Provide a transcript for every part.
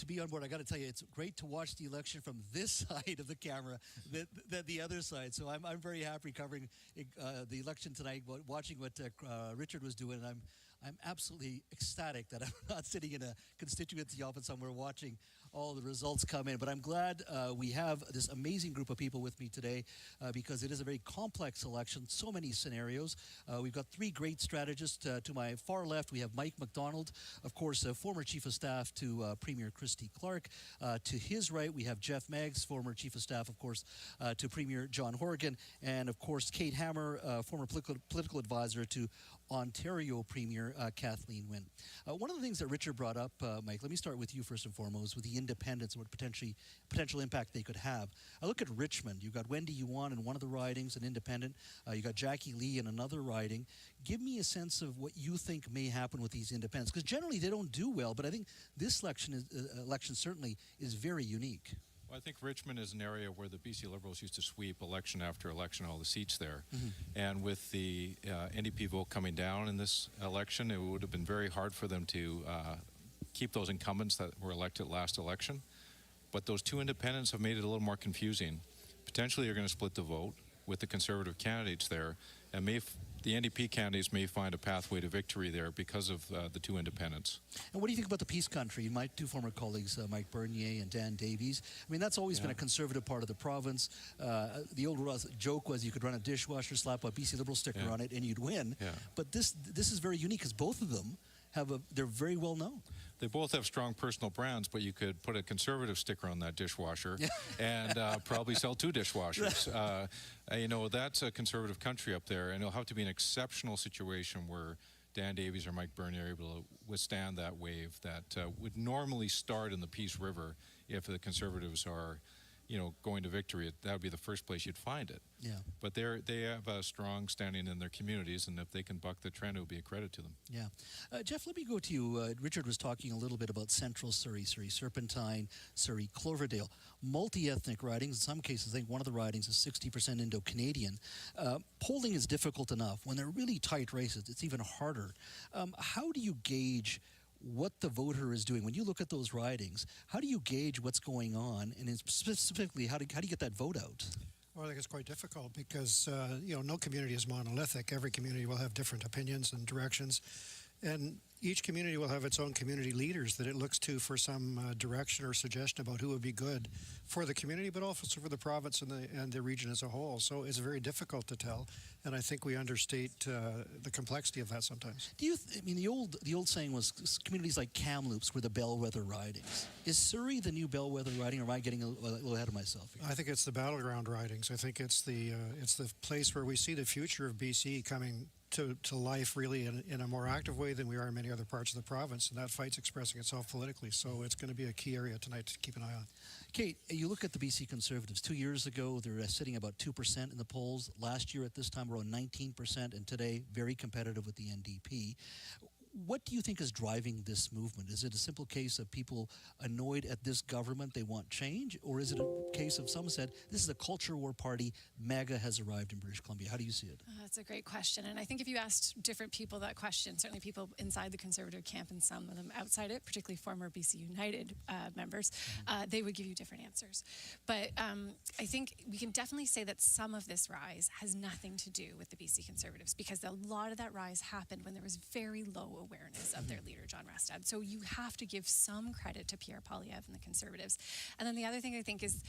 to be on board. I got to tell you, it's great to watch the election from this side of the camera than the other side. So I'm very happy covering the election tonight, watching what Richard was doing, and I'm absolutely ecstatic that I'm not sitting in a constituency office somewhere watching all the results come in. But I'm glad we have this amazing group of people with me today because it is a very complex election, so many scenarios. We've got three great strategists. To my far left, we have Mike MacDonald, of course, former Chief of Staff to Premier Christy Clark. To his right, we have Jeff Meggs, former Chief of Staff, of course, to Premier John Horgan. And, of course, Kate Hammer, former political advisor to Ontario Premier Kathleen Wynne. One of the things that Richard brought up, Mike, let me start with you first and foremost, with the independents and what potential impact they could have. I look at Richmond. You've got Wendy Yuan in one of the ridings, an independent. You got Jackie Lee in another riding. Give me a sense of what you think may happen with these independents, because generally they don't do well, but I think this election certainly is very unique. Well, I think Richmond is an area where the BC Liberals used to sweep election after election all the seats there. And with the NDP vote coming down in this election, it would have been very hard for them to keep those incumbents that were elected last election. But those two independents have made it a little more confusing. Potentially you're going to split the vote with the Conservative candidates there, and the NDP candidates may find a pathway to victory there because of the two independents. And what do you think about the Peace Country? My two former colleagues, Mike Bernier and Dan Davies. I mean, that's always been a Conservative part of the province. The old joke was you could run a dishwasher, slap a BC Liberal sticker on it, and you'd win. But this is very unique because both of them they're very well known. They both have strong personal brands, but you could put a Conservative sticker on that dishwasher and probably sell two dishwashers. You know, that's a Conservative country up there, and it'll have to be an exceptional situation where Dan Davies or Mike Bernier are able to withstand that wave that would normally start in the Peace River if the Conservatives are, you know, going to victory. That would be the first place you'd find it. But they have a strong standing in their communities, and if they can buck the trend, it would be a credit to them. Jeff, let me go to you. Richard was talking a little bit about Central Surrey, Surrey Serpentine, Surrey Cloverdale. Multi-ethnic ridings. In some cases, I think one of the ridings is 60% Indo-Canadian. Polling is difficult enough. When they're really tight races, it's even harder. How do you gauge what the voter is doing? When you look at those ridings, how do you gauge what's going on, and specifically, how do you get that vote out? Well, I think it's quite difficult because, you know, no community is monolithic. Every community will have different opinions and directions. And each community will have its own community leaders that it looks to for some direction or suggestion about who would be good for the community, but also for the province and the region as a whole. So it's very difficult to tell, and I think we understate the complexity of that sometimes. I mean, the old saying was communities like Kamloops were the bellwether ridings. Is Surrey the new bellwether riding, or am I getting a little ahead of myself here? I think it's the battleground ridings. I think it's the place where we see the future of BC coming to life really in a more active way than we are in many other parts of the province, and that fight's expressing itself politically, so it's going to be a key area tonight to keep an eye on. Kate, you look at the BC Conservatives. 2 years ago, they're sitting about 2% in the polls. Last year at this time, around 19%, and today, very competitive with the NDP. What do you think is driving this movement? Is it a simple case of people annoyed at this government, they want change? Or is it a case of some said, this is a culture war party, MAGA has arrived in British Columbia? How do you see it? That's a great question. And I think if you asked different people that question, certainly people inside the Conservative camp and some of them outside it, particularly former BC United members, they would give you different answers. But I think we can definitely say that some of this rise has nothing to do with the BC Conservatives, because a lot of that rise happened when there was very low awareness of their leader, John Restad. So you have to give some credit to Pierre Poilievre and the Conservatives. And then the other thing I think is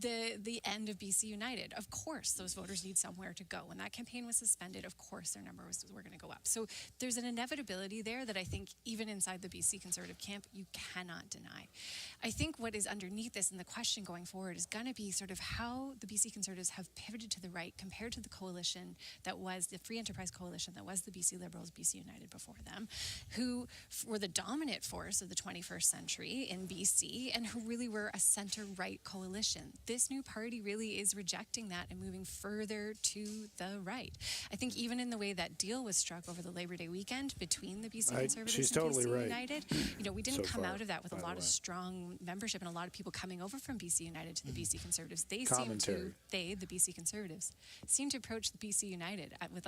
the end of BC United. Of course, those voters need somewhere to go. When that campaign was suspended, of course their numbers were going to go up. So there's an inevitability there that I think even inside the BC Conservative camp, you cannot deny. I think what is underneath this and the question going forward is going to be sort of how the BC Conservatives have pivoted to the right compared to the coalition that was the Free Enterprise Coalition, that was the BC Liberals, BC United before them, who were the dominant force of the 21st century in BC and who really were a center-right coalition. this new party really is rejecting that and moving further to the right. I think even in the way that deal was struck over the Labor Day weekend between the BC Conservatives she's and totally BC right. United, we didn't So come far, out of that with a by the lot of way. strong membership and a lot of people coming over from BC United to the BC Conservatives. They Commentary. the BC Conservatives, seem to approach the BC United with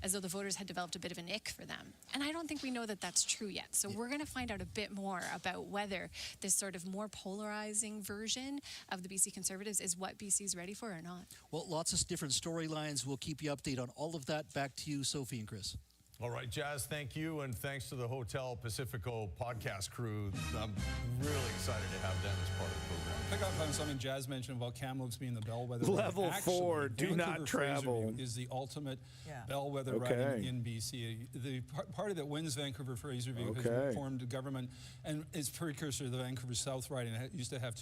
as though the voters had developed a bit of an ick for them. And I don't think we know that that's true yet. So we're going to find out a bit more about whether this sort of more polarizing version of the BC Conservatives is what BC's ready for or not. Well, lots of different storylines. We'll keep you updated on all of that. Back to you, Sophie and Chris. All right, Jazz, thank you, and thanks to the Hotel Pacifico podcast crew. I'm really excited to have them as part of the program. Pick up on something Jazz mentioned about Kamloops being the bellwether. Level Actually, 4, do not Vancouver travel. Fraserview is the ultimate Yeah. bellwether Okay. riding in BC. The party that wins Vancouver Fraserview Okay. has formed a government and is precursor to the Vancouver South riding. It used to have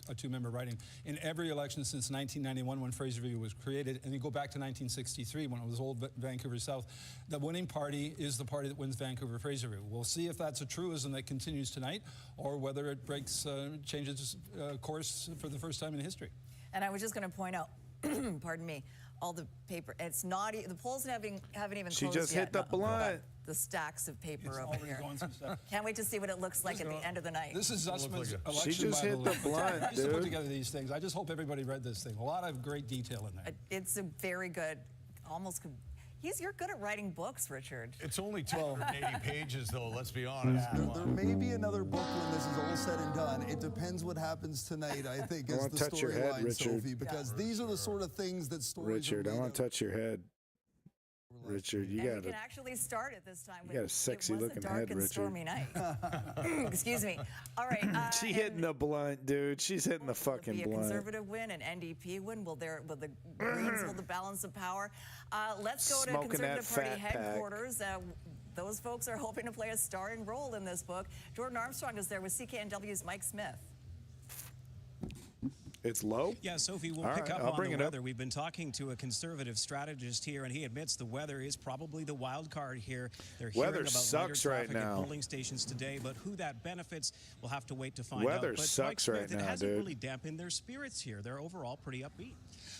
a two-member riding in every election since 1991 when Fraserview was created, and you go back to 1963 when it was old Vancouver South. The winning party is the party that wins Vancouver Fraserview. We'll see if that's a truism that continues tonight, or whether it changes course for the first time in history. And I was just going to point out, pardon me, all the paper. It's not the polls haven't even She closed just yet. hit the blunt. The stacks of paper It's over already here. going some stuff. Can't wait to see what it looks like at the end of the night. This is Zussman's like election. She just hit Bible. the blunt, I used to put dude. together these things. I just hope everybody read this thing. A lot of great detail in there. It's a very good, you're good at writing books, Richard. It's only 280 pages, though, let's be honest. There may be another book when this is all said and done. It depends what happens tonight, I think, I is wanna the touch your head, storyline, Richard. Sophie, because these are the sort of things that stories Richard, are I made want to of. touch your head. Richard, you And we got can it. actually start it this time. You got a sexy it was looking a dark head, and Richard. stormy night. Excuse me. All right. She hitting the blunt, dude. She's hitting the Will fucking it be a blunt. conservative win, an NDP win? Will the Greens hold the balance of power? Let's go to Smoking that Conservative Party fat pack. headquarters. Those folks are hoping to play a starring role in this book. Jordan Armstrong is there with CKNW's Mike Smith. It's low? Yeah, Sophie, we'll All pick right, up I'll on bring the it up. weather. We've been talking to a conservative strategist here, and he admits the weather is probably the wild card here. They're hearing Weather about sucks lighter right traffic at now. polling stations today, but who that benefits, we'll have to wait to find out. Weather But Mike sucks Smith, right it now, hasn't dude. really dampened their spirits here. They're overall pretty upbeat.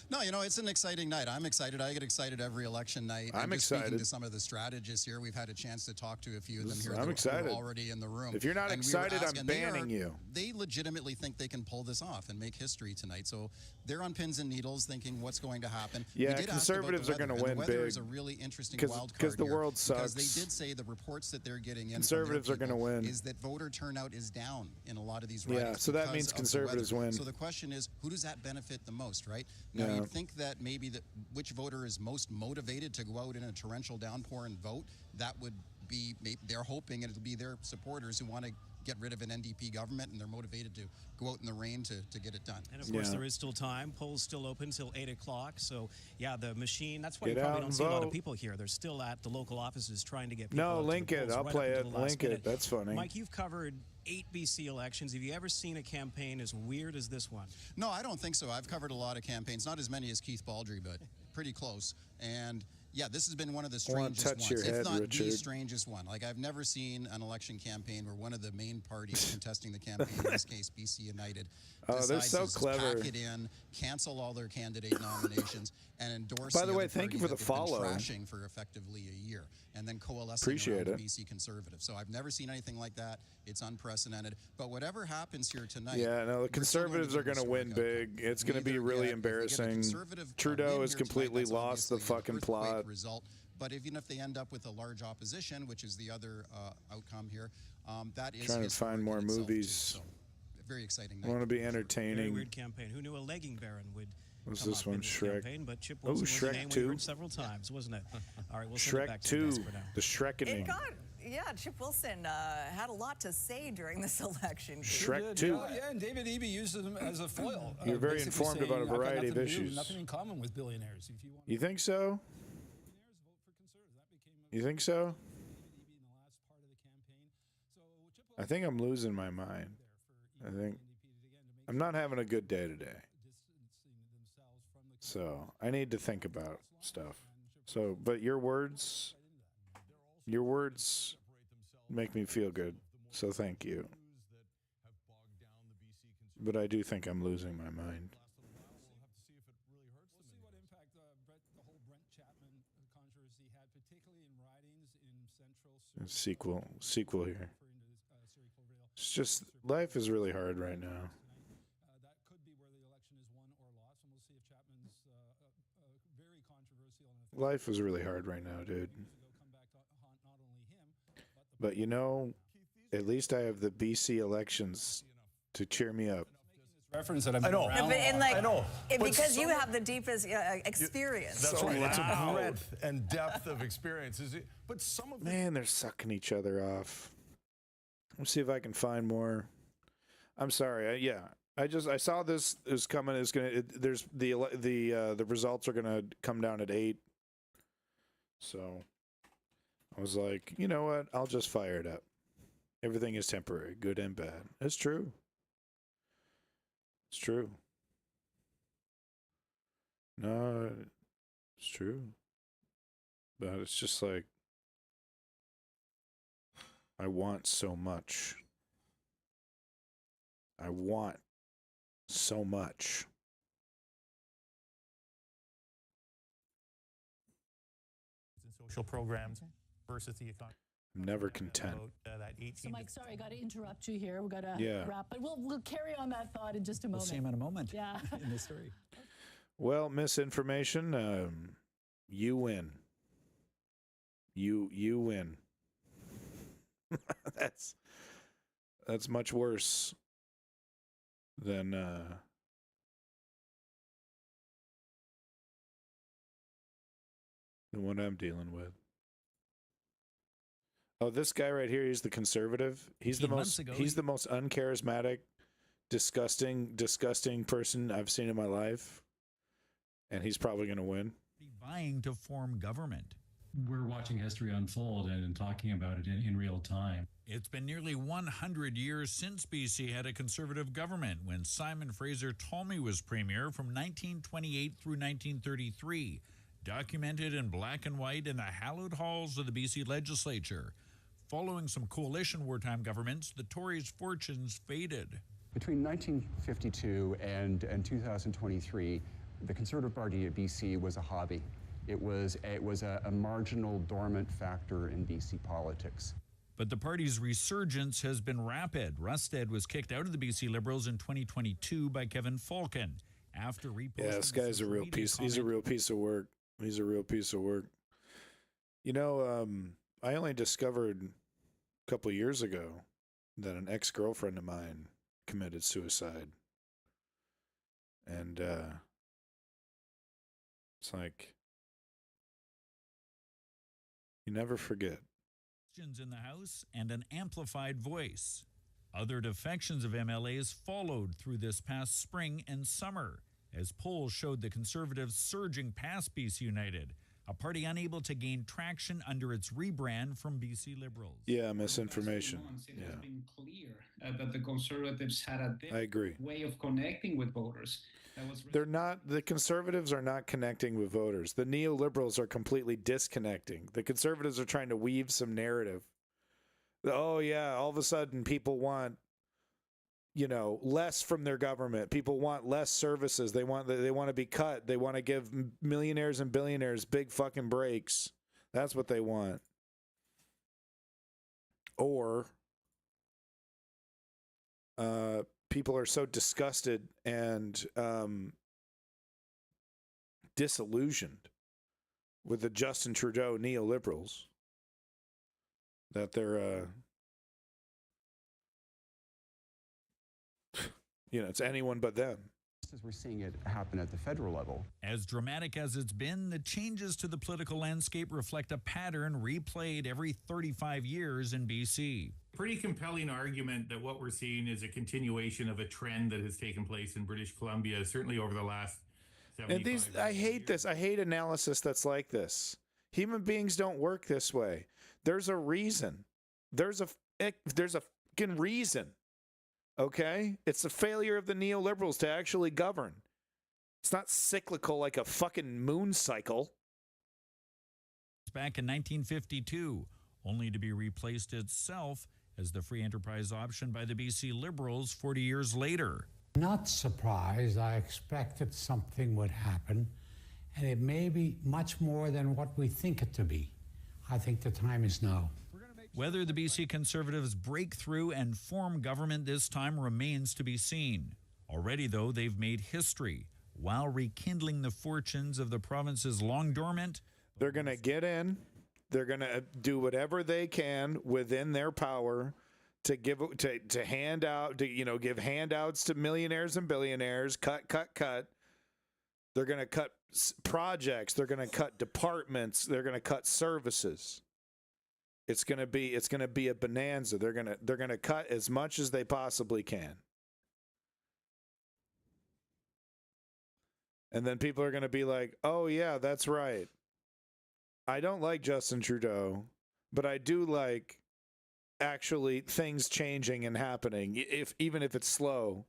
No, it's an exciting night. I'm excited. I get excited every election night. I'm just speaking excited. to some of the strategists here. We've had a chance to talk to a few of them here I'm that excited. are already in the room. If you're not And we were excited, I'm asking- banning you. They legitimately think they can pull this off and make history tonight. So they're on pins and needles thinking what's going to happen. Yeah, We did ask about the conservatives are weather, gonna and win the weather big. is a really interesting 'Cause- wild 'cause card the here, world because sucks. they did say the reports that they're getting in Conservatives from are their gonna people win. is that voter turnout is down in a lot of these Yeah, ridings. so that because means of the conservatives weather. win. So the question is, who does that benefit the most, right? Now, Yeah. you'd think that maybe which voter is most motivated to go out in a torrential downpour and vote. That would be, they're hoping it'll be their supporters who want to get rid of an NDP government, and they're motivated to go out in the rain to get it done. And of course, Yeah. there is still time. Polls still open till 8 o'clock. So, yeah, the machine, that's why Get you out probably don't and see a lot vote. of people here. They're still at the local offices trying to get people No, out to the link it. polls I'll right play up it. until the last Link it. minute. That's funny. Mike, you've covered 8 BC elections. Have you ever seen a campaign as weird as this one? No, I don't think so. I've covered a lot of campaigns, not as many as Keith Baldry, but pretty close. And yeah, this has been one of the I wanna strangest touch ones, your if head, not the Richard. strangest one. Like, I've never seen an election campaign where one of the main parties contesting the campaign, in this case BC United, Oh, they're decides so to just clever. pack it in, cancel all their candidate nominations, and endorse By the way, other thank you party for the that they've been follow. trashing for effectively a year, and then coalescing Appreciate around it. the BC Conservatives. So I've never seen anything like that. It's unprecedented. But whatever happens here tonight, Yeah, no, the we're still going to conservatives get are going to an win historic outcome. big. It's going to We be either really get- if they get a embarrassing. conservative, Trudeau win has here tonight, completely that's lost the obviously an fucking earthquake plot. result. But even if they end up with a large opposition, which is the other outcome here, that is Trying to historic find in more itself, too. movies. So, very exciting I night. want to be Very entertaining. weird campaign. Who knew a legging baron would What's come this up one? in this Shrek. campaign? But Chip Oh, Wilson was a Shrek name we 2. heard several times, wasn't it? All right, we'll send it back Shrek to you 2, guys for now. the Shrekening. Chip Wilson had a lot to say during this election. Shrek 2. Yeah, and David Eby used him as a foil. You're very basically informed saying, about a "I've got variety of nothing to do, issues." Nothing in common with billionaires. If you want You think so? billionaires, vote for conservatives. That became a You think so? David Eby in the last part of the campaign. So Chip I think I'm losing my mind. I think I'm not having a good day today. So I need to think about stuff. So, but your words make me feel good. So thank you. But I do think I'm losing my mind. sequel here. It's just life is really hard right now. That could be where the election is won or lost, and we'll see if Chapman's very controversial. Life is really hard right now, dude. But you know, at least I have the BC elections to cheer me up. Reference that I know. around. I know. Because you have the deepest experience. That's right. It's a Wow. breadth and depth of experiences. But some of Man, they're sucking each other off. Let's see if I can find more. I'm sorry. I saw this is coming. Is gonna. There's the results are gonna come down at 8. So I was like, you know what? I'll just fire it up. Everything is temporary, good and bad. It's true. It's true. No, it's true. But it's just like, I want so much. I want so much. Social programs versus the economy. I'm never content. So, Mike, sorry, I got to interrupt you here. We've got to wrap, but we'll carry on that thought in just a moment. We'll see him in a moment. Yeah. In the story. Well, misinformation. You win. You win. That's much worse than what I'm dealing with. Oh, this guy right here, he's the conservative. He's the most uncharismatic, disgusting person I've seen in my life. And he's probably going to win. Vying to form government. We're watching history unfold and talking about it in real time. It's been nearly 100 years since BC had a conservative government when Simon Fraser Tolmie was premier from 1928 through 1933, documented in black and white in the hallowed halls of the BC legislature. Following some coalition wartime governments, the Tories' fortunes faded. Between 1952 and 2023, the Conservative Party at BC was a hobby. It was a marginal, dormant factor in BC politics. But the party's resurgence has been rapid. Rusted was kicked out of the BC Liberals in 2022 by Kevin Falcon after reposting. Yeah, this guy's a real piece. He's a real piece of work. He's a real piece of work. You know, I only discovered a couple of years ago that an ex-girlfriend of mine committed suicide. And it's like, you never forget. In the House and an amplified voice. Other defections of MLAs followed through this past spring and summer, as polls showed the Conservatives surging past BC United, a party unable to gain traction under its rebrand from BC Liberals. Yeah, misinformation. It has been clear that the Conservatives had a different way of connecting with voters. The Conservatives are not connecting with voters. The neoliberals are completely disconnecting. The Conservatives are trying to weave some narrative. Oh yeah, all of a sudden people want, less from their government. People want less services. They want to be cut. They want to give millionaires and billionaires big fucking breaks. That's what they want. Or people are so disgusted and disillusioned with the Justin Trudeau neoliberals that they're, it's anyone but them. As we're seeing it happen at the federal level. As dramatic as it's been, the changes to the political landscape reflect a pattern replayed every 35 years in BC. Pretty compelling argument that what we're seeing is a continuation of a trend that has taken place in British Columbia, certainly over the last 75 years. I hate this. I hate analysis that's like this. Human beings don't work this way. There's a reason. There's a fucking reason. Okay? It's the failure of the neoliberals to actually govern. It's not cyclical like a fucking moon cycle. Back in 1952, only to be replaced itself as the free enterprise option by the BC Liberals 40 years later. Not surprised. I expected something would happen, and it may be much more than what we think it to be. I think the time is now. Whether the BC Conservatives break through and form government this time remains to be seen. Already, though, they've made history while rekindling the fortunes of the province's long dormant. They're going to get in. They're going to do whatever they can within their power to give to hand out, to give handouts to millionaires and billionaires. Cut. They're going to cut projects. They're going to cut departments. They're going to cut services. It's going to be a bonanza. They're going to cut as much as they possibly can. And then people are going to be like, "Oh yeah, that's right. I don't like Justin Trudeau, but I do like actually things changing and happening, even if it's slow."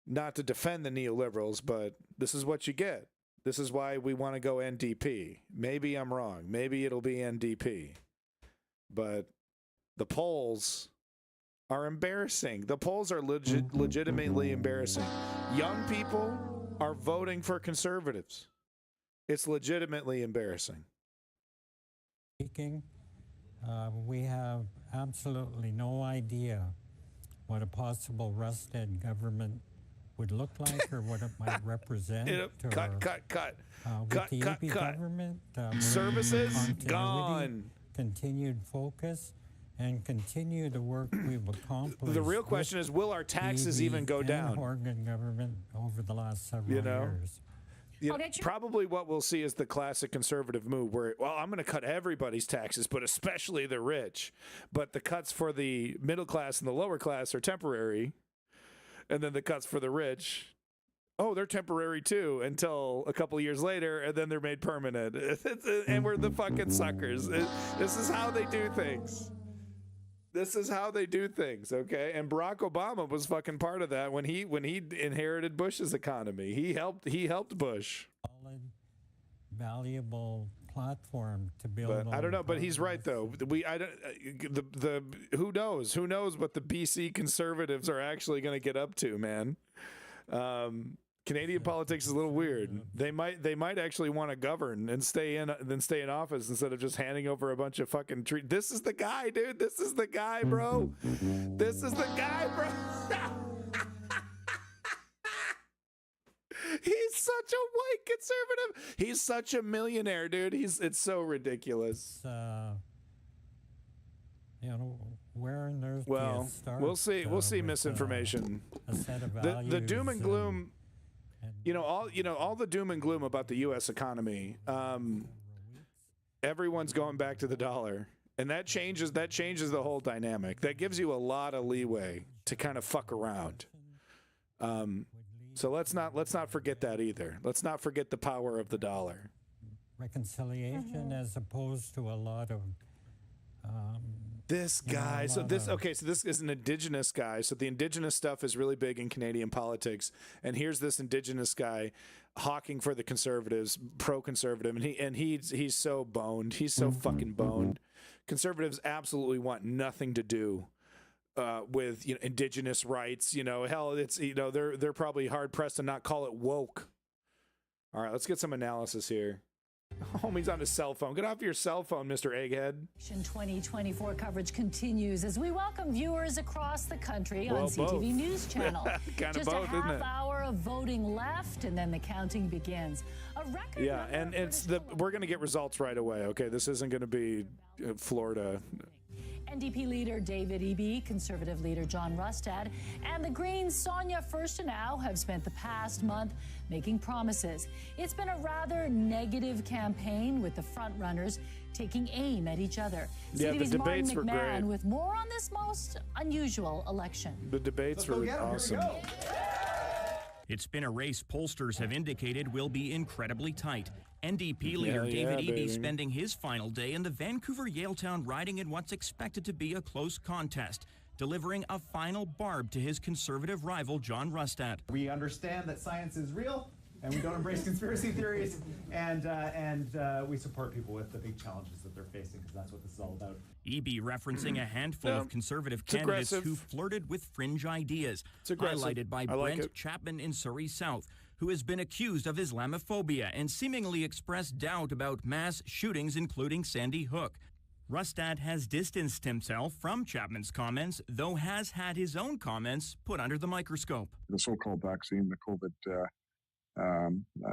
Not to defend the neoliberals, but this is what you get. This is why we want to go NDP. Maybe I'm wrong. Maybe it'll be NDP. But the polls are embarrassing. The polls are legitimately embarrassing. Young people are voting for conservatives. It's legitimately embarrassing. Speaking, we have absolutely no idea what a possible Rustad government would look like or what it might represent. Cut. With the EP government, services gone. Continued focus and continue the work we've accomplished. The real question is, will our taxes even go down? Oregon government over the last several years. Probably what we'll see is the classic conservative move where, well, I'm going to cut everybody's taxes, but especially the rich. But the cuts for the middle class and the lower class are temporary. And then the cuts for the rich, they're temporary too until a couple years later, and then they're made permanent. And we're the fucking suckers. This is how they do things. This is how they do things, okay? And Barack Obama was fucking part of that when he inherited Bush's economy. He helped Bush. Solid, valuable platform to build. But I don't know. But he's right though. Who knows? Who knows what the BC Conservatives are actually going to get up to, man? Canadian politics is a little weird. They might actually want to govern and stay in office instead of just handing over a bunch of fucking trees. This is the guy, dude. This is the guy, bro. This is the guy, bro. He's such a white conservative. He's such a millionaire, dude. It's so ridiculous. Where on earth? Well, we'll see. We'll see misinformation. A set of values, the doom and gloom. All the doom and gloom about the U.S. economy. Everyone's going back to the dollar, and that changes the whole dynamic. That gives you a lot of leeway to kind of fuck around. So let's not forget that either. Let's not forget the power of the dollar. Reconciliation as opposed to a lot of this guy. So this is an Indigenous guy. So the Indigenous stuff is really big in Canadian politics. And here's this Indigenous guy hawking for the Conservatives, pro-conservative, and he's so boned. He's so fucking boned. Conservatives absolutely want nothing to do with Indigenous rights. Hell, it's they're probably hard pressed to not call it woke. All right, let's get some analysis here. Homie's on his cell phone. Get off your cell phone, Mr. Egghead. 2024 coverage continues as we welcome viewers across the country on CTV both. News Channel. Kind Just of both, a half isn't it? hour of voting left, and then the counting begins. A record. Yeah, and we're going to get results right away. Okay, this isn't going to be Florida. NDP leader David Eby, Conservative leader John Rustad, and the Greens' Sonia Furstenau have spent the past month making promises. It's been a rather negative campaign with the frontrunners taking aim at each other. Yeah, the CTV's debates Martin were McMahon great. with more on this most unusual election. The debates were awesome. It's been a race pollsters have indicated will be incredibly tight. NDP leader David Eby baby. spending his final day in the Vancouver-Yaletown riding in what's expected to be a close contest, delivering a final barb to his Conservative rival John Rustad. We understand that science is real, and we don't embrace conspiracy theories, and we support people with the big challenges that they're facing, because that's what this is all about. Eby referencing a handful of Conservative candidates who flirted with fringe ideas, highlighted by Brent Chapman in Surrey South, who has been accused of Islamophobia and seemingly expressed doubt about mass shootings, including Sandy Hook. Rustad has distanced himself from Chapman's comments, though has had his own comments put under the microscope. The so-called vaccine, the COVID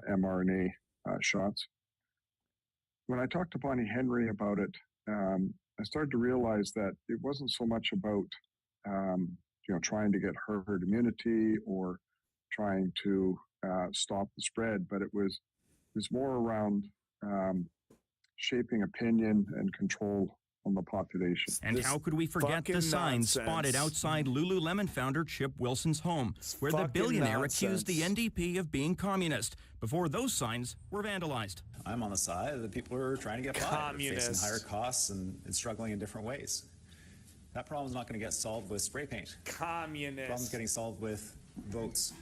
mRNA shots. When I talked to Bonnie Henry about it, I started to realize that it wasn't so much about trying to get herd immunity or trying to stop the spread, but it was more around shaping opinion and control on the population. And how could we forget the signs spotted outside Lululemon founder Chip Wilson's home, where the billionaire accused the NDP of being communist, before those signs were vandalized. I'm on the side of the people who are trying to get by, facing higher costs and struggling in different ways. That problem's not going to get solved with spray paint. Communist. The problem's getting solved with votes.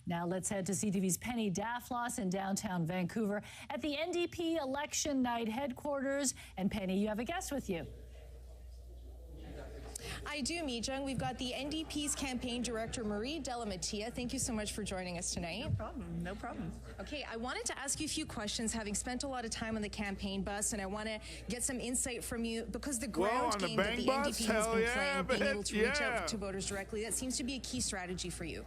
Now let's head to CTV's Penny Daflos in downtown Vancouver at the NDP election night headquarters. And Penny, you have a guest with you. I do, Mi-Jung. We've got the NDP's campaign director, Marie Delamatia. Thank you so much for joining us tonight. No problem. No problem. Okay, I wanted to ask you a few questions, having spent a lot of time on the campaign bus, and I want to get some insight from you because the ground game that the NDP has been playing, being able to reach out to voters directly, that seems to be a key strategy for you.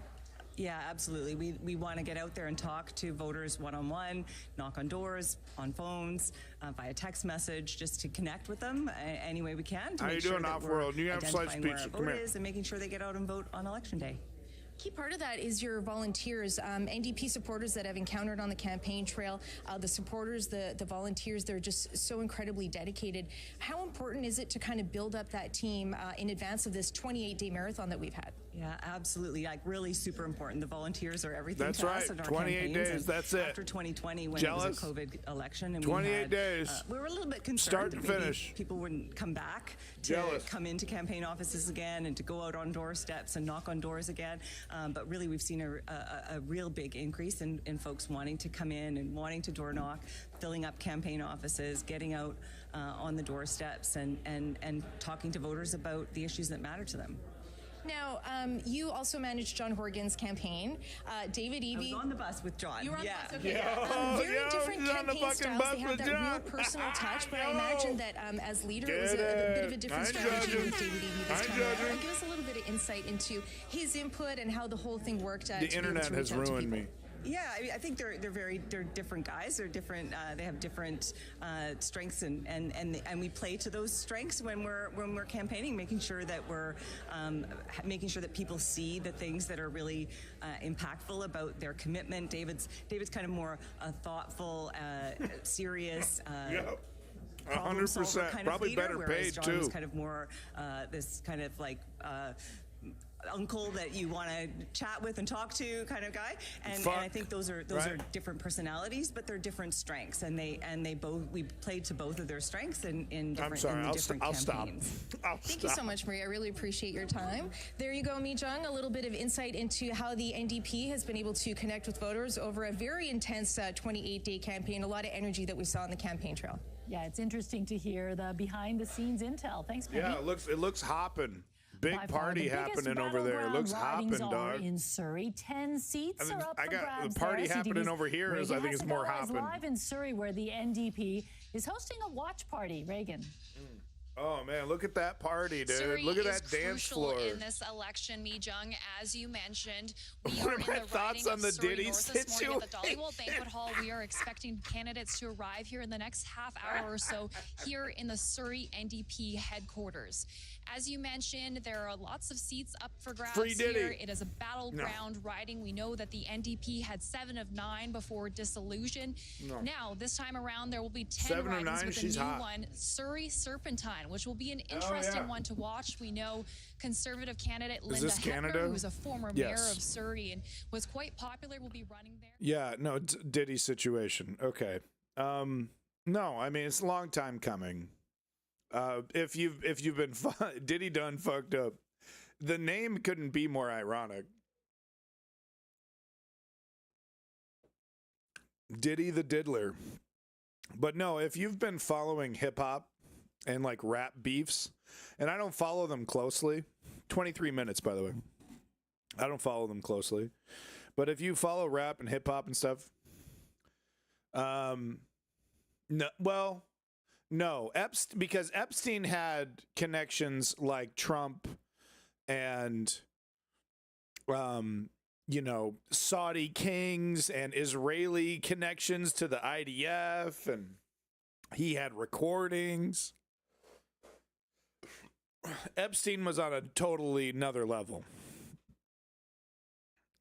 Yeah, absolutely. We want to get out there and talk to voters one-on-one, knock on doors, on phones, via text message, just to connect with them any way we can. To How make you sure doing, that Off-World? You have slice identifying where pizza. our Come vote here. is and making sure they get out and vote on Election Day. Key part of that is your volunteers, NDP supporters that I've encountered on the campaign trail, the supporters, the volunteers, they're just so incredibly dedicated. How important is it to kind of build up that team in advance of this 28-day marathon that we've had? Yeah, absolutely. Like really super important. The volunteers are everything That's to right. us in our 28 campaigns. days, And that's it. After 2020, when Jealous? it was a COVID election, and 28 days. We were a little bit concerned Start that to maybe finish. people wouldn't come back to Jealous. come into campaign offices again and to go out on doorsteps and knock on doors again. But really, we've seen a real big increase in folks wanting to come in and wanting to door knock, filling up campaign offices, getting out on the doorsteps and talking to voters about the issues that matter to them. Now, you also managed John Horgan's campaign. David Eby. I was on the bus with John. You were on yeah. the bus, okay. Yeah. Very different he's on the campaign fucking styles. bus They have with that John. real personal touch, but I imagine that as leader, Get it was a bit of a it. different I'm strategy judging. with David Eby this I'm time around. judging. Give us a little bit of insight into his input and how the whole thing worked. The internet has ruined me. Yeah, I think they're different guys. They're different. They have different strengths, and we play to those strengths when we're campaigning, making sure that we're making sure that people see the things that are really impactful about their commitment. David's kind of more thoughtful, serious. Yep. Problem solver 100%. kind Probably of leader, better whereas paid, John too. was kind of more this kind of like. Uncle that you want to chat with and talk to kind of guy, and I think those are different personalities, but they're different strengths, and we played to both of their strengths in different, I'm sorry, in different I'll stop. campaigns. Thank you so much, Marie. I really appreciate your time. There you go, Mi-Jung. A little bit of insight into how the NDP has been able to connect with voters over a very intense 28-day campaign. A lot of energy that we saw on the campaign trail. Yeah, it's interesting to hear the behind-the-scenes intel. Thanks, Penny. Yeah, it looks hopping. Big By far, party the biggest happening over there. battleground Looks hopping, ridings are dog. in Surrey. 10 seats are up I for got grabs the party there. happening CTV's over here is I Reagan think it's more Hasagawa is hopping. live in Surrey, where the NDP is hosting a watch party. Reagan. Oh man, look at that party, dude! Surrey Look at is that dance crucial floor. in this election, Mi-Jung, as you mentioned. We What are are in my the thoughts riding on of the Surrey Diddy North this morning at the situation? Dollywall Banquet Hall. We are expecting candidates to arrive here in the next half hour or so here in the Surrey NDP headquarters. As you mentioned, there are lots of seats up for grabs Free Diddy. here. It is a battleground riding. We know that the NDP had 7 of 9 before dissolution. No. Now, this time around, there will be 10 7 of ridings 9, with a she's new hot. one, Surrey Serpentine, which will be an interesting one to watch. We know Conservative candidate Linda this Hecker, Canada? who is a former mayor Yes. of Surrey and was quite popular, will be running there. Yeah, no, Diddy situation. Okay. No, I mean it's a long time coming. If you've been Diddy done fucked up, the name couldn't be more ironic. Diddy the Diddler. But no, if you've been following hip hop and like rap beefs, and I don't follow them closely. 23 minutes, by the way. I don't follow them closely. But if you follow rap and hip hop and stuff, No, well, no, because Epstein had connections like Trump and, Saudi kings and Israeli connections to the IDF, and he had recordings. Epstein was on a totally another level.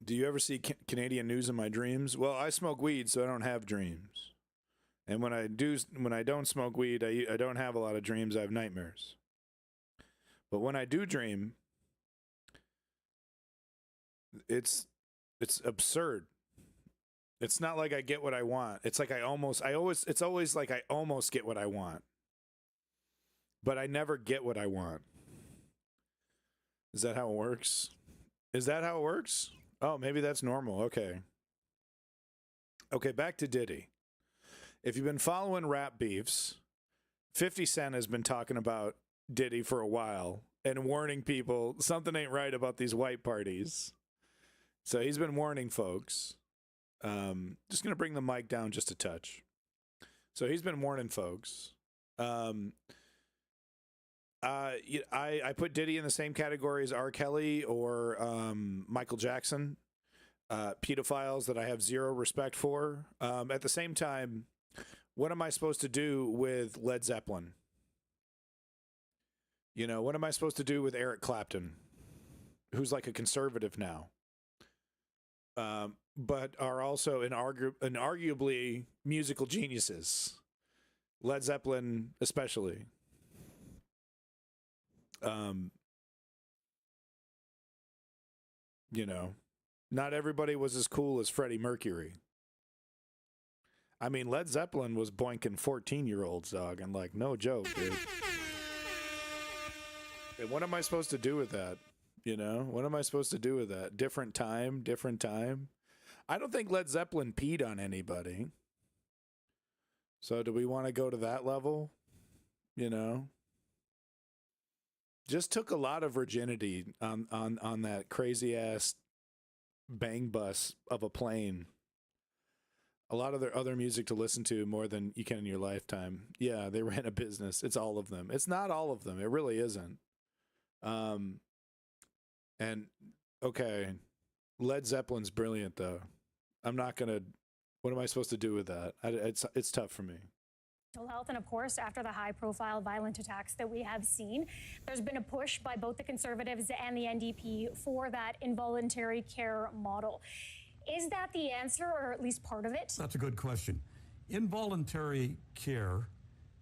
Do you ever see Canadian news in my dreams? Well, I smoke weed, so I don't have dreams. And when I don't smoke weed, I don't have a lot of dreams. I have nightmares. But when I do dream, it's absurd. It's not like I get what I want. It's like it's always like I almost get what I want. But I never get what I want. Is that how it works? Is that how it works? Oh, maybe that's normal. Okay. Okay, back to Diddy. If you've been following rap beefs, 50 Cent has been talking about Diddy for a while and warning people something ain't right about these white parties. So he's been warning folks. Just going to bring the mic down just a touch. So he's been warning folks. I put Diddy in the same category as R. Kelly or Michael Jackson, pedophiles that I have zero respect for. At the same time, what am I supposed to do with Led Zeppelin? What am I supposed to do with Eric Clapton, who's like a conservative now, but are also arguably musical geniuses? Led Zeppelin especially. Not everybody was as cool as Freddie Mercury. I mean, Led Zeppelin was boinking 14-year-olds, dog, and like, no joke, dude. And what am I supposed to do with that? What am I supposed to do with that? Different time. I don't think Led Zeppelin peed on anybody. So do we want to go to that level? Just took a lot of virginity on that crazy ass bang bus of a plane. A lot of their other music to listen to more than you can in your lifetime. Yeah, they ran a business. It's all of them. It's not all of them. It really isn't. And okay, Led Zeppelin's brilliant though. I'm not gonna. What am I supposed to do with that? It's tough for me. Health, and of course, after the high-profile violent attacks that we have seen, there's been a push by both the Conservatives and the NDP for that involuntary care model. Is that the answer, or at least part of it? That's a good question. Involuntary care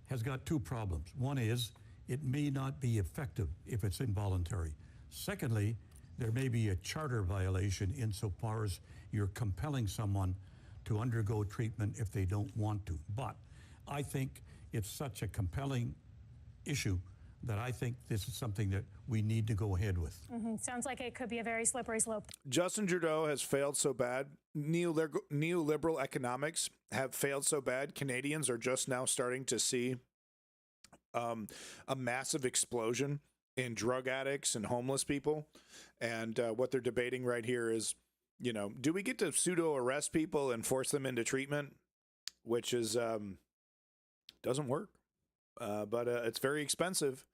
has got two problems. One is it may not be effective if it's involuntary. Secondly, there may be a charter violation insofar as you're compelling someone to undergo treatment if they don't want to. But I think it's such a compelling issue that I think this is something that we need to go ahead with. Sounds like it could be a very slippery slope. Justin Trudeau has failed so bad. Neoliberal economics have failed so bad. Canadians are just now starting to see a massive explosion in drug addicts and homeless people. And what they're debating right here is, do we get to pseudo arrest people and force them into treatment? Which is doesn't work. But it's very expensive.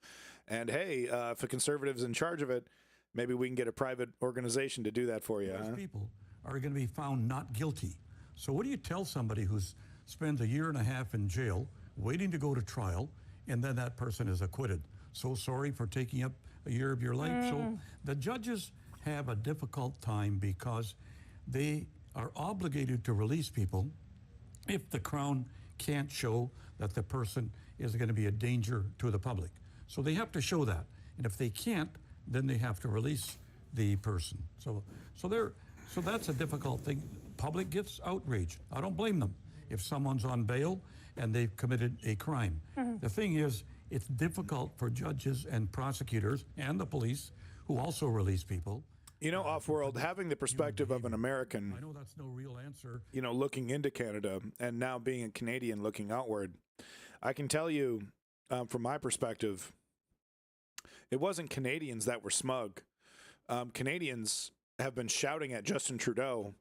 And hey, if a conservative's in charge of it, maybe we can get a private organization to do that for you. Those people are going to be found not guilty. So what do you tell somebody who's spends a year and a half in jail waiting to go to trial, and then that person is acquitted? So sorry for taking up a year of your life. So the judges have a difficult time because they are obligated to release people if the Crown can't show that the person is going to be a danger to the public. So they have to show that. And if they can't, then they have to release the person. So that's a difficult thing. Public gets outraged. I don't blame them if someone's on bail and they've committed a crime. The thing is, it's difficult for judges and prosecutors and the police who also release people. Off-world, having the perspective of an American, I know that's no real answer. Looking into Canada and now being a Canadian looking outward, I can tell you from my perspective, it wasn't Canadians that were smug. Canadians have been shouting at Justin Trudeau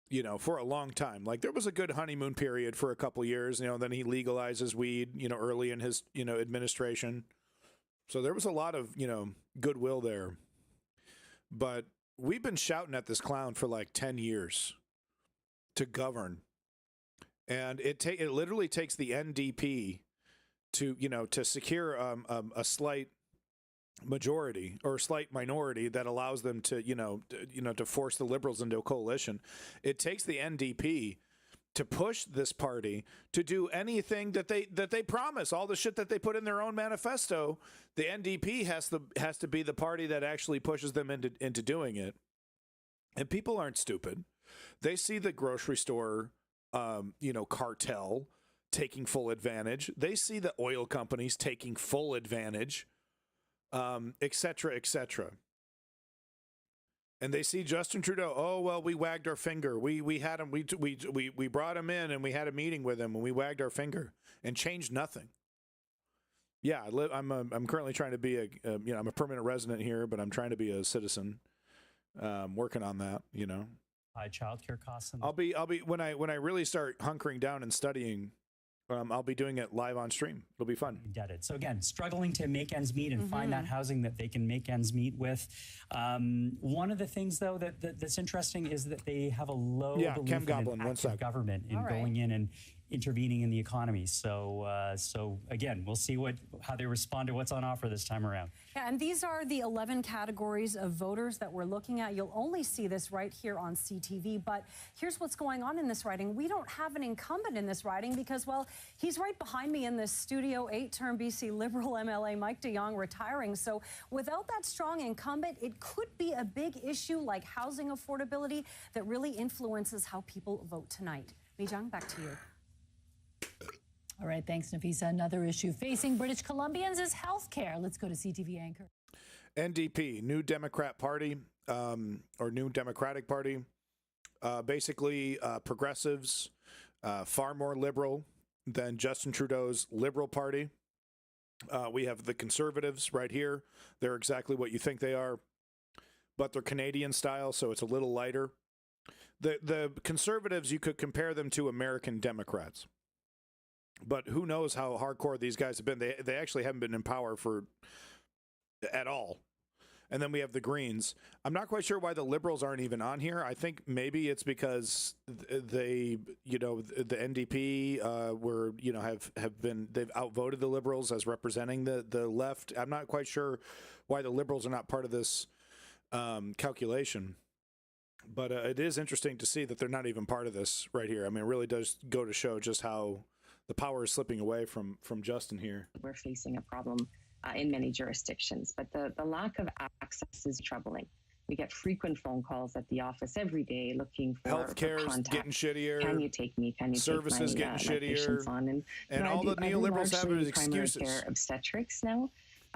you know, for a long time. Like there was a good honeymoon period for a couple years, you know, then he legalizes weed, you know, early in his, you know, administration. So there was a lot of, you know, goodwill there. But we've been shouting at this clown for like 10 years to govern. And it literally takes the NDP to, you know, to secure a slight majority or a slight minority that allows them to, to force the Liberals into a coalition. It takes the NDP to push this party to do anything that they promise, all the shit that they put in their own manifesto. The NDP has to be the party that actually pushes them into doing it. And people aren't stupid. They see the grocery store, cartel taking full advantage. They see the oil companies taking full advantage, et cetera, et cetera. And they see Justin Trudeau. Oh, well, we wagged our finger. We had him. We brought him in and we had a meeting with him and we wagged our finger and changed nothing. Yeah, I'm currently trying to be I'm a permanent resident here, but I'm trying to be a citizen. Working on that, you know. High childcare costs. I'll be when I really start hunkering down and studying. I'll be doing it live on stream. It'll be fun. Get it. So again, struggling to make ends meet and find that housing that they can make ends meet with. One of the things, though, that's interesting is that they have a low belief in an active government in going in and intervening in the economy. So again, we'll see how they respond to what's on offer this time around. Yeah, and these are the 11 categories of voters that we're looking at. You'll only see this right here on CTV, but here's what's going on in this riding. We don't have an incumbent in this riding because, well, he's right behind me in this studio, 8-term BC Liberal MLA Mike de Jong retiring. So without that strong incumbent, it could be a big issue like housing affordability that really influences how people vote tonight. Mi Jung, back to you. All right, thanks, Nafisa. Another issue facing British Columbians is health care. Let's go to CTV anchor. NDP, New Democrat Party, or New Democratic Party, basically progressives, far more liberal than Justin Trudeau's Liberal Party. We have the Conservatives right here. They're exactly what you think they are, but they're Canadian style, so it's a little lighter. The Conservatives, you could compare them to American Democrats. But who knows how hardcore these guys have been. They actually haven't been in power at all. And then we have the Greens. I'm not quite sure why the Liberals aren't even on here. I think maybe it's because the NDP they've outvoted the Liberals as representing the left. I'm not quite sure why the Liberals are not part of this calculation. But it is interesting to see that they're not even part of this right here. I mean, it really does go to show just how the power is slipping away from Justin here. We're facing a problem in many jurisdictions, but the lack of access is troubling. We get frequent phone calls at the office every day looking for healthcare is getting shittier. Can you take me? Can you services take my, getting shittier? On? And all the neoliberals have is excuses. Primary care obstetrics now.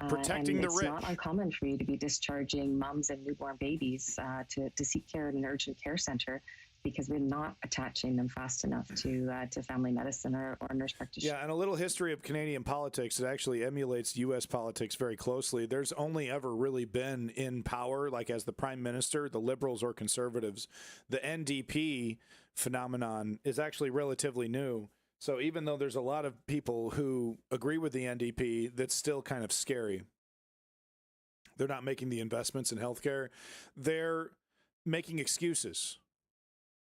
Protecting the rich. It's not uncommon for you to be discharging moms and newborn babies to seek care in an urgent care center because we're not attaching them fast enough to family medicine or nurse practitioners. Yeah, and a little history of Canadian politics. It actually emulates U.S. politics very closely. There's only ever really been in power, like as the prime minister, the Liberals or Conservatives. The NDP phenomenon is actually relatively new. So even though there's a lot of people who agree with the NDP, that's still kind of scary. They're not making the investments in healthcare. They're making excuses.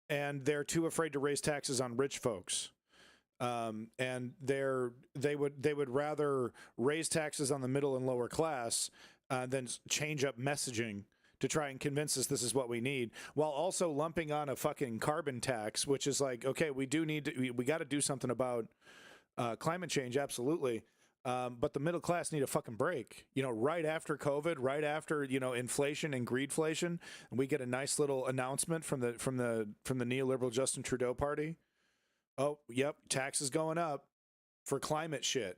And they're too afraid to raise taxes on rich folks. And they would rather raise taxes on the middle and lower class than change up messaging to try and convince us this is what we need, while also lumping on a fucking carbon tax, which is like, okay, we got to do something about climate change, absolutely. But the middle class need a fucking break. You know, right after COVID, right after, inflation and greedflation, and we get a nice little announcement from the neoliberal Justin Trudeau party. Oh, yep, taxes going up for climate shit.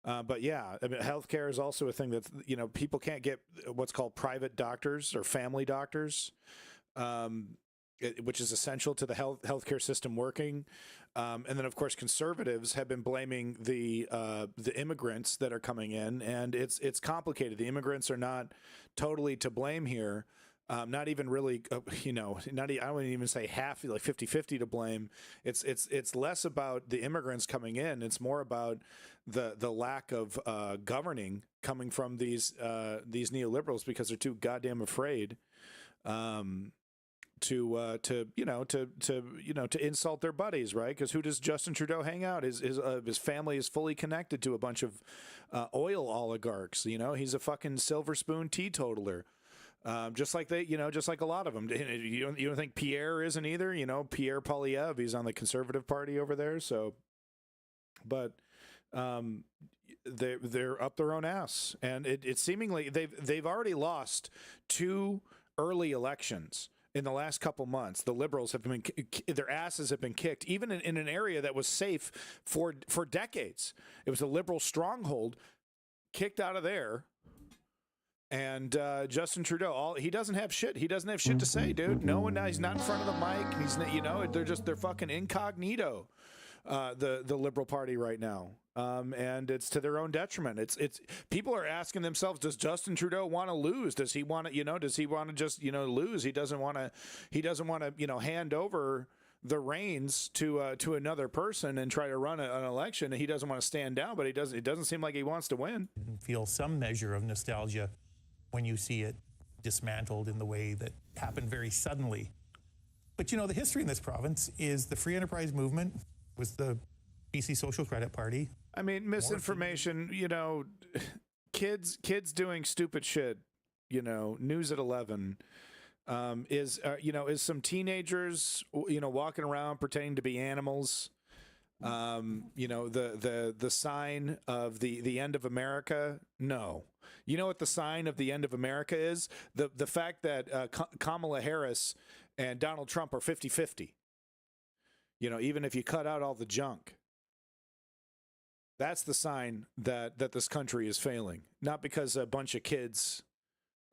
But yeah, I mean, healthcare is also a thing that, people can't get what's called private doctors or family doctors, which is essential to the healthcare system working. And then, of course, conservatives have been blaming the immigrants that are coming in, and it's complicated. The immigrants are not totally to blame here. Not even really, I wouldn't even say half, like 50-50 to blame. It's less about the immigrants coming in. It's more about the lack of governing coming from these neoliberals, because they're too goddamn afraid to insult their buddies, right? Because who does Justin Trudeau hang out? His family is fully connected to a bunch of oil oligarchs. He's a fucking silver spoon teetotaler. Just like just like a lot of them. You don't think Pierre isn't either? Pierre Poilievre, he's on the Conservative Party over there. So, but they're up their own ass, and it seemingly they've already lost 2 early elections in the last couple months. The Liberals have been, their asses have been kicked, even in an area that was safe for decades. It was a Liberal stronghold, kicked out of there. And Justin Trudeau, he doesn't have shit. He doesn't have shit to say, dude. No one, he's not in front of the mic. He's, they're fucking incognito. The Liberal Party right now, and it's to their own detriment. It's people are asking themselves, does Justin Trudeau want to lose? Does he want to, does he want to just lose? He doesn't want to hand over the reins to another person and try to run an election. He doesn't want to stand down, but it doesn't seem like he wants to win. Feel some measure of nostalgia when you see it dismantled in the way that happened very suddenly. But the history in this province is the free enterprise movement was the BC Social Credit Party. I mean, misinformation, kids doing stupid shit, news at 11, is some teenagers, walking around pretending to be animals. The sign of the end of America. No. You know what the sign of the end of America is? The fact that Kamala Harris and Donald Trump are 50-50. Even if you cut out all the junk. That's the sign that this country is failing. Not because a bunch of kids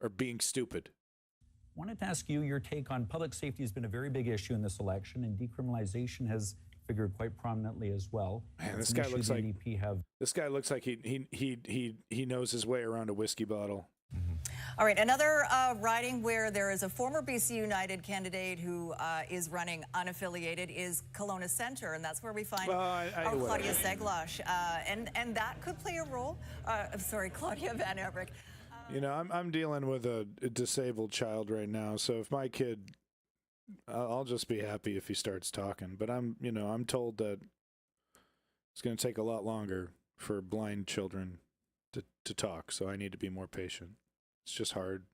are being stupid. Wanted to ask you your take on public safety. Has been a very big issue in this election, and decriminalization has figured quite prominently as well. Man, this guy looks like he knows his way around a whiskey bottle. All right, another riding where there is a former BC United candidate who is running unaffiliated is Kelowna Centre, and that's where we find Claudia Seglash, and that could play a role. Claudia Van Everik. I'm dealing with a disabled child right now, so if my kid, I'll just be happy if he starts talking. But I'm told that it's going to take a lot longer for blind children to talk, so I need to be more patient. It's just hard.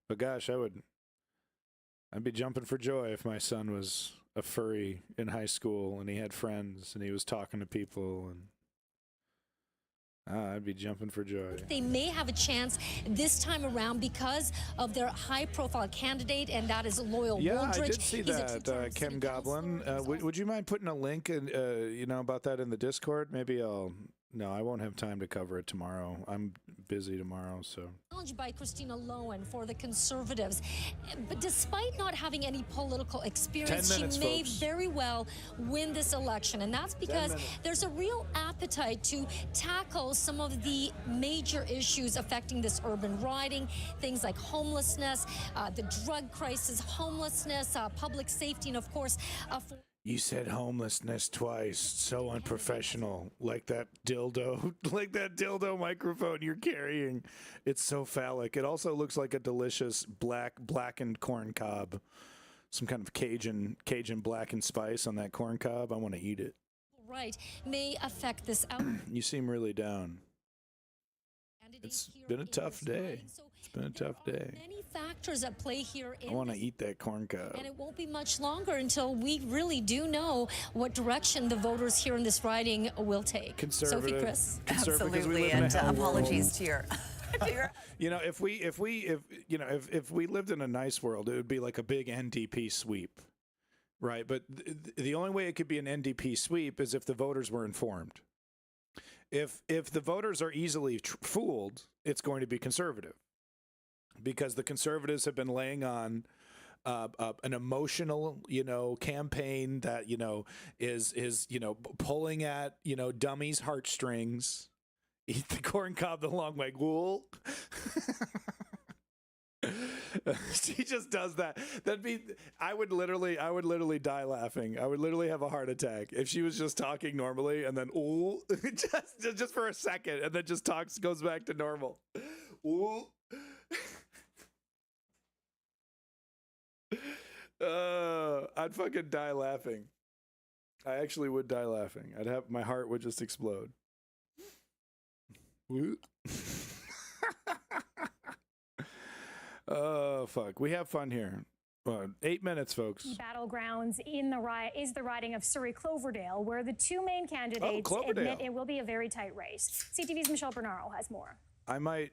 But gosh, I'd be jumping for joy if my son was a furry in high school and he had friends and he was talking to people, and I'd be jumping for joy. They may have a chance this time around because of their high-profile candidate, and that is Loyal Wooldridge. Yeah, I did see that, Kim Goblin. Would you mind putting a link, about that in the Discord? Maybe No, I won't have time to cover it tomorrow. I'm busy tomorrow, so. Challenged by Christina Lowen for the Conservatives. But despite not having any political experience, she may very well win this election. And that's because there's a real appetite to tackle some of the major issues affecting this urban riding, things like homelessness, the drug crisis, homelessness, public safety, and of course, You said homelessness twice. So unprofessional. Like that dildo microphone you're carrying. It's so phallic. It also looks like a delicious blackened corn cob. Some kind of Cajun blackened spice on that corn cob. I want to eat it. Right. May affect this out. You seem really down. It's been a tough day. It's been a tough day. Many factors at play here. I want to eat that corn cob. And it won't be much longer until we really do know what direction the voters here in this riding will take. Conservative. Sophie, Chris. Absolutely, and apologies to your. If we lived in a nice world, it would be like a big NDP sweep, right? But the only way it could be an NDP sweep is if the voters were informed. If the voters are easily fooled, it's going to be Conservative, because the Conservatives have been laying on an emotional, campaign that is pulling at dummies' heartstrings. Eat the corn cob the long way, ghoul. She just does that. I would literally die laughing. I would literally have a heart attack if she was just talking normally and then ooh, just for a second, and then just goes back to normal. Ooh. I'd fucking die laughing. I actually would die laughing. My heart would just explode. Oh, fuck. We have fun here. 8 minutes, folks. Battlegrounds is the riding of Surrey Cloverdale, where the two main candidates admit it will be a very tight race. CTV's Michelle Bernaro has more. I might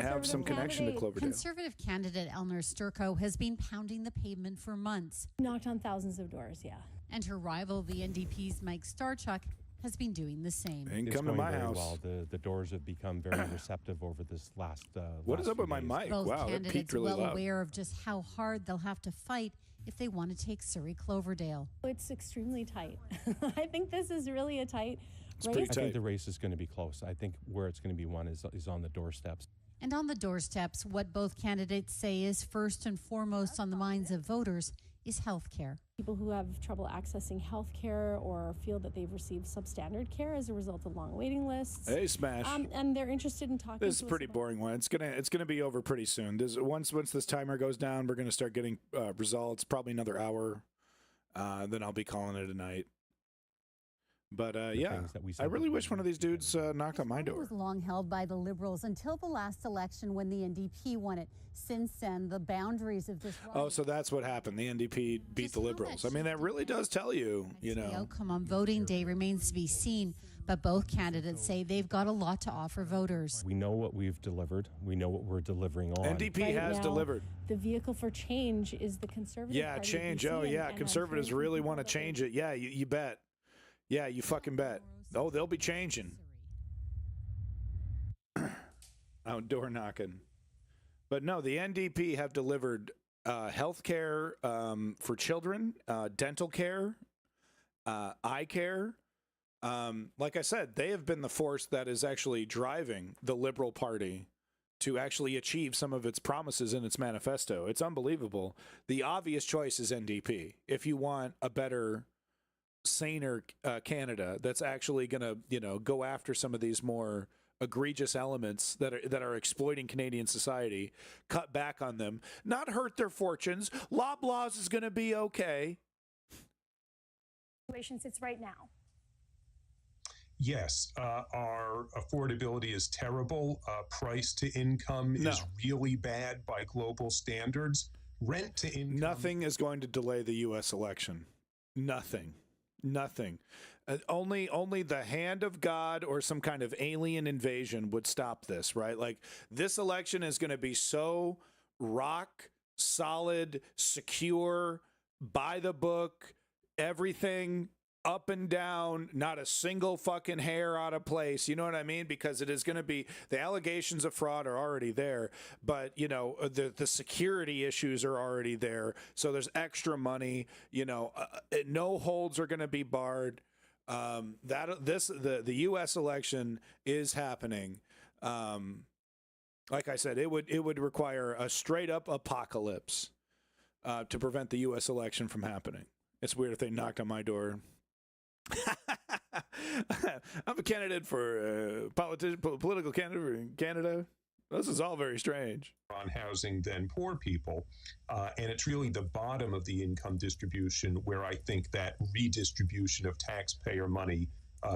have some connection to Cloverdale. Conservative candidate Eleanor Sturko has been pounding the pavement for months. Knocked on thousands of doors, yeah. And her rival, the NDP's Mike Starchuk, has been doing the same. Ain't come to my house. Well, the doors have become very receptive over this last. What is up with my mic? Both wow, it peaked really well loud. aware of just how hard they'll have to fight if they want to take Surrey Cloverdale. It's extremely tight. I think this is really a tight race. I think the race is going to be close. I think where it's going to be won is on the doorsteps. And on the doorsteps, what both candidates say is first and foremost on the minds of voters is health care. People who have trouble accessing health care or feel that they've received substandard care as a result of long waiting lists. Hey, Smash. And they're interested in talking. This is a pretty boring one. It's gonna be over pretty soon. Once this timer goes down, we're gonna start getting results. Probably another hour. Then I'll be calling it a night. But yeah, I really wish one of these dudes knocked on my door. It was long held by the Liberals until the last election when the NDP won it. Since then, the boundaries of this. Oh, so that's what happened. The NDP beat the Liberals. I mean, that really does tell you, The outcome on voting day remains to be seen, but both candidates say they've got a lot to offer voters. We know what we've delivered. We know what we're delivering on. NDP has delivered. The vehicle for change is the Conservative Party. Change. Oh, yeah. Conservatives really want to change it. Yeah, you bet. Yeah, you fucking bet. Oh, they'll be changing. Outdoor knocking. But no, the NDP have delivered health care for children, dental care, eye care. Like I said, they have been the force that is actually driving the Liberal Party to actually achieve some of its promises in its manifesto. It's unbelievable. The obvious choice is NDP. If you want a better, saner Canada that's actually going to, go after some of these more egregious elements that are exploiting Canadian society, cut back on them, not hurt their fortunes. Loblaws is going to be okay. Situation sits right now. Yes, our affordability is terrible. Price to income is really bad by global standards. Rent to income. Nothing is going to delay the U.S. election. Nothing. Only the hand of God or some kind of alien invasion would stop this, right? Like, this election is going to be so rock solid, secure, by the book, everything up and down, not a single fucking hair out of place. You know what I mean? Because it is going to be, the allegations of fraud are already there, but the security issues are already there. So there's extra money, no holds are going to be barred. The U.S. election is happening. Like I said, it would require a straight up apocalypse to prevent the U.S. election from happening. It's weird if they knocked on my door. I'm a candidate for political candidate for Canada. This is all very strange. On housing than poor people, and it's really the bottom of the income distribution where I think that redistribution of taxpayer money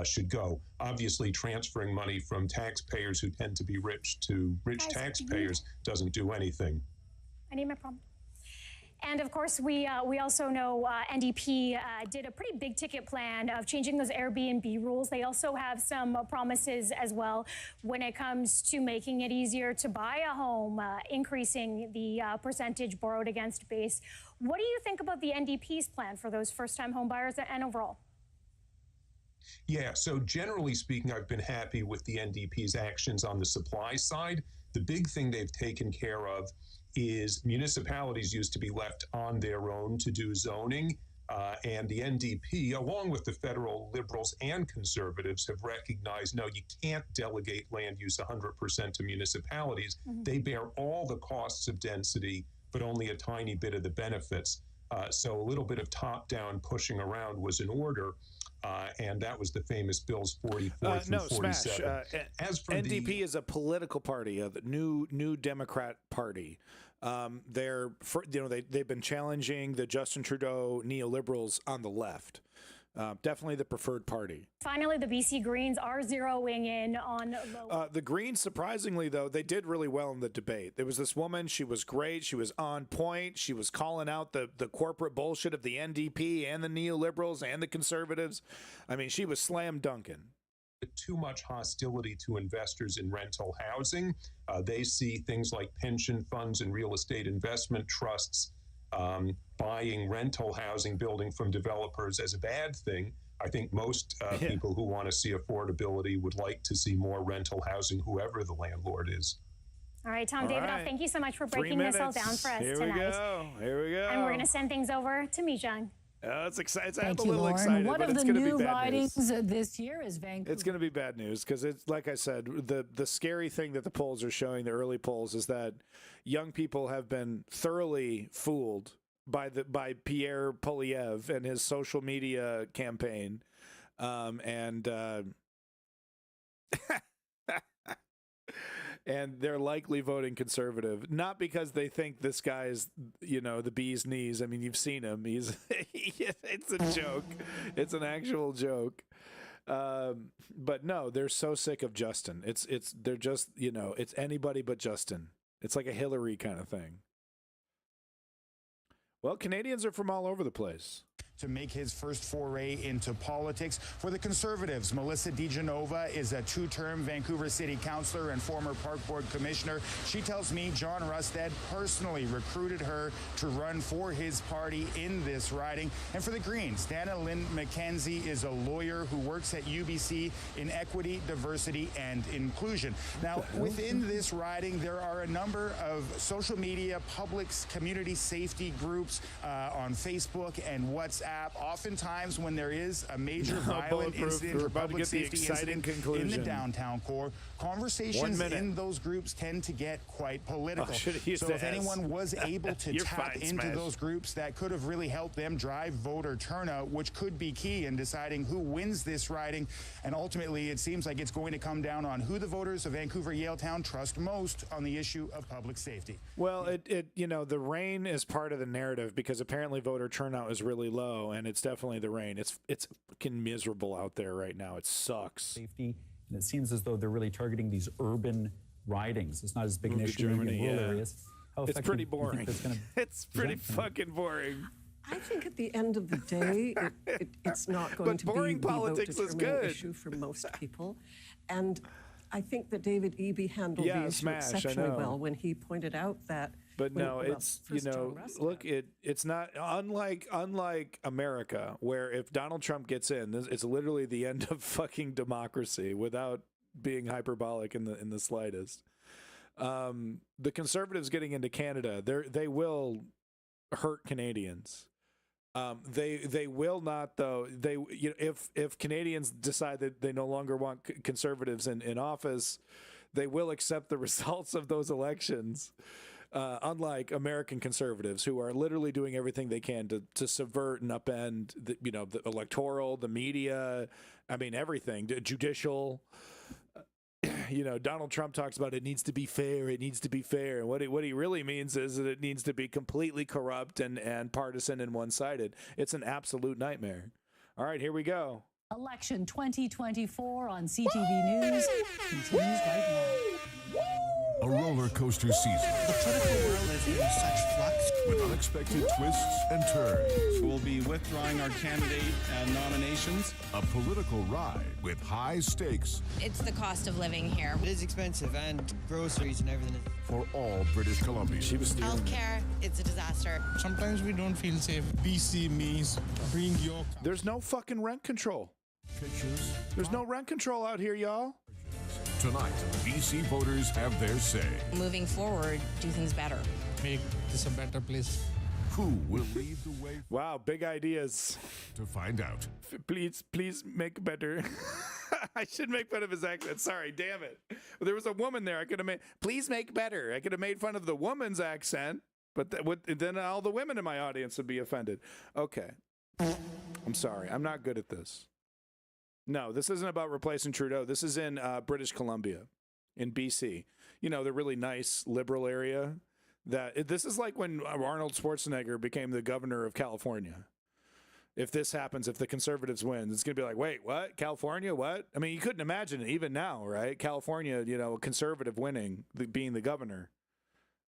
should go. Obviously, transferring money from taxpayers who tend to be rich to rich taxpayers doesn't do anything. I need my prompt. And of course, we also know NDP did a pretty big ticket plan of changing those Airbnb rules. They also have some promises as well when it comes to making it easier to buy a home, increasing the percentage borrowed against base. What do you think about the NDP's plan for those first-time home buyers and overall? Yeah, so generally speaking, I've been happy with the NDP's actions on the supply side. The big thing they've taken care of is municipalities used to be left on their own to do zoning. And the NDP, along with the federal Liberals and Conservatives, have recognized, no, you can't delegate land use 100% to municipalities. They bear all the costs of density, but only a tiny bit of the benefits. So a little bit of top-down pushing around was in order, and that was the famous Bills 44 through 47. Smash. As for NDP is a political party, a new Democrat party. They've been challenging the Justin Trudeau neoliberals on the left. Definitely the preferred party. Finally, the BC Greens are zeroing in on the Greens. Surprisingly, though, they did really well in the debate. There was this woman. She was great. She was on point. She was calling out the corporate bullshit of the NDP and the neoliberals and the Conservatives. I mean, she was slam dunking. Too much hostility to investors in rental housing. They see things like pension funds and real estate investment trusts buying rental housing, building from developers as a bad thing. I think most people who want to see affordability would like to see more rental housing, whoever the landlord is. All right, Tom, David, thank you so much for breaking this all down for us tonight. Here we go. And we're going to send things over to Mijang. It's exciting. Thank I'm you, a little Lauren. excited, One but of it's the going to new be bad ridings news. this year is Vancouver. It's going to be bad news because it's like I said, the scary thing that the polls are showing, the early polls, is that young people have been thoroughly fooled by Pierre Poilievre and his social media campaign, and they're likely voting Conservative, not because they think this guy is, the bee's knees. I mean, you've seen him. It's a joke. It's an actual joke. But no, they're so sick of Justin. They're just, it's anybody but Justin. It's like a Hillary kind of thing. Well, Canadians are from all over the place. To make his first foray into politics. For the Conservatives, Melissa DiGenova is a two-term Vancouver City Councillor and former Park Board Commissioner. She tells me John Rustad personally recruited her to run for his party in this riding. And for the Greens, Dana Lynn McKenzie is a lawyer who works at UBC in equity, diversity, and inclusion. Now, within this riding, there are a number of social media, public community safety groups on Facebook and WhatsApp. Oftentimes, when there is a major violent incident or public safety incident in the downtown core, conversations in those groups tend to get quite political. So if anyone was able to tap into those groups, that could have really helped them drive voter turnout, which could be key in deciding who wins this riding. And ultimately, it seems like it's going to come down on who the voters of Vancouver Yaletown trust most on the issue of public safety. Well, the rain is part of the narrative because apparently voter turnout is really low, and it's definitely the rain. It's fucking miserable out there right now. It sucks. Safety, and it seems as though they're really targeting these urban ridings. It's not as big an issue in rural areas. It's pretty boring. It's pretty fucking boring. I think at the end of the day, it's not going to be the vote-determining issue for most people. And I think that David Eby handled the issue exceptionally well when he pointed out that. But no, it's look, it's not unlike America, where if Donald Trump gets in, it's literally the end of fucking democracy without being hyperbolic in the slightest. The Conservatives getting into Canada, they will hurt Canadians. They will not, though. If Canadians decide that they no longer want Conservatives in office, they will accept the results of those elections. Unlike American Conservatives, who are literally doing everything they can to subvert and upend the electoral, the media, everything, judicial. Donald Trump talks about it needs to be fair. It needs to be fair. And what he really means is that it needs to be completely corrupt and partisan and one-sided. It's an absolute nightmare. All right, here we go. Election 2024 on CTV News continues right now. A roller coaster season. The political world is in such flux. With unexpected twists and turns. We'll be withdrawing our candidate nominations. A political ride with high stakes. It's the cost of living here. It is expensive, and groceries and everything. For all British Columbians. Healthcare, it's a disaster. Sometimes we don't feel safe. BC means bring your... There's no fucking rent control. Pictures. There's no rent control out here, y'all. Tonight, BC voters have their say. Moving forward, do things better. Make this a better place. Who will lead the way? Wow, big ideas. To find out. Please make better. I should make fun of his accent. Sorry, damn it. There was a woman there. I could have made, please make better. I could have made fun of the woman's accent, but then all the women in my audience would be offended. Okay. I'm sorry. I'm not good at this. No, this isn't about replacing Trudeau. This is in British Columbia, in BC. You know, the really nice liberal area. This is like when Arnold Schwarzenegger became the governor of California. If this happens, if the Conservatives win, it's going to be like, wait, what? California, what? I mean, you couldn't imagine it even now, right? California, you know, a Conservative winning, being the governor.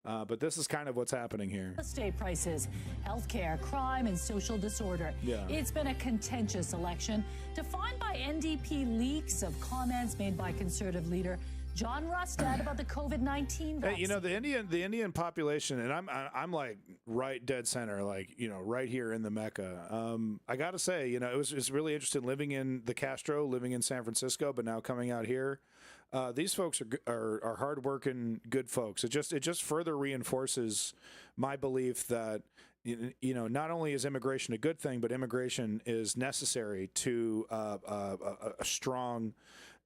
But this is kind of what's happening here. Estate prices, healthcare, crime, and social disorder. Yeah. It's been a contentious election, defined by NDP leaks of comments made by Conservative leader John Rustad about the COVID-19 vaccine. Hey, you know, the Indian population, and I'm like right dead center, like, you know, right here in the Mecca. I got to say, you know, it's really interesting living in the Castro, living in San Francisco, but now coming out here. These folks are hardworking, good folks. It just further reinforces my belief that, you know, not only is immigration a good thing, but immigration is necessary to a strong,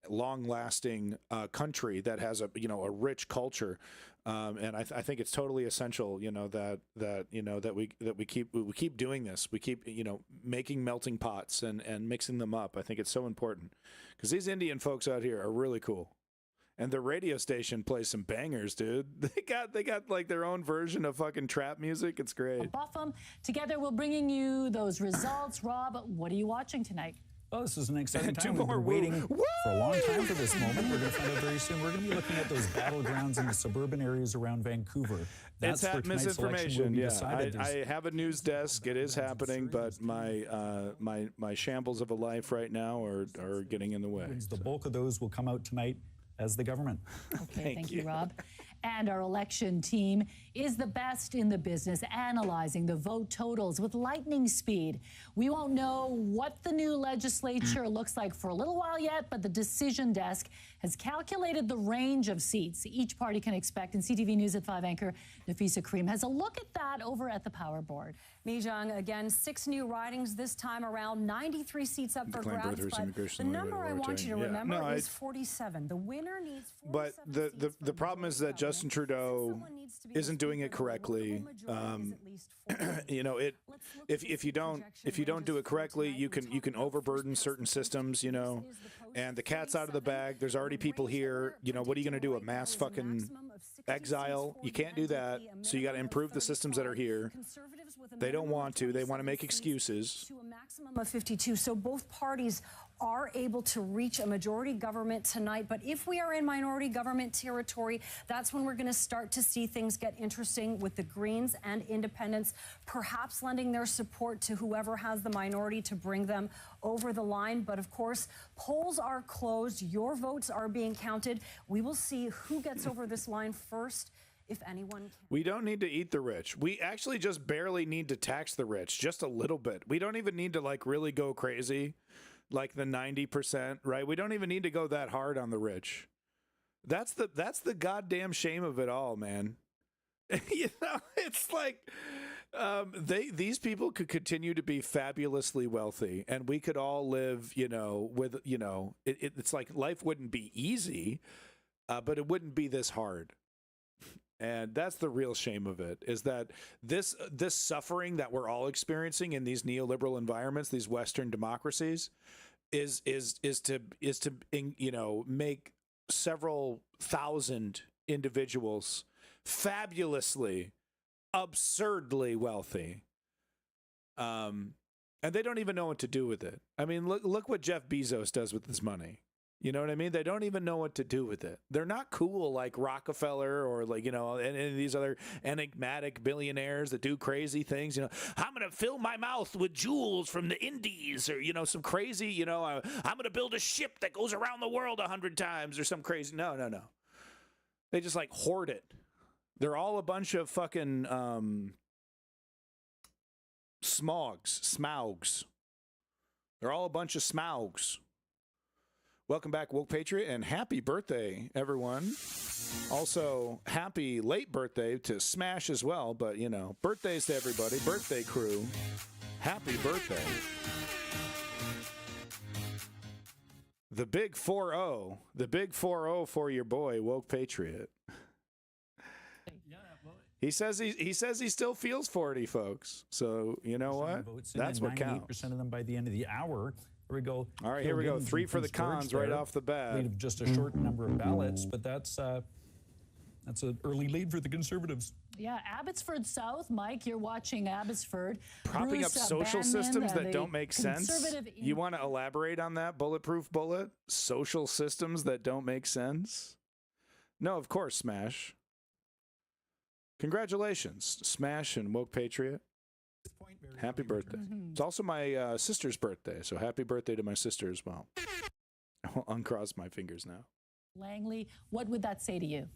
long-lasting country that has a rich culture, and I think it's totally essential, you know, that we keep doing this. We keep, you know, making melting pots and mixing them up. I think it's so important because these Indian folks out here are really cool. And the radio station plays some bangers, dude. They got like their own version of fucking trap music. It's great. Buffum. Together, we're bringing you those results. Rob, what are you watching tonight? Oh, this is an exciting time. We've been waiting for a long time for this moment. We're going to find out very soon. We're going to be looking at those battlegrounds in the suburban areas around Vancouver. That's it's where tonight's misinformation. election will be I have a news desk. It is happening, but my shambles of a life right now are getting in the way. The bulk of those will come out tonight as the government. Okay, thank you, Rob. And our election team is the best in the business, analyzing the vote totals with lightning speed. We won't know what the new legislature looks like for a little while yet, but the decision desk has calculated the range of seats each party can expect. And CTV News at 5 anchor Nafisa Karim has a look at that over at the Power Board. Mijang, again, 6 new ridings this time around, 93 seats up for grabs. But the number I want you to remember is 47. The winner needs 47. But the problem is that Justin Trudeau isn't doing it correctly. You know, if you don't do it correctly, you can overburden certain systems. You know, and the cat's out of the bag. There's already people here. You know, what are you going to do? A mass fucking exile? You can't do that. So you got to improve the systems that are here. They don't want to. They want to make excuses. To a maximum of 52. So both parties are able to reach a majority government tonight. But if we are in minority government territory, that's when we're going to start to see things get interesting with the Greens and Independents perhaps lending their support to whoever has the minority to bring them over the line. But of course, polls are closed. Your votes are being counted. We will see who gets over this line first, if anyone can. We don't need to eat the rich. We actually just barely need to tax the rich, just a little bit. We don't even need to like really go crazy, like the 90%, right? We don't even need to go that hard on the rich. That's the goddamn shame of it all, man. You know, it's like these people could continue to be fabulously wealthy, and we could all live, you know, with, you know, it's like life wouldn't be easy, but it wouldn't be this hard. And that's the real shame of it, is that this suffering that we're all experiencing in these neoliberal environments, these Western democracies, is to you know, make several thousand individuals fabulously, absurdly wealthy, and they don't even know what to do with it. I mean, look what Jeff Bezos does with his money. You know what I mean? They don't even know what to do with it. They're not cool like Rockefeller or like, you know, and these other enigmatic billionaires that do crazy things. You know, I'm going to fill my mouth with jewels from the Indies, or, you know, some crazy, you know, I'm going to build a ship that goes around the world 100 times or some crazy. No. They just like hoard it. They're all a bunch of fucking smaugs. They're all a bunch of smaugs. Welcome back, Woke Patriot, and happy birthday, everyone. Also, happy late birthday to Smash as well, but, you know, birthdays to everybody, birthday crew. Happy birthday. The big 4-0. The big 4-0 for your boy, Woke Patriot. He says he still feels 40, folks. So, you know what? That's what counts. 98% of them by the end of the hour. Here we go. All right, here we go. 3 for the cons right off the bat. Lead of just a short number of ballots, but that's an early lead for the Conservatives. Yeah, Abbotsford South. Mike, you're watching Abbotsford. Propping up social systems that don't make sense. Conservative You want to elaborate on that, Bulletproof Bullet? Social systems that don't make sense? No, of course, Smash. Congratulations, Smash and Woke Patriot. Happy birthday. It's also my sister's birthday, so happy birthday to my sister as well. I'll uncross my fingers now. Langley, what would that say to you?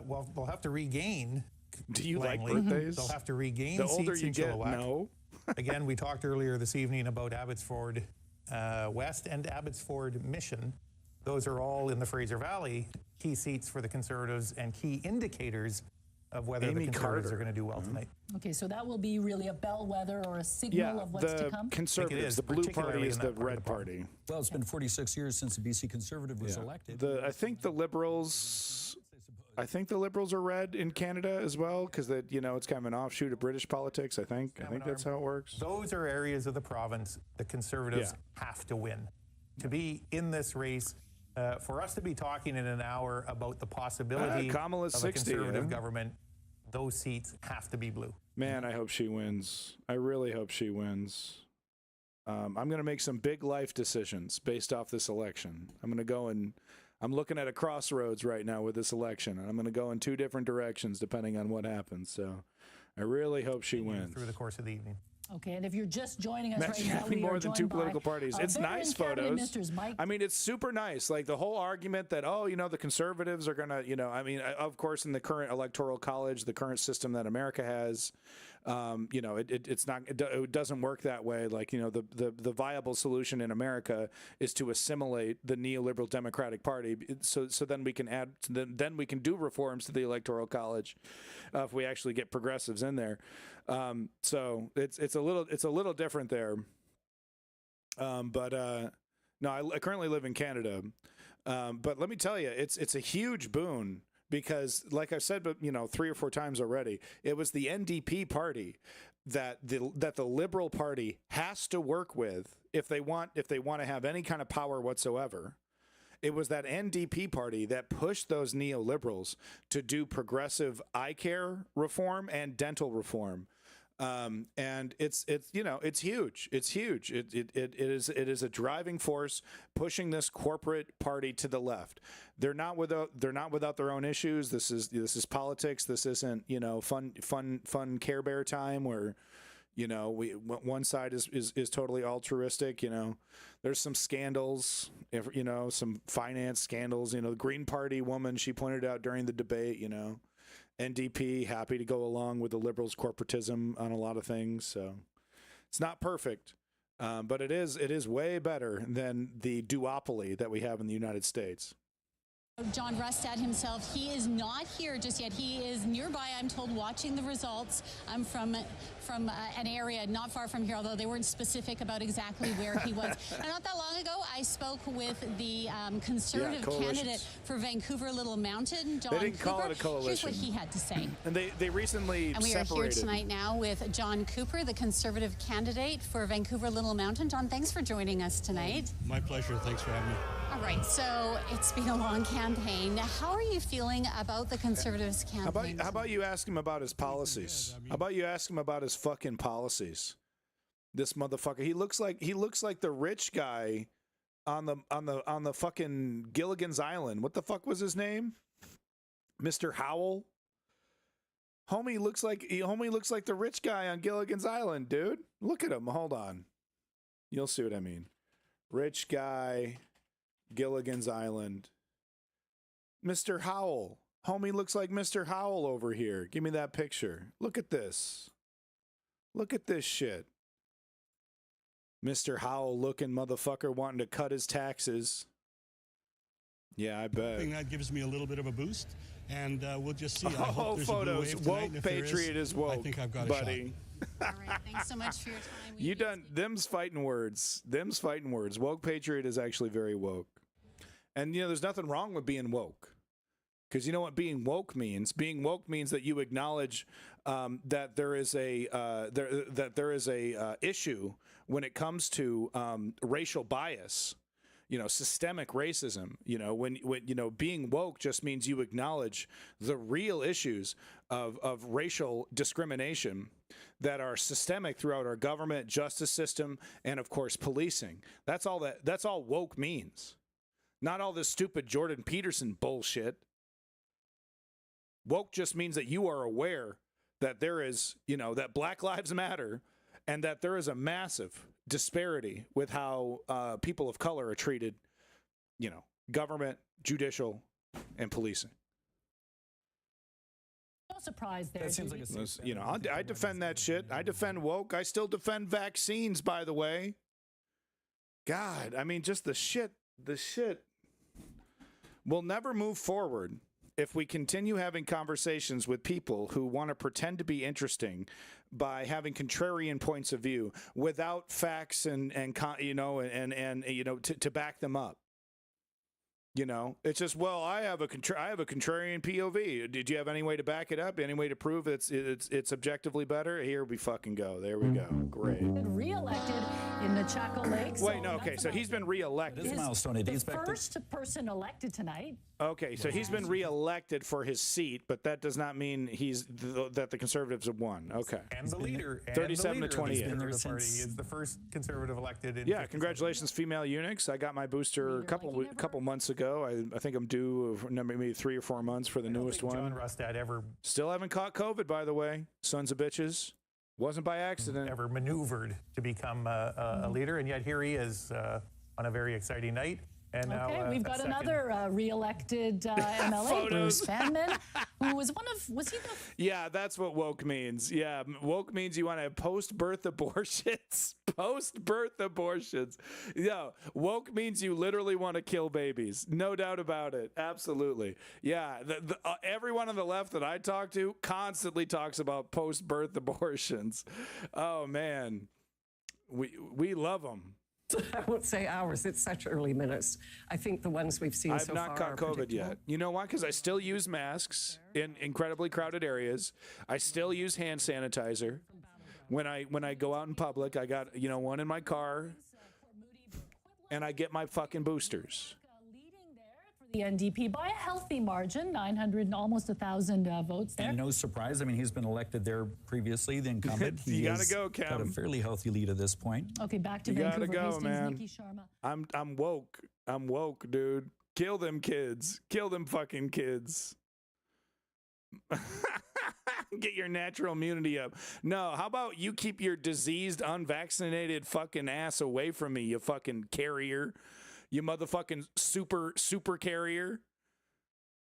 Well, they'll have to regain. Do you Langley. like birthdays? They'll have to regain the older seats you in get. Chilliwack. No. Again, we talked earlier this evening about Abbotsford West and Abbotsford Mission. Those are all in the Fraser Valley, key seats for the Conservatives and key indicators of whether the Conservatives are going to do well tonight. Okay, so that will be really a bellwether or a signal of what's to come? Conservatives, the blue party is the red party. Well, it's been 46 years since the BC Conservative was elected. I think the Liberals are red in Canada as well, because it's kind of an offshoot of British politics. I think that's how it works. Those are areas of the province the Conservatives have to win to be in this race. For us to be talking in an hour about the possibility Kamala's of 60, a Conservative government, those seats have to be blue. Man, I hope she wins. I really hope she wins. I'm going to make some big life decisions based off this election. I'm going to go and I'm looking at a crossroads right now with this election, and I'm going to go in 2 different directions depending on what happens. So I really hope she wins. Through the course of the evening. Okay, and if you're just joining us Imagine right now, having we more are than joined 2 by political parties. It's nice veteran cabinet photos. ministers, Mike. I mean, it's super nice. Like the whole argument that, the Conservatives are going to, of course, in the current electoral college, the current system that America has, it doesn't work that way. Like, the viable solution in America is to assimilate the neoliberal Democratic Party. So then we can then we can do reforms to the electoral college if we actually get progressives in there. So it's a little different there. No, I currently live in Canada. But let me tell you, it's a huge boon because, like I've said, 3 or 4 times already, it was the NDP party that the Liberal Party has to work with if they want to have any kind of power whatsoever. It was that NDP party that pushed those neoliberals to do progressive eye care reform and dental reform. And it's huge. It's huge. It is a driving force pushing this corporate party to the left. They're not without their own issues. This is politics. This isn't, fun Care Bear time where, one side is totally altruistic. There's some scandals, some finance scandals, the Green Party woman, she pointed out during the debate, NDP happy to go along with the Liberals' corporatism on a lot of things. So it's not perfect, but it is way better than the duopoly that we have in the United States. John Rustad himself, he is not here just yet. He is nearby, I'm told, watching the results. I'm from an area not far from here, although they weren't specific about exactly where he was. And not that long ago, I spoke with the Conservative candidate for Vancouver Little Mountain, John Cooper. They didn't call it a coalition. Here's what he had to say. And they recently And we separated. are here tonight now with John Cooper, the Conservative candidate for Vancouver Little Mountain. John, thanks for joining us tonight. My pleasure. Thanks for having me. All right, so it's been a long campaign. How are you feeling about the Conservatives' campaign? How about you ask him about his policies? How about you ask him about his fucking policies? This motherfucker. He looks like the rich guy on the fucking Gilligan's Island. What the fuck was his name? Mr. Howell. Homie looks like the rich guy on Gilligan's Island, dude. Look at him. Hold on. You'll see what I mean. Rich guy, Gilligan's Island. Mr. Howell. Homie looks like Mr. Howell over here. Give me that picture. Look at this. Look at this shit. Mr. Howell looking motherfucker wanting to cut his taxes. Yeah, I bet. I think that gives me a little bit of a boost, and we'll just see. I hope there's photos. A blue wave tonight, Woke Patriot is woke. I think I've got buddy. a shot. All right, thanks so much for your time. You done them's fighting words. Them's fighting words. Woke Patriot is actually very woke. And there's nothing wrong with being woke. Because you know what being woke means? Being woke means that you acknowledge that there is a issue when it comes to racial bias, systemic racism. When being woke just means you acknowledge the real issues of racial discrimination that are systemic throughout our government, justice system, and of course policing. That's all woke means. Not all this stupid Jordan Peterson bullshit. Woke just means that you are aware that there is, that Black Lives Matter and that there is a massive disparity with how people of color are treated, government, judicial, and policing. No surprise there. That seems like I defend that shit. I defend woke. I still defend vaccines, by the way. God, I mean, just the shit. We'll never move forward if we continue having conversations with people who want to pretend to be interesting by having contrarian points of view without facts and to back them up. It's just, well, I have a contrarian POV. Did you have any way to back it up? Any way to prove it's objectively better? Here we fucking go. There we go. Great. Re-elected in the Chaco Lakes. Wait, no, okay, so he's been re-elected. This milestone. The first person elected tonight. Okay, so he's been re-elected for his seat, but that does not mean that the Conservatives have won. Okay. And the leader. 37 to 28. The Conservative Party is the first Conservative elected. Yeah, congratulations, female eunuchs. I got my booster a couple months ago. I think I'm due maybe 3 or 4 months for the newest one. John Rustad ever still haven't caught COVID, by the way. Sons of bitches. Wasn't by accident. Ever maneuvered to become a leader, and yet here he is on a very exciting night. And okay, now, we've got another re-elected MLA, Bruce Vanman, who was was he the... Yeah, that's what woke means. Yeah, woke means you want to have post-birth abortions. Post-birth abortions. Yeah, woke means you literally want to kill babies. No doubt about it. Absolutely. Yeah, everyone on the left that I talk to constantly talks about post-birth abortions. Oh, man. We love them. I won't say ours. It's such early minutes. I think the ones we've seen so far I've not caught COVID yet. You know why? Because I still use masks in incredibly crowded areas. I still use hand sanitizer. When I go out in public, I got one in my car, and I get my fucking boosters. The NDP by a healthy margin, 900, almost 1,000 votes there. And no surprise, I mean, he's been elected there previously, the incumbent. You gotta go, Cam. Got a fairly healthy lead at this point. Okay, back to you Vancouver. You gotta go, man. Nikki Sharma. I'm woke. I'm woke, dude. Kill them kids. Kill them fucking kids. Get your natural immunity up. No, how about you keep your diseased, unvaccinated fucking ass away from me, you fucking carrier. You motherfucking super carrier.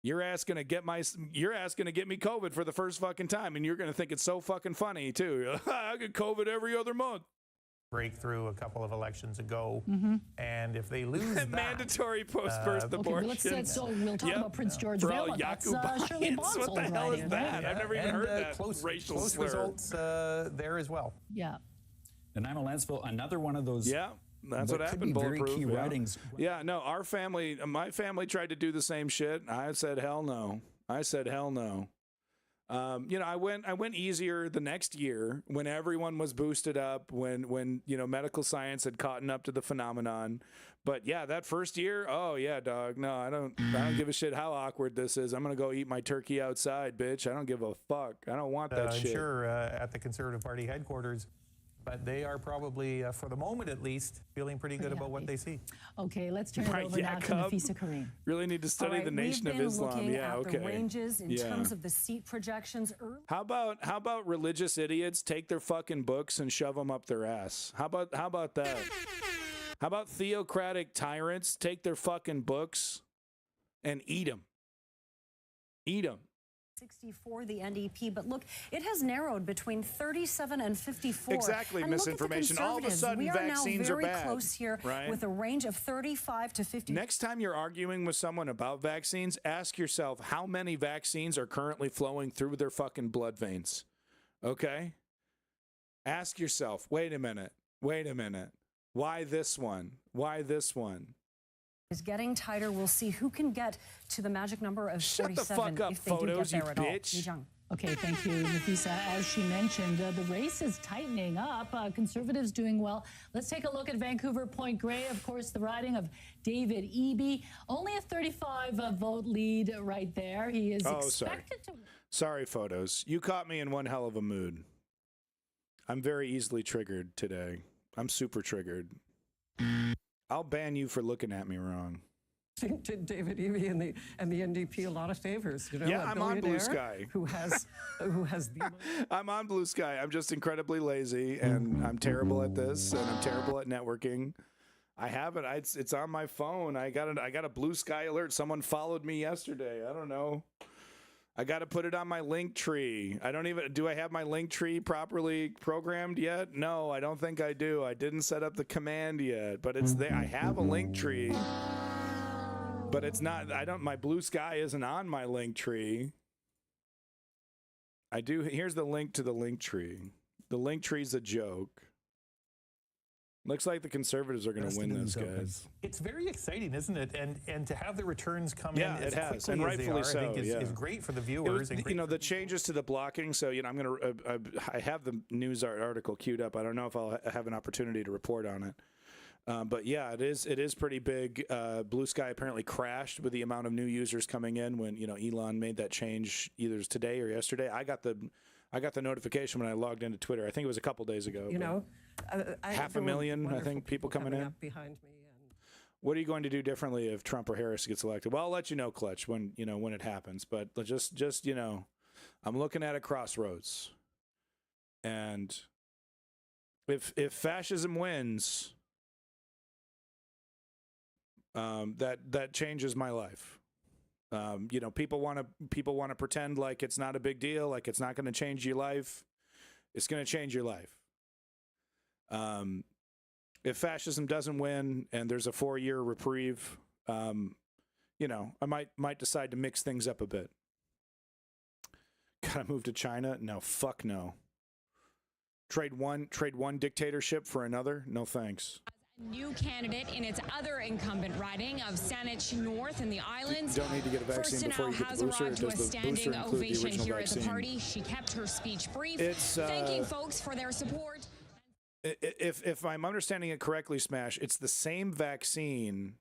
Your ass gonna get me COVID for the first fucking time, and you're gonna think it's so fucking funny too. I get COVID every other month. Breakthrough a couple of elections ago, and if they lose that, mandatory post-birth abortion. Okay, we'll talk about Prince George Vale. That's Shirley Bonsall's what the hell is that? Yeah, I've never even heard that close slur. results there as well. Yeah. And I'm Lanceville, another one of those. Yeah. That's what happened. Very key ridings. Yeah, no, my family tried to do the same shit. I said, hell no. I went easier the next year when everyone was boosted up, when medical science had caught up to the phenomenon. But yeah, that first year, oh yeah, dog. No, I don't give a shit how awkward this is. I'm gonna go eat my turkey outside, bitch. I don't give a fuck. I don't want that shit. I'm sure at the Conservative Party headquarters. But they are probably, for the moment at least, feeling pretty good about what they see. Okay, let's turn it over now to Nafisa Karim. Really need to study the Nation of Islam. Yeah, okay. The ranges in terms of the seat projections. How about religious idiots take their fucking books and shove them up their ass? How about that? How about theocratic tyrants take their fucking books and eat them? Eat them. 64, the NDP, but look, it has narrowed between 37 and 54. Exactly, and misinformation. All of a sudden, vaccines are bad. We are now very close here, right? With a range of 35 to 50. Next time you're arguing with someone about vaccines, ask yourself how many vaccines are currently flowing through their fucking blood veins. Okay? Ask yourself, wait a minute. Why this one? Why this one? Is getting tighter. We'll see who can get to the magic number of 47 Shut the fuck up, if they Photos, do get there you at bitch. all. Okay, thank you, Nafisa. As she mentioned, the race is tightening up. Conservatives doing well. Let's take a look at Vancouver Point Grey. Of course, the riding of David Eby. Only a 35 vote lead right there. He is expected to... Sorry, Photos. You caught me in one hell of a mood. I'm very easily triggered today. I'm super triggered. I'll ban you for looking at me wrong. I think did David Eby and the NDP a lot of favors. You know, yeah, I'm on Blue Sky. Who has the I'm on Blue Sky. I'm just incredibly lazy, and I'm terrible at this, and I'm terrible at networking. I have it. It's on my phone. I got a Blue Sky alert. Someone followed me yesterday. I don't know. I got to put it on my link tree. Do I have my link tree properly programmed yet? No, I don't think I do. I didn't set up the command yet, but it's there. I have a link tree, but it's not, my Blue Sky isn't on my link tree. Here's the link to the link tree. The link tree's a joke. Looks like the Conservatives are going to win this, guys. It's very exciting, isn't it? And to have the returns come in it has, quickly and as rightfully they are, so. I think is great for the viewers. The changes to the blocking. So I'm going to. I have the news article queued up. I don't know if I'll have an opportunity to report on it. But yeah, it is pretty big. Blue Sky apparently crashed with the amount of new users coming in when Elon made that change either today or yesterday. I got the notification when I logged into Twitter. I think it was a couple days ago. 500,000, I think, people coming in. Behind me. What are you going to do differently if Trump or Harris gets elected? Well, I'll let you know, Clutch, when it happens. But just I'm looking at a crossroads, and if fascism wins, that changes my life. People want to pretend like it's not a big deal, like it's not going to change your life. It's going to change your life. If fascism doesn't win and there's a 4-year reprieve, I might decide to mix things up a bit. Gotta move to China? No, fuck no. Trade one dictatorship for another? No thanks. New candidate in its other incumbent riding of Saanich North in the islands. Don't need to get a vaccine before you get the booster. Has arrived to a standing ovation here at the party. She kept her speech brief, thanking folks for their support. If I'm understanding it correctly, Smash, it's the same vaccine,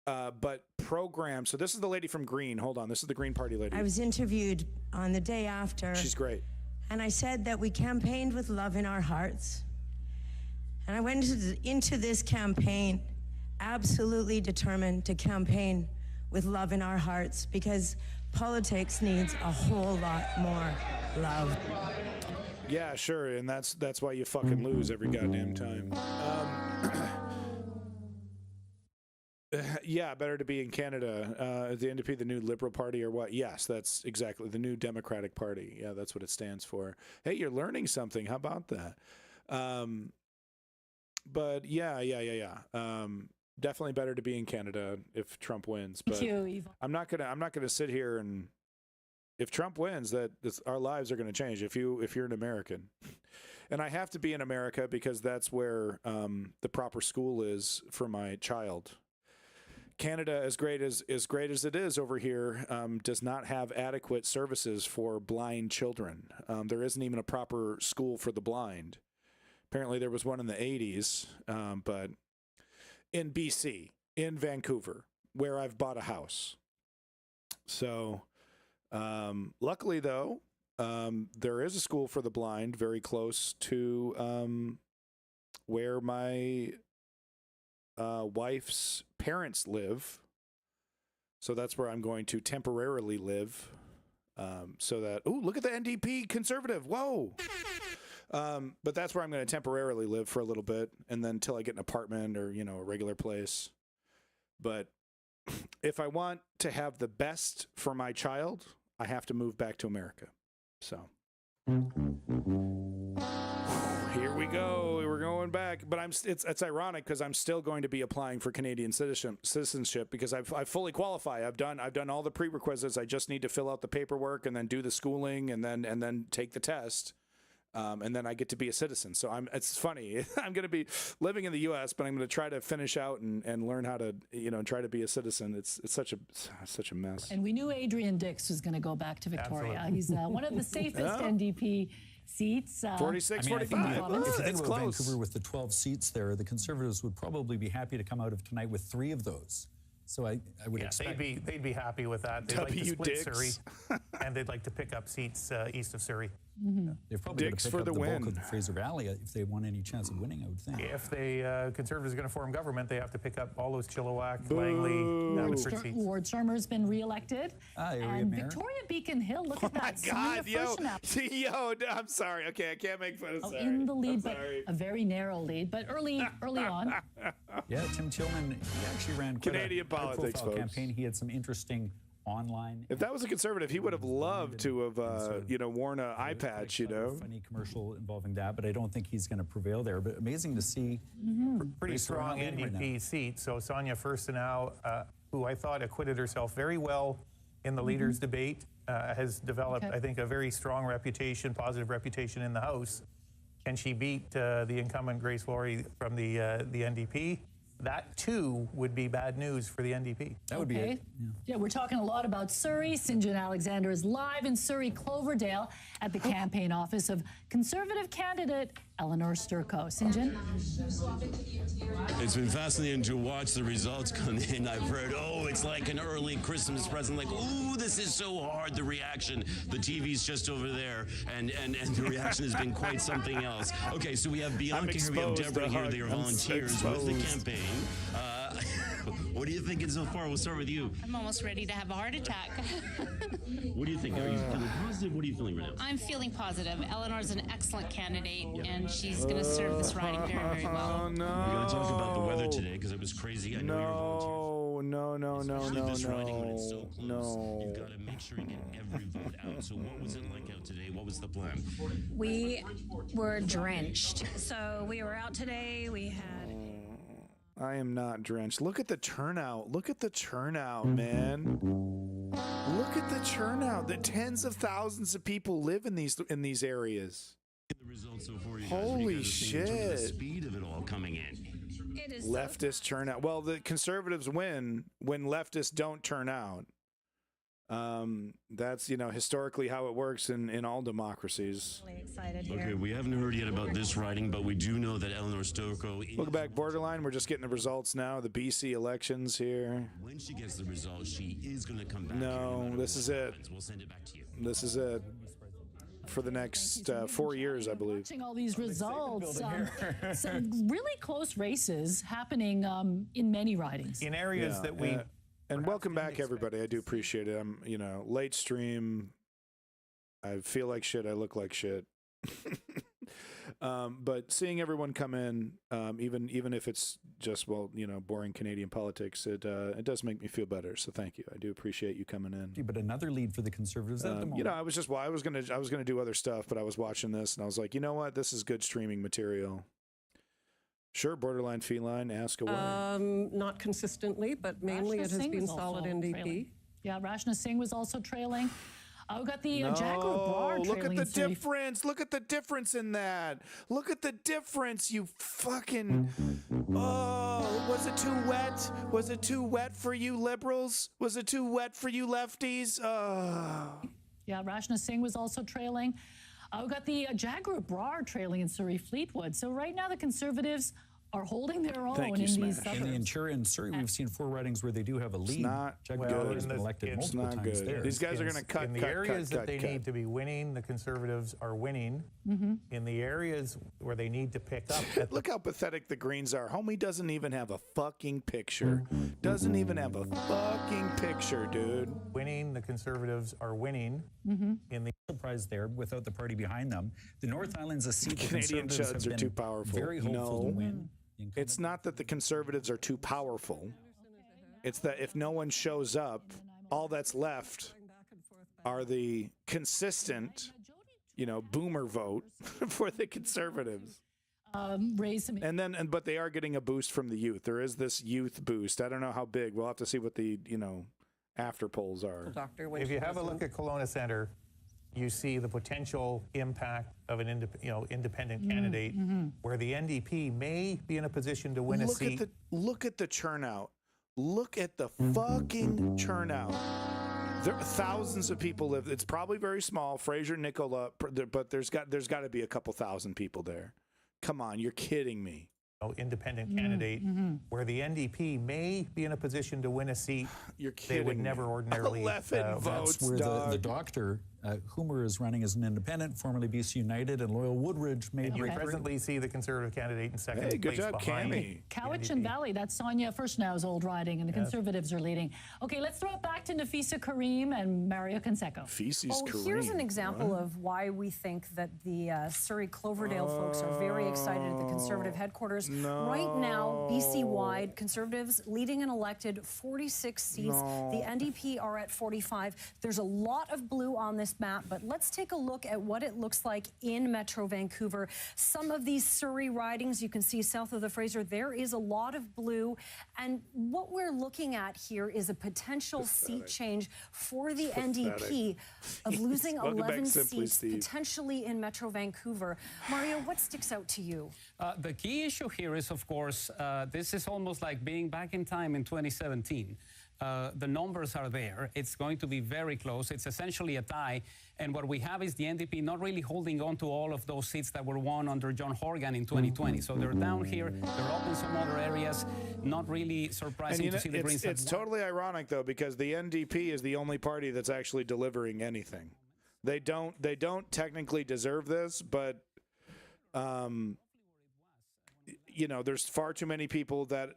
but programmed. So this is the lady from Green. Hold on, this is the Green Party lady. I was interviewed on the day after. She's great. And I said that we campaigned with love in our hearts. And I went into this campaign absolutely determined to campaign with love in our hearts, because politics needs a whole lot more love. Yeah, sure, and that's why you fucking lose every goddamn time. Yeah, better to be in Canada. The NDP, the new Liberal Party, or what? Yes, that's exactly the new Democratic Party. Yeah, that's what it stands for. Hey, you're learning something. How about that? But yeah. Definitely better to be in Canada if Trump wins. But Thank you, Yvonne. I'm not gonna sit here and, if Trump wins, our lives are going to change. If you're an American, and I have to be in America because that's where the proper school is for my child. Canada, as great as it is over here, does not have adequate services for blind children. There isn't even a proper school for the blind. Apparently, there was one in the 80s, but in BC, in Vancouver, where I've bought a house. So, luckily, though, there is a school for the blind very close to where my wife's parents live. So that's where I'm going to temporarily live. So that, look at the NDP conservative. Whoa. But that's where I'm going to temporarily live for a little bit, and then until I get an apartment or, a regular place. But if I want to have the best for my child, I have to move back to America. So here we go. We're going back, but it's ironic because I'm still going to be applying for Canadian citizenship because I fully qualify. I've done all the prerequisites. I just need to fill out the paperwork and then do the schooling and then take the test. And then I get to be a citizen. So it's funny. I'm going to be living in the U.S., but I'm going to try to finish out and learn how to, try to be a citizen. It's such a mess. And we knew Adrian Dix was going to go back to Victoria. Absolutely. He's one of the safest NDP seats. 46, 45. It's close. Vancouver with the 12 seats there, the Conservatives would probably be happy to come out of tonight with 3 of those. So I would expect they'd be happy with that. They'd like to split Surrey, and they'd like to pick up seats east of Surrey. Mm-hmm. They've probably got to pick up the bulk of the Fraser Valley if they want any chance of winning, I would think. If the Conservatives are going to form government, they have to pick up all those Chilliwack, Langley, Abbotsford seats. Ward Shermer's been re-elected. And Victoria Beacon Hill, look at that. God, yo, I'm sorry. Okay, I can't make fun of in the lead, but a very narrow lead, but early on. Yeah, Tim Tillman, he actually ran Canadian politics, folks. Campaign. He had some interesting online. If that was a Conservative, he would have loved to have, worn an eye patch, Funny commercial involving that, but I don't think he's going to prevail there. But amazing to see. Pretty strong NDP seat. So Sonia Furstenau, who I thought acquitted herself very well in the leaders' debate, has developed, I think, a very strong reputation, positive reputation in the House. Can she beat the incumbent Grace Laurie from the NDP? That, too, would be bad news for the NDP. That would be it. Yeah, we're talking a lot about Surrey. St. John Alexander is live in Surrey, Cloverdale, at the campaign office of Conservative candidate Eleanor Sturko. St. John? It's been fascinating to watch the results come in. I've heard, it's like an early Christmas present, like, this is so hard, the reaction. The TV's just over there, and the reaction has been quite something else. Okay, so we have Bianca here, we have Deborah here, they are volunteers with the campaign. What are you thinking so far? We'll start with you. I'm almost ready to have a heart attack. What do you think? Are you feeling positive? What are you feeling right now? I'm feeling positive. Eleanor's an excellent candidate, and she's going to serve this riding very, very well. No. We're going to talk about the weather today because it was crazy. I know you're volunteers. No. You've got to make sure you get every vote out. So what was it like out today? What was the plan? We were drenched. So we were out today. We had... I am not drenched. Look at the turnout. Look at the turnout, man. Look at the turnout. The tens of thousands of people live in these areas. The results so far, you Holy shit. The speed of it all coming in. It is leftist turnout. Well, the Conservatives win when leftists don't turn out. That's, historically how it works in all democracies. Really excited here. Okay, we haven't heard yet about this riding, but we do know that Eleanor Sturko... Welcome back, Borderline. We're just getting the results now, the BC elections here. When she gets the results, she is going to come back. No, this is it. We'll send it back to you. This is it. For the next 4 years, I believe. Watching all these results, some really close races happening in many ridings. In areas that we... And welcome back, everybody. I do appreciate it. I'm, late stream. I feel like shit. I look like shit. But seeing everyone come in, even if it's just, boring Canadian politics, it does make me feel better. So thank you. I do appreciate you coming in. But another lead for the Conservatives at the moment. I was gonna do other stuff, but I was watching this and I was like, you know what? This is good streaming material. Sure, Borderline Feline, ask away. Not consistently, but mainly it has been solid NDP. Trailing. Yeah, Rashna Singh was also trailing. We got the Jaguar Brar look trailing. At the difference. Look at the difference in that. Look at the difference, you fucking... Oh, was it too wet? Was it too wet for you liberals? Was it too wet for you lefties? Yeah, Rashna Singh was also trailing. We got the Jaguar Brar trailing in Surrey Fleetwood. So right now the Conservatives are holding their own in these suburbs. In the interior in Surrey, we've seen 4 ridings where they do have a lead. It's not good. Has been elected It's multiple not times good. there. These guys are going to cut, in the areas that they need to be winning, the Conservatives are winning. In the areas where they need to pick up. Look how pathetic the Greens are. Homie doesn't even have a fucking picture. Doesn't even have a fucking picture, dude. Winning, the Conservatives are winning. In the surprise there, without the party behind them. The North Island's a seat the Canadian Conservatives Chuds are too powerful. Very hopeful to win. It's not that the Conservatives are too powerful. It's that if no one shows up, all that's left are the consistent, boomer vote for the conservatives. But they are getting a boost from the youth. There is this youth boost. I don't know how big. We'll have to see what the after polls are. If you have a look at Kelowna Centre, you see the potential impact of an independent candidate, where the NDP may be in a position to win a seat. Look at the turnout. Look at the fucking turnout. There are thousands of people live. It's probably very small. Fraser, Nicola, but there's got to be a couple thousand people there. Come on, you're kidding me. Independent candidate, where the NDP may be in a position to win a seat. You're kidding. They would never ordinarily. 11 votes. That's where the doctor, Hoomer, is running as an independent, formerly BC United, and Loyal Woodridge made. You presently see the Conservative candidate in second Hey, good place job, behind Cammie. Cowichan Valley, that's Sonia Firstenau's old riding, and the Conservatives are leading. Okay, let's throw it back to Nafisa Karim and Mario Conseco. Here's an example of why we think that the Surrey Cloverdale folks are very excited at the Conservative headquarters. Right now, BC-wide, Conservatives leading an elected 46 seats. The NDP are at 45. There's a lot of blue on this map, but let's take a look at what it looks like in Metro Vancouver. Some of these Surrey ridings, you can see south of the Fraser, there is a lot of blue. And what we're looking at here is a potential seat change for the NDP of losing 11 seats potentially in Metro Vancouver. Mario, what sticks out to you? The key issue here is, of course, this is almost like being back in time in 2017. The numbers are there. It's going to be very close. It's essentially a tie. And what we have is the NDP not really holding on to all of those seats that were won under John Horgan in 2020. So they're down here. They're up in some other areas. Not really surprising to see the Greens. It's totally ironic, though, because the NDP is the only party that's actually delivering anything. They don't technically deserve this, but there's far too many people that,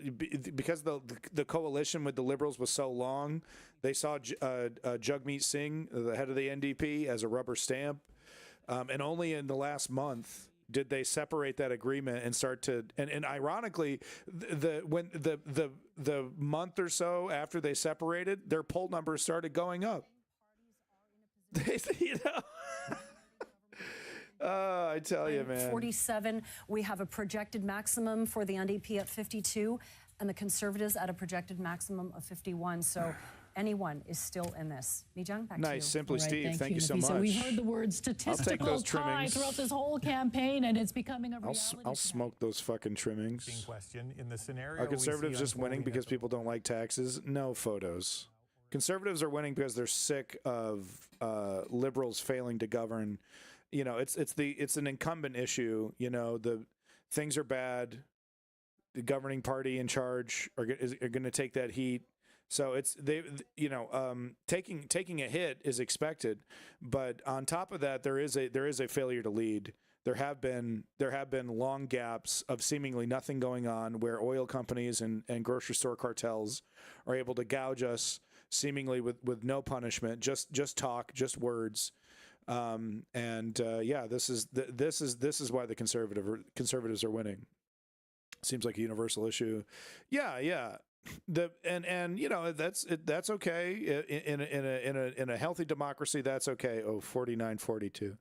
because the coalition with the Liberals was so long, they saw Jagmeet Singh, the head of the NDP, as a rubber stamp, and only in the last month did they separate that agreement and start to. And ironically, the month or so after they separated, their poll numbers started going up. I tell you, man. 47. We have a projected maximum for the NDP at 52, and the Conservatives at a projected maximum of 51. So anyone is still in this. Mijang, back to you. Nice, Simply Steve. Thank you so much. We've heard the word statistical tie throughout this whole campaign, and it's becoming a reality. I'll smoke those fucking trimmings. Question in the scenario. Are Conservatives just winning because people don't like taxes? No photos. Conservatives are winning because they're sick of Liberals failing to govern. It's an incumbent issue. The things are bad. The governing party in charge are going to take that heat. So taking a hit is expected, but on top of that, there is a failure to lead. There have been long gaps of seemingly nothing going on, where oil companies and grocery store cartels are able to gouge us seemingly with no punishment, just talk, just words. This is why the conservatives are winning. Seems like a universal issue. Yeah. That's okay in a healthy democracy. That's okay. 49-42.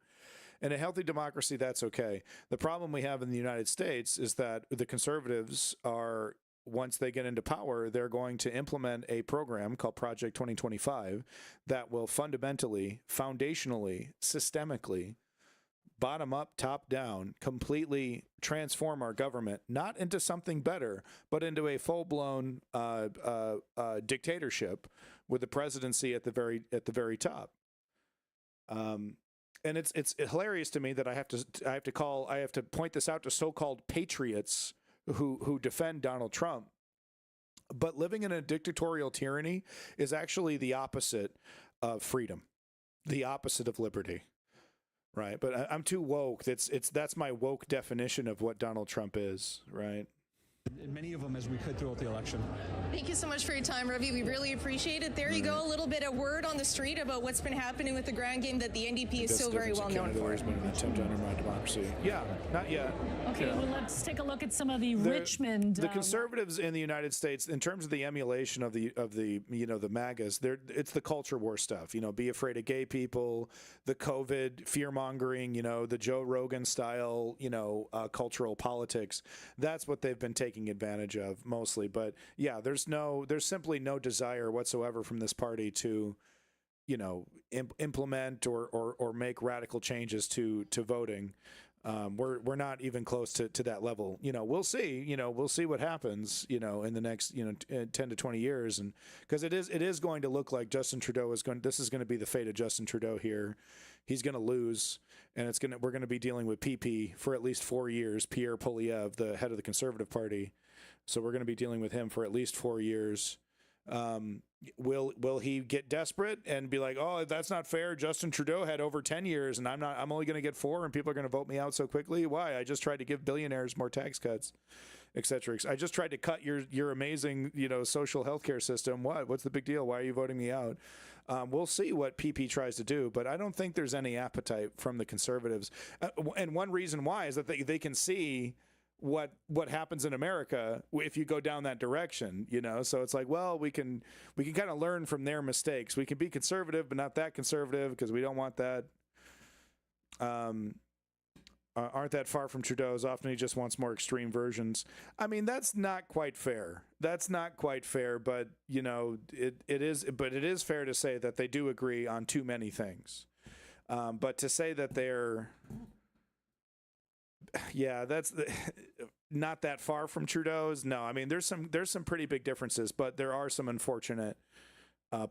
In a healthy democracy, that's okay. The problem we have in the United States is that the conservatives are, once they get into power, they're going to implement a program called Project 2025 that will fundamentally, foundationally, systemically, bottom up, top down, completely transform our government, not into something better, but into a full-blown dictatorship with the presidency at the very top. And it's hilarious to me that I have to point this out to so-called patriots who defend Donald Trump. But living in a dictatorial tyranny is actually the opposite of freedom, the opposite of liberty. Right, but I'm too woke. That's my woke definition of what Donald Trump is, right? many of them as we could throughout the election. Thank you so much for your time, Ravi. We really appreciate it. There you go, a little bit of word on the street about what's been happening with the ground game that the NDP is so very well known for. There's been an attempt to undermine democracy. Yeah, not yet. Okay, well, let's take a look at some of the Richmond. The conservatives in the United States, in terms of the emulation of the the MAGAs, it's the culture war stuff. Be afraid of gay people, the COVID fear mongering, the Joe Rogan style, cultural politics. That's what they've been taking advantage of mostly. But yeah, there's simply no desire whatsoever from this party to, implement or make radical changes to voting. We're not even close to that level. We'll see. We'll see what happens. In the next 10 to 20 years, and because it is going to look like Justin Trudeau is going. This is going to be the fate of Justin Trudeau here. He's going to lose, and we're going to be dealing with PP for at least 4 years. Pierre Poilievre, the head of the Conservative Party, so we're going to be dealing with him for at least 4 years. Will he get desperate and be like, oh, that's not fair? Justin Trudeau had over 10 years, and I'm only going to get 4, and people are going to vote me out so quickly. Why? I just tried to give billionaires more tax cuts, etc. I just tried to cut your amazing social health care system. What's the big deal? Why are you voting me out? We'll see what PP tries to do, but I don't think there's any appetite from the Conservatives. And one reason why is that they can see what happens in America if you go down that direction, so it's like, well, we can kind of learn from their mistakes. We can be conservative, but not that conservative, because we don't want that. Aren't that far from Trudeau's. Often he just wants more extreme versions. I mean, that's not quite fair. But it is fair to say that they do agree on too many things. But to say that they're that's not that far from Trudeau's. No, I mean, there's some pretty big differences, but there are some unfortunate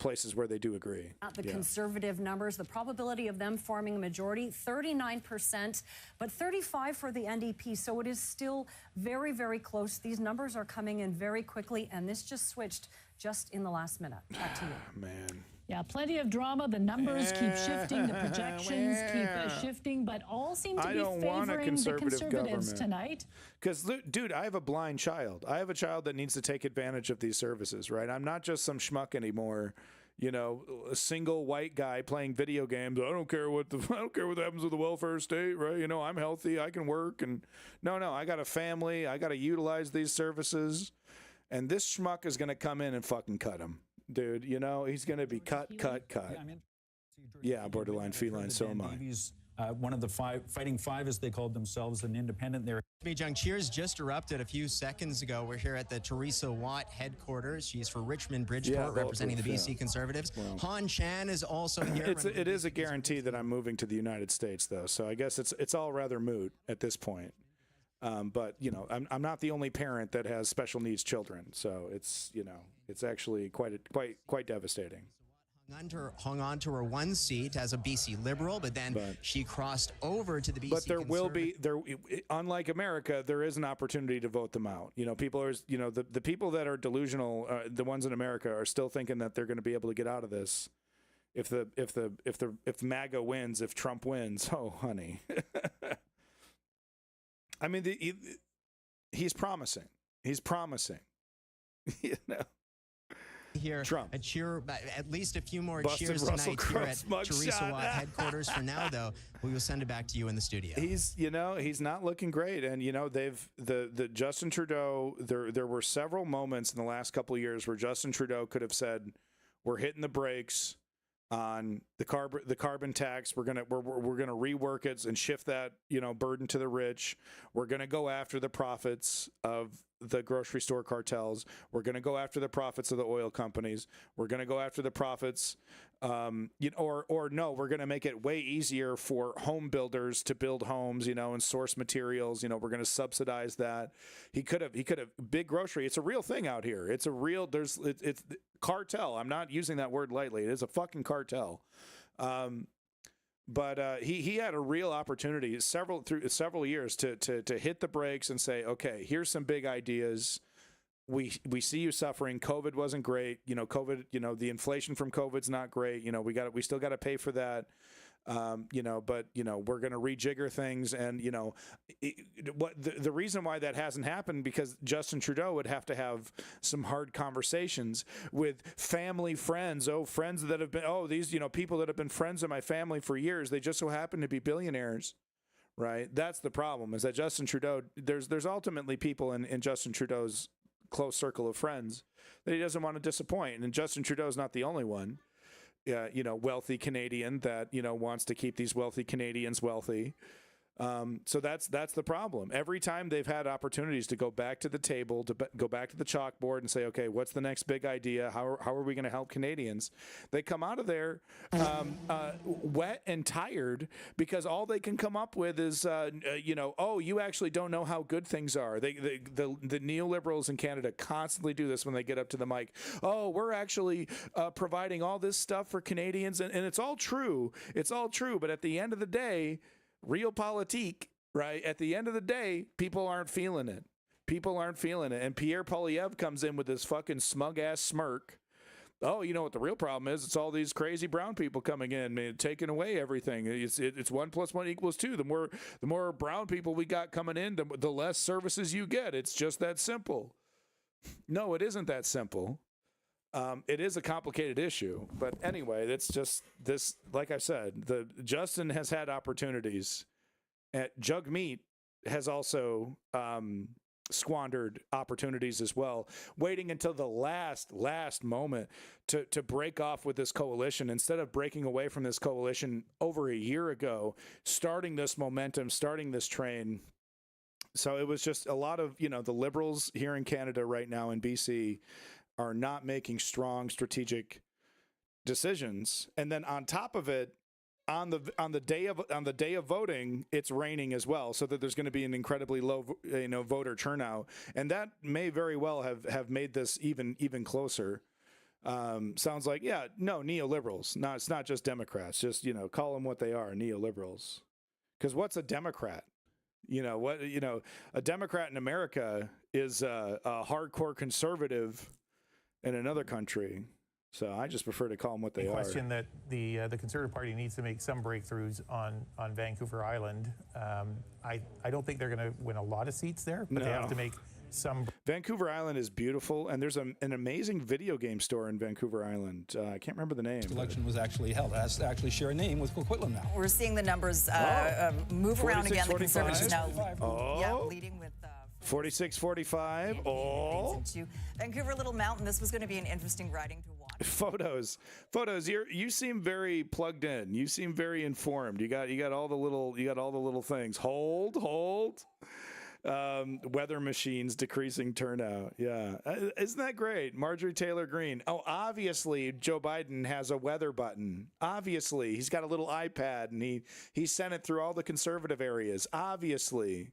places where they do agree. The conservative numbers, the probability of them forming a majority, 39%, but 35% for the NDP. So it is still very, very close. These numbers are coming in very quickly, and this just switched just in the last minute. Back to you. Man. Yeah, plenty of drama. The numbers keep shifting. The projections keep shifting, but all seem to be favoring the Conservatives tonight. Because, dude, I have a blind child. I have a child that needs to take advantage of these services, right? I'm not just some schmuck anymore. A single white guy playing video games. I don't care what happens with the welfare state, right? I'm healthy. I can work. And no, I got a family. I got to utilize these services. And this schmuck is going to come in and fucking cut him. Dude, he's going to be cut. Yeah, borderline feline, so am I. One of the Fighting Five, as they called themselves, an independent there. Jung, cheers just erupted a few seconds ago. We're here at the Teresa Watt headquarters. She's for Richmond Bridgeport, representing the BC Conservatives. Well, Han Chan is also here. It is a guarantee that I'm moving to the United States, though, so I guess it's all rather moot at this point. But I'm not the only parent that has special needs children, so it's actually quite devastating. Hung on to her one seat as a BC Liberal, but she crossed over to the BC. But unlike America, there is an opportunity to vote them out. People are, the people that are delusional, the ones in America, are still thinking that they're going to be able to get out of this if MAGA wins, if Trump wins. Oh, honey. I mean, he's promising. Here, Trump. A cheer, at least a few more Busted cheers Russell tonight here at Crowe's Teresa Watt headquarters. For now, though, we will send it back to you in the studio. He's not looking great, and the Justin Trudeau. There were several moments in the last couple of years where Justin Trudeau could have said, "We're hitting the brakes on the carbon tax. We're gonna rework it and shift that burden to the rich. We're gonna go after the profits of the grocery store cartels. We're gonna go after the profits of the oil companies. We're gonna go after the profits, or no, we're gonna make it way easier for home builders to build homes, and source materials. We're gonna subsidize that. He could have big grocery. It's a real thing out here. It's a real it's cartel. I'm not using that word lightly. It is a fucking cartel. But he had a real opportunity through several years to hit the brakes and say, okay, here's some big ideas. We see you suffering. COVID wasn't great. COVID, the inflation from COVID's not great. We still got to pay for that. But we're going to rejigger things, and the reason why that hasn't happened, because Justin Trudeau would have to have some hard conversations with family, friends, friends that have been, these people that have been friends of my family for years, they just so happen to be billionaires, right? That's the problem, is that Justin Trudeau, there's ultimately people in Justin Trudeau's close circle of friends that he doesn't want to disappoint, and Justin Trudeau's not the only one. Wealthy Canadian that, wants to keep these wealthy Canadians wealthy. So that's the problem. Every time they've had opportunities to go back to the table, to go back to the chalkboard and say, okay, what's the next big idea? How are we going to help Canadians? They come out of there wet and tired, because all they can come up with is, you actually don't know how good things are. The neoliberals in Canada constantly do this when they get up to the mic. Oh, we're actually providing all this stuff for Canadians, and it's all true. It's all true. But at the end of the day, realpolitik, right? At the end of the day, people aren't feeling it. People aren't feeling it. And Pierre Poilievre comes in with this fucking smug-ass smirk. Oh, you know what the real problem is? It's all these crazy brown people coming in, taking away everything. It's 1 + 1 = 2. The more brown people we got coming in, the less services you get. It's just that simple. No, it isn't that simple. It is a complicated issue, but anyway, it's just this. Like I said, Justin has had opportunities. Jagmeet has also squandered opportunities as well, waiting until the last moment to break off with this coalition, instead of breaking away from this coalition over a year ago, starting this momentum, starting this train. So it was just a lot of, the Liberals here in Canada right now in BC are not making strong strategic decisions, and then on top of it, on the day of voting, it's raining as well, so that there's going to be an incredibly low voter turnout, and that may very well have made this even closer. Sounds like neoliberals. No, it's not just Democrats. Just call them what they are, neoliberals. Because what's a Democrat? A Democrat in America is a hardcore conservative in another country. So I just prefer to call them what they are. The question that the Conservative Party needs to make some breakthroughs on Vancouver Island. I don't think they're going to win a lot of seats there, but they have to make some. Vancouver Island is beautiful, and there's an amazing video game store in Vancouver Island. I can't remember the name. The election was actually held. It has to actually share a name with Coquitlam now. We're seeing the numbers move around again. The Conservatives now leading with 46-45. Oh, Vancouver Little Mountain. This was going to be an interesting riding to watch. Photos. You seem very plugged in. You seem very informed. You got all the little things. Hold. Weather machines decreasing turnout. Yeah. Isn't that great? Marjorie Taylor Greene. Oh, obviously Joe Biden has a weather button. Obviously he's got a little iPad, and he sent it through all the conservative areas. Obviously.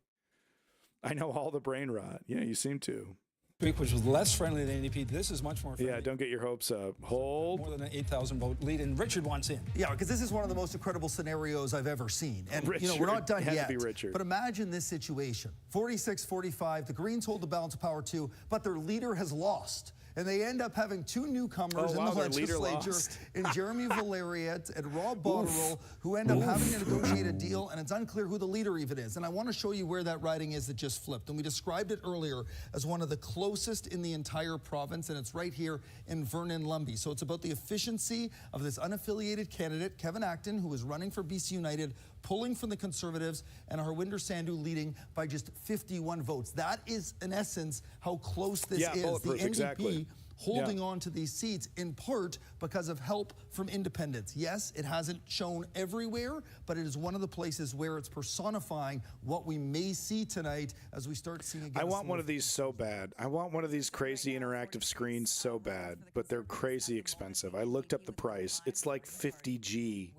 I know all the brain rot. Yeah, you seem to. Which was less friendly than NDP. This is much more friendly. Yeah, don't get your hopes up. Hold. More than an 8,000 vote lead, and Richard wants in. Yeah, because this is one of the most incredible scenarios I've ever seen. And, Richard, we're not done had yet. To be Richard. But imagine this situation. 46-45, the Greens hold the balance of power too, but their leader has lost. And they end up having two newcomers in the legislature, in Jeremy Valeriat and Rob Botterill, who end up having to negotiate a deal, and it's unclear who the leader even is. And I want to show you where that riding is that just flipped. And we described it earlier as one of the closest in the entire province, and it's right here in Vernon-Lumby. So it's about the efficiency of this unaffiliated candidate, Kevin Acton, who is running for BC United, pulling from the Conservatives, and Harwinder Sandhu leading by just 51 votes. That is, in essence, how close this is. The NDP holding on to these seats in part because of help from independents. Yes, it hasn't shown everywhere, but it is one of the places where it's personifying what we may see tonight as we start seeing again. I want one of these so bad. I want one of these crazy interactive screens so bad, but they're crazy expensive. I looked up the price. It's like $50G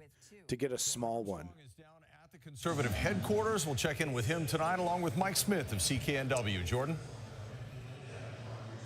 to get a small one. Conservative headquarters. We'll check in with him tonight along with Mike Smith of CKNW. Jordan?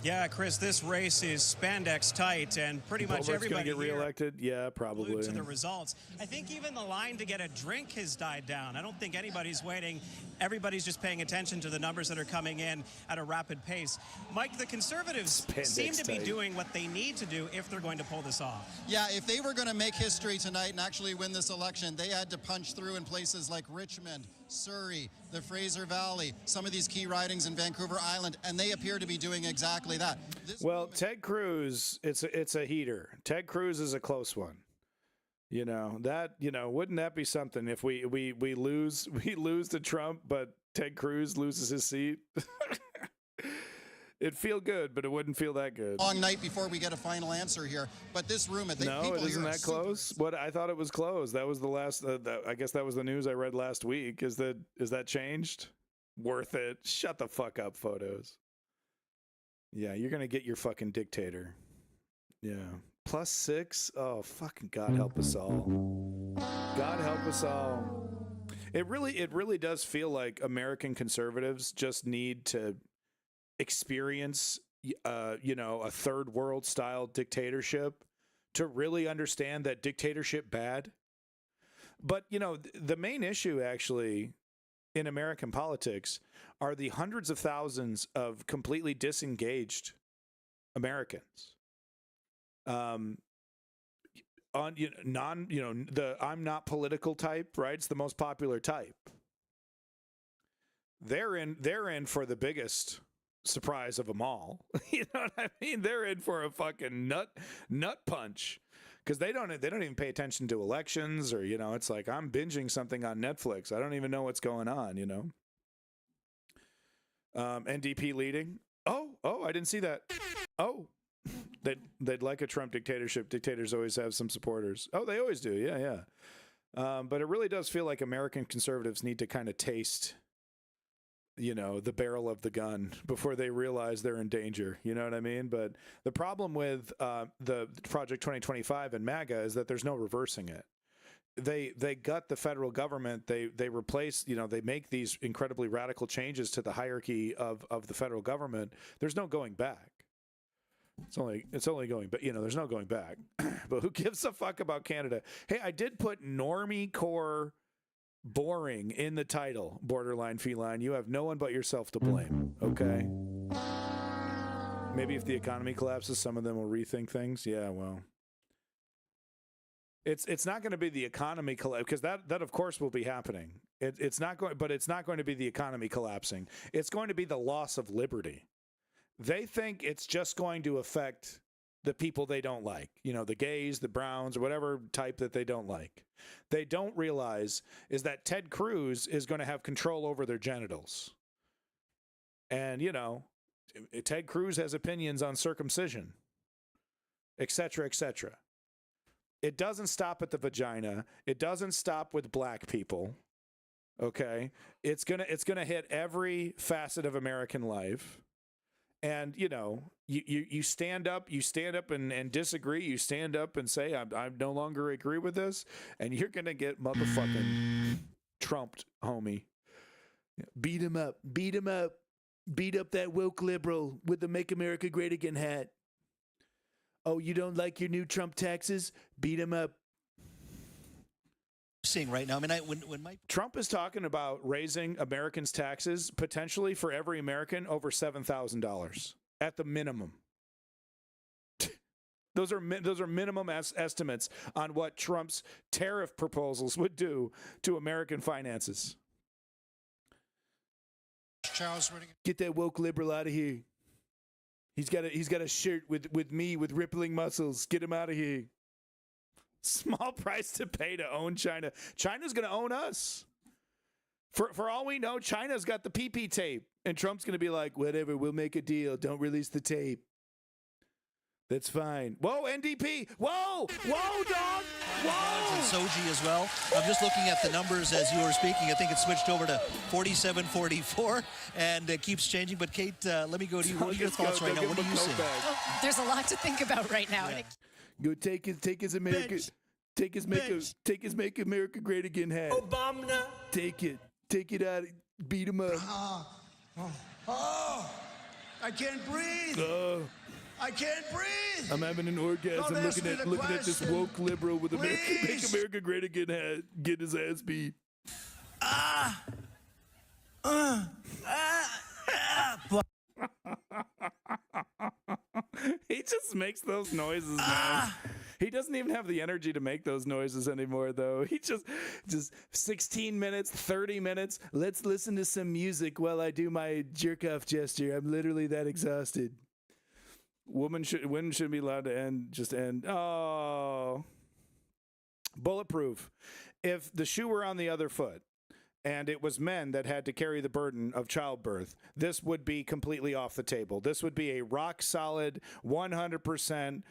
Yeah, Chris, this race is spandex tight, and pretty much everybody going to get reelected. Yeah, probably. To the results. I think even the line to get a drink has died down. I don't think anybody's waiting. Everybody's just paying attention to the numbers that are coming in at a rapid pace. Mike, the Conservatives seem to be doing what they need to do if they're going to pull this off. Yeah, if they were going to make history tonight and actually win this election, they had to punch through in places like Richmond, Surrey, the Fraser Valley, some of these key ridings in Vancouver Island, and they appear to be doing exactly that. Well, Ted Cruz, it's a heater. Ted Cruz is a close one. You know, wouldn't that be something if we lose to Trump, but Ted Cruz loses his seat? It'd feel good, but it wouldn't feel that good. Long night before we get a final answer here, but this room, no, it isn't that close. What I thought it was closed. That was the last. I guess that was the news I read last week. Is that changed? Worth it. Shut the fuck up, photos. Yeah, you're gonna get your fucking dictator. Yeah, +6. Oh, fucking God help us all. God help us all. It really does feel like American conservatives just need to experience a third world style dictatorship to really understand that dictatorship bad. But the main issue actually in American politics are the hundreds of thousands of completely disengaged Americans. On the I'm not political type, right? It's the most popular type. They're in for the biggest surprise of them all. You know what I mean? They're in for a fucking nut punch because they don't even pay attention to elections or it's like I'm binging something on Netflix. I don't even know what's going on. NDP leading. Oh, I didn't see that. Oh, they'd like a Trump dictatorship. Dictators always have some supporters. Oh, they always do. Yeah. But it really does feel like American conservatives need to kind of taste the barrel of the gun before they realize they're in danger. You know what I mean? But the problem with the Project 2025 and MAGA is that there's no reversing it. They gut the federal government. They replace, they make these incredibly radical changes to the hierarchy of the federal government. There's no going back. It's only going, but there's no going back. But who gives a fuck about Canada? Hey, I did put Normcore boring in the title, borderline feline. You have no one but yourself to blame. Okay. Maybe if the economy collapses, some of them will rethink things. Yeah, well, it's not going to be the economy collapse because that of course will be happening. It's not going to be the economy collapsing. It's going to be the loss of liberty. They think it's just going to affect the people they don't like, the gays, the browns, or whatever type that they don't like. They don't realize is that Ted Cruz is going to have control over their genitals. And, Ted Cruz has opinions on circumcision, et cetera, et cetera. It doesn't stop at the vagina. It doesn't stop with black people. Okay. It's gonna hit every facet of American life. And, you stand up and disagree. You stand up and say, I no longer agree with this. And you're going to get motherfucking trumped, homie. Beat him up. Beat him up. Beat up that woke liberal with the Make America Great Again hat. Oh, you don't like your new Trump taxes? Beat him up. Seeing right now, when Mike Trump is talking about raising Americans' taxes potentially for every American over $7,000 at the minimum. Those are minimum estimates on what Trump's tariff proposals would do to American finances. Charles, get that woke liberal out of here. He's got a shirt with me with rippling muscles. Get him out of here. Small price to pay to own China. China's going to own us. For all we know, China's got the PP tape. And Trump's going to be like, whatever, we'll make a deal. Don't release the tape. That's fine. Whoa, NDP. Whoa, dog. Whoa. And Soji as well. I'm just looking at the numbers as you were speaking. I think it switched over to 47-44 and it keeps changing. But Kate, let me go to you. What are your thoughts right now? What are you seeing? Well, there's a lot to think about right now. Yeah. Go take his America. Take his Make America Great Again hat. Obama. Take it out. Beat him up. I can't breathe. I can't breathe. I'm having an orgasm looking at this woke liberal with Make America Great Again hat get his ass beat. He just makes those noises, man. He doesn't even have the energy to make those noises anymore, though. He just 16 minutes, 30 minutes. Let's listen to some music while I do my jerk-off gesture. I'm literally that exhausted. Women shouldn't be allowed to end. Oh. Bulletproof. If the shoe were on the other foot, and it was men that had to carry the burden of childbirth, this would be completely off the table. This would be a rock-solid, 100%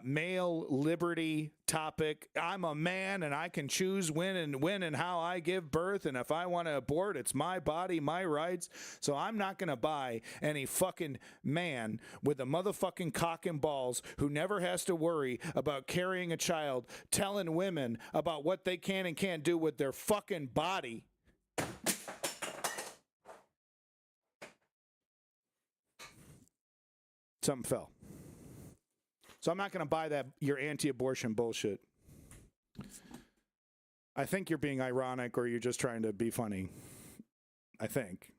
male liberty topic. I'm a man, and I can choose when and how I give birth, and if I want to abort, it's my body, my rights. So I'm not going to buy any fucking man with a motherfucking cock and balls who never has to worry about carrying a child, telling women about what they can and can't do with their fucking body. Something fell. So I'm not going to buy that your anti-abortion bullshit. I think you're being ironic or you're just trying to be funny. I think.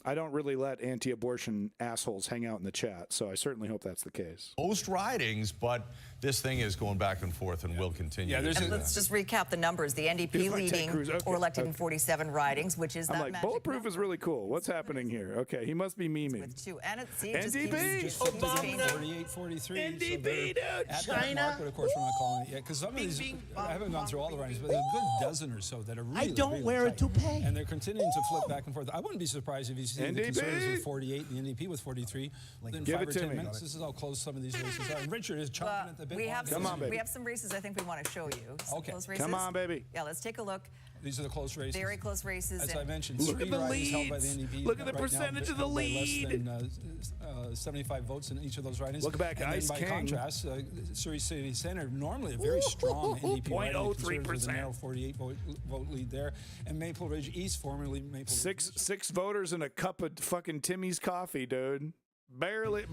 I don't really let anti-abortion assholes hang out in the chat, so I certainly hope that's the case. Most ridings, but this thing is going back and forth and will continue. And let's just recap the numbers. The NDP leading or elected in 47, ridings, which is I'm that like, magic Bulletproof number. is really cool. What's happening here? Okay, he must be memeing. With two. And it NDP! just keeps 48, 43. NDP, dude! At that market, of course, we're not calling it yet, because some of these, I haven't gone through all the ridings, but there's a good dozen or so that are really, I don't really wear tight. a toupee. And they're continuing to flip back and forth. I wouldn't be surprised if you see the Conservatives with 48, the NDP with 43. Within Give 5 it or to 10 me. minutes, this is how close some of these races are. And Richard is chomping at the bit. We have Come on, baby. We have some races I think we want to show you. Some Okay. close races. Come on, baby. Yeah, let's take a look. These are the close races. Very close races. As I mentioned, Look 3 at the ridings held by the leads. NDP. Look at the right now, percentage of the held by lead. Less than 75 votes in each of those ridings. Look back, and Ice then by King. contrast, Surrey City Centre, normally a very strong NDP riding. 0.03%. With a narrow 48 vote lead there. And Maple Ridge East, formerly Maple Ridge. Six voters and a cup of fucking Timmy's coffee, dude. Barely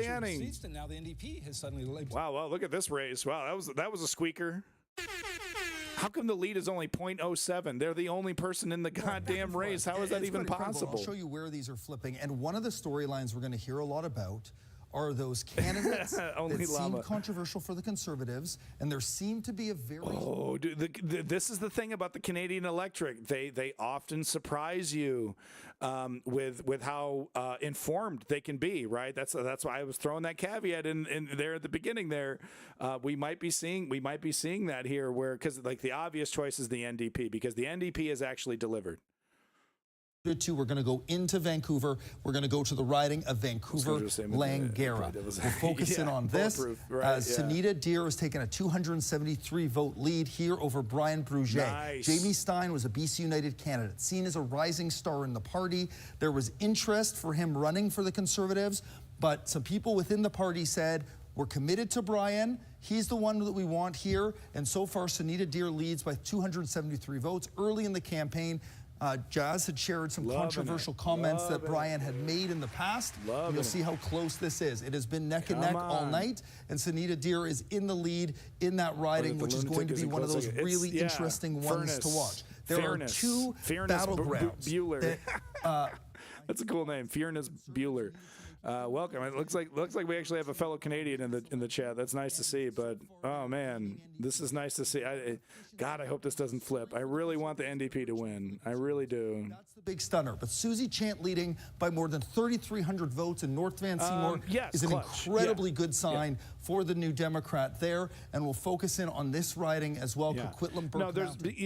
any. Seats, now the NDP has suddenly labeled. Wow, look at this race. Wow, that was a squeaker. How come the lead is only 0.07? They're the only person in the goddamn race. How is that even possible? I'll show you where these are flipping. And one of the storylines we're going to hear a lot about are those candidates that seem controversial for the Conservatives, and there seem to be a very... Oh, dude, this is the thing about the Canadian electorate. They often surprise you with how informed they can be, right? That's why I was throwing that caveat in there at the beginning there. We might be seeing that here because like the obvious choice is the NDP, because the NDP has actually delivered. We're going to go into Vancouver. We're going to go to the riding of Vancouver-Langara. We'll focus in on this. Right, Sunita Deer has taken a 273-vote lead here over Brian Bruget. Nice. Jamie Stein was a BC United candidate, seen as a rising star in the party. There was interest for him running for the Conservatives, but some people within the party said, we're committed to Brian. He's the one that we want here. And so far, Sunita Deer leads by 273 votes early in the campaign. Jazz had shared some controversial comments that Brian had made in the past. You'll see how close this is. It has been neck and neck all night, and Sunita Deer is in the lead in that riding, which is going to be one of those really interesting ones to watch. There are two battlegrounds. That's a cool name, Fearness Bueller. Welcome. It looks like we actually have a fellow Canadian in the chat. That's nice to see. But oh man, this is nice to see. God, I hope this doesn't flip. I really want the NDP to win. I really do. That's the big stunner. But Susie Chant leading by more than 3,300 votes in North Van Seymour is an incredibly good sign for the New Democrat there. And we'll focus in on this riding as well. Coquitlam,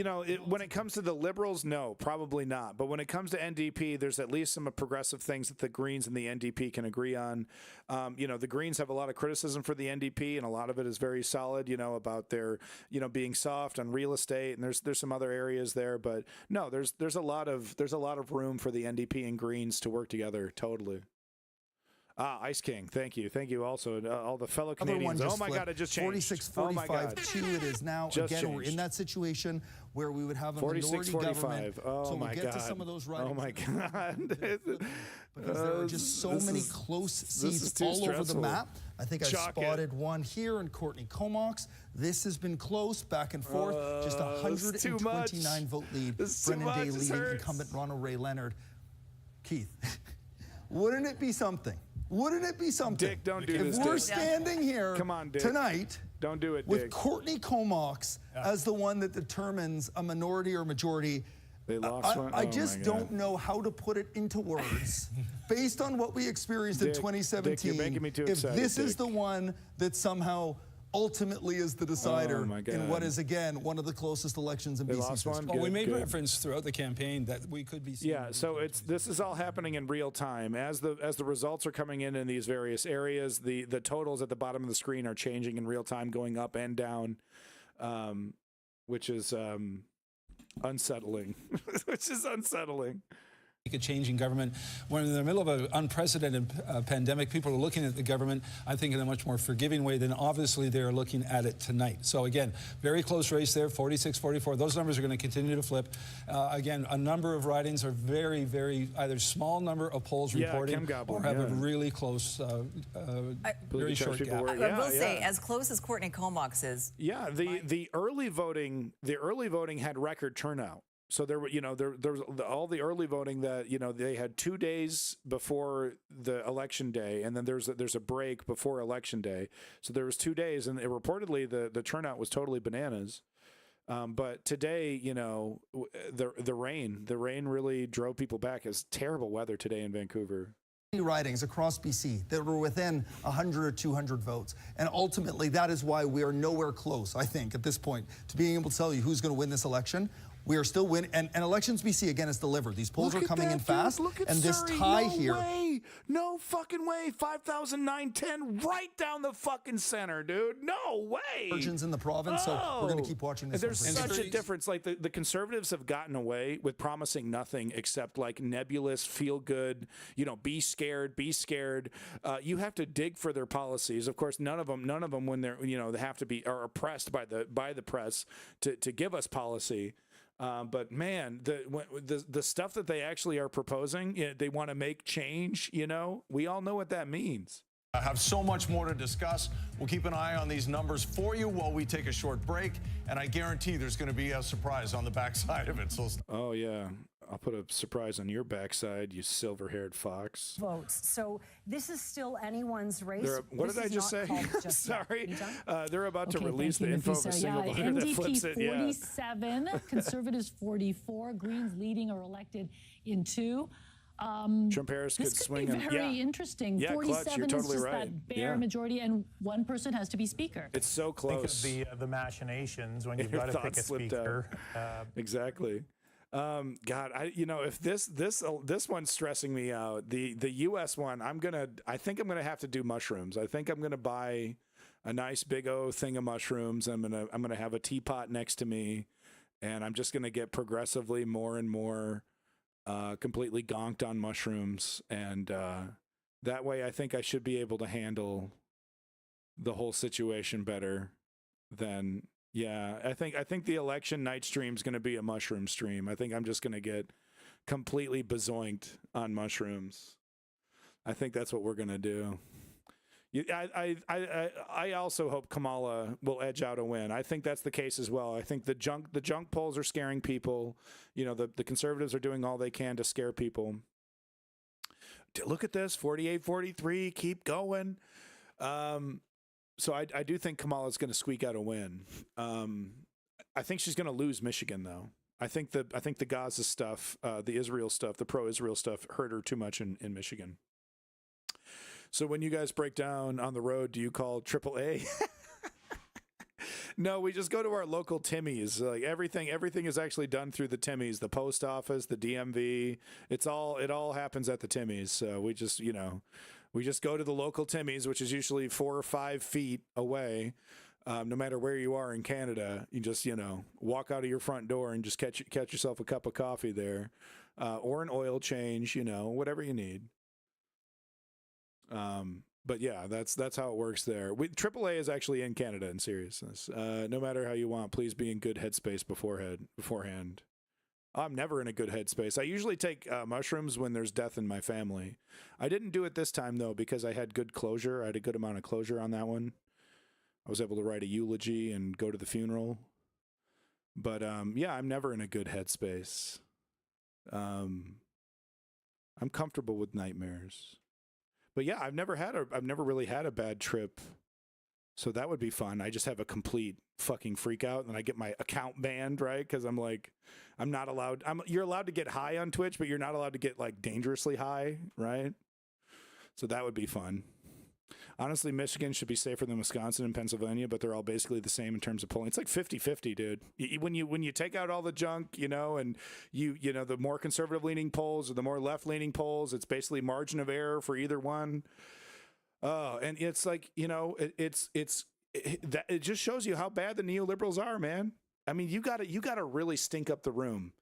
No, when it comes to the Liberals, no, probably not. But when it comes to NDP, there's at least some progressive things that the Greens and the NDP can agree on. The Greens have a lot of criticism for the NDP, and a lot of it is very solid, about their, being soft on real estate, and there's some other areas there. But no, there's a lot of room for the NDP and Greens to work together. Totally. Ice King, thank you also, all the fellow Canadians. Oh my God, it just changed. 46-45-2 it is now. Just Again, changed. we're in that situation where we would have a minority government. Oh so my we'll get God. to some of those writings. Oh my God. Because there are just so many close seats all over the map. I think I spotted one here in Courtney Comox. This has been close, back and forth. Just 129 vote lead. Brennan Day leading incumbent Ronald Ray Leonard. Keith, wouldn't it be something? Wouldn't it be something? Dick, don't do this. If we're standing here tonight, don't do it, with Dick. Courtney Comox as the one that determines a minority or majority. They lost one. I just don't know how to put it into words based on what we experienced in 2017. Dick, you're making me too excited, if this is the one that somehow ultimately is the decider in what is, again, one of the closest elections in BC's history. Well, we made reference throughout the campaign that we could be seeing. Yeah, so this is all happening in real time. As the results are coming in these various areas, the totals at the bottom of the screen are changing in real time, going up and down, which is unsettling. A change in government. When in the middle of an unprecedented pandemic, people are looking at the government, I think, in a much more forgiving way than obviously they're looking at it tonight. So again, very close race there, 46-44. Those numbers are going to continue to flip. Again, a number of ridings are very, very either small number of polls reporting or have a really close, very short gap. I will say, as close as Courtney Comox is. Yeah, the early voting had record turnout. So there were, there was all the early voting that, they had 2 days before the election day, and then there's a break before election day. So there was 2 days, and reportedly the turnout was totally bananas. But today, the rain really drove people back. It's terrible weather today in Vancouver. Ridings across BC that were within 100 or 200 votes. And ultimately, that is why we are nowhere close, I think, at this point, to being able to tell you who's going to win this election. We are still winning, and Elections BC again is delivered. These polls are coming in fast, and this tie here. No fucking way. 5,910 right down the fucking center, dude. No way. Virgins in the province, so we're going to keep watching this. There's such a difference. Like the Conservatives have gotten away with promising nothing except like nebulous, feel good. Be scared. You have to dig for their policies. Of course, none of them when they're they have to be are oppressed by the press to give us policy. But man, the stuff that they actually are proposing, they want to make change. We all know what that means. I have so much more to discuss. We'll keep an eye on these numbers for you while we take a short break, and I guarantee there's going to be a surprise on the backside of it. So, oh yeah, I'll put a surprise on your backside, you silver-haired fox. Votes. So this is still anyone's race. What did I just say? Sorry. They're about to release the info of a single voter that flips it. NDP 47, Conservatives 44, Greens leading or elected in 2. Trump-Harris could swing. This could be very interesting. Yeah, 47 Clutch, you're totally is just right. that bare majority, and one person has to be speaker. It's so close. Think of the machinations when you've got to pick a speaker. Exactly. God, if this one's stressing me out, the U.S. one, I think I'm gonna have to do mushrooms. I think I'm gonna buy a nice big O thing of mushrooms. I'm gonna have a teapot next to me, and I'm just gonna get progressively more and more completely gonked on mushrooms, and that way I think I should be able to handle the whole situation better than. Yeah, I think the election night stream is going to be a mushroom stream. I think I'm just going to get completely bezoinked on mushrooms. I think that's what we're going to do. I also hope Kamala will edge out a win. I think that's the case as well. I think the junk polls are scaring people. The Conservatives are doing all they can to scare people. Look at this, 48-43, keep going. So I do think Kamala's going to squeak out a win. I think she's going to lose Michigan, though. I think the Gaza stuff, the Israel stuff, the pro-Israel stuff hurt her too much in Michigan. So when you guys break down on the road, do you call AAA? No, we just go to our local Timmy's. Like everything is actually done through the Timmy's, the post office, the DMV. It all happens at the Timmy's. So we just go to the local Timmy's, which is usually 4 or 5 feet away. No matter where you are in Canada, you just, walk out of your front door and just catch yourself a cup of coffee there, or an oil change, whatever you need. But yeah, that's how it works there. AAA is actually in Canada, in seriousness. No matter how you want, please be in good headspace beforehand. I'm never in a good headspace. I usually take mushrooms when there's death in my family. I didn't do it this time, though, because I had good closure. I had a good amount of closure on that one. I was able to write a eulogy and go to the funeral. But yeah, I'm never in a good headspace. I'm comfortable with nightmares. But yeah, I've never really had a bad trip. So that would be fun. I just have a complete fucking freak out and I get my account banned, right? Because I'm like, I'm not allowed. You're allowed to get high on Twitch, but you're not allowed to get like dangerously high, right? So that would be fun. Honestly, Michigan should be safer than Wisconsin and Pennsylvania, but they're all basically the same in terms of polling. It's like 50-50, dude. When you take out all the junk, you know, and you know, the more conservative leaning polls or the more left leaning polls, it's basically margin of error for either one. And it's like, you know, it just shows you how bad the neoliberals are, man. I mean, you gotta really stink up the room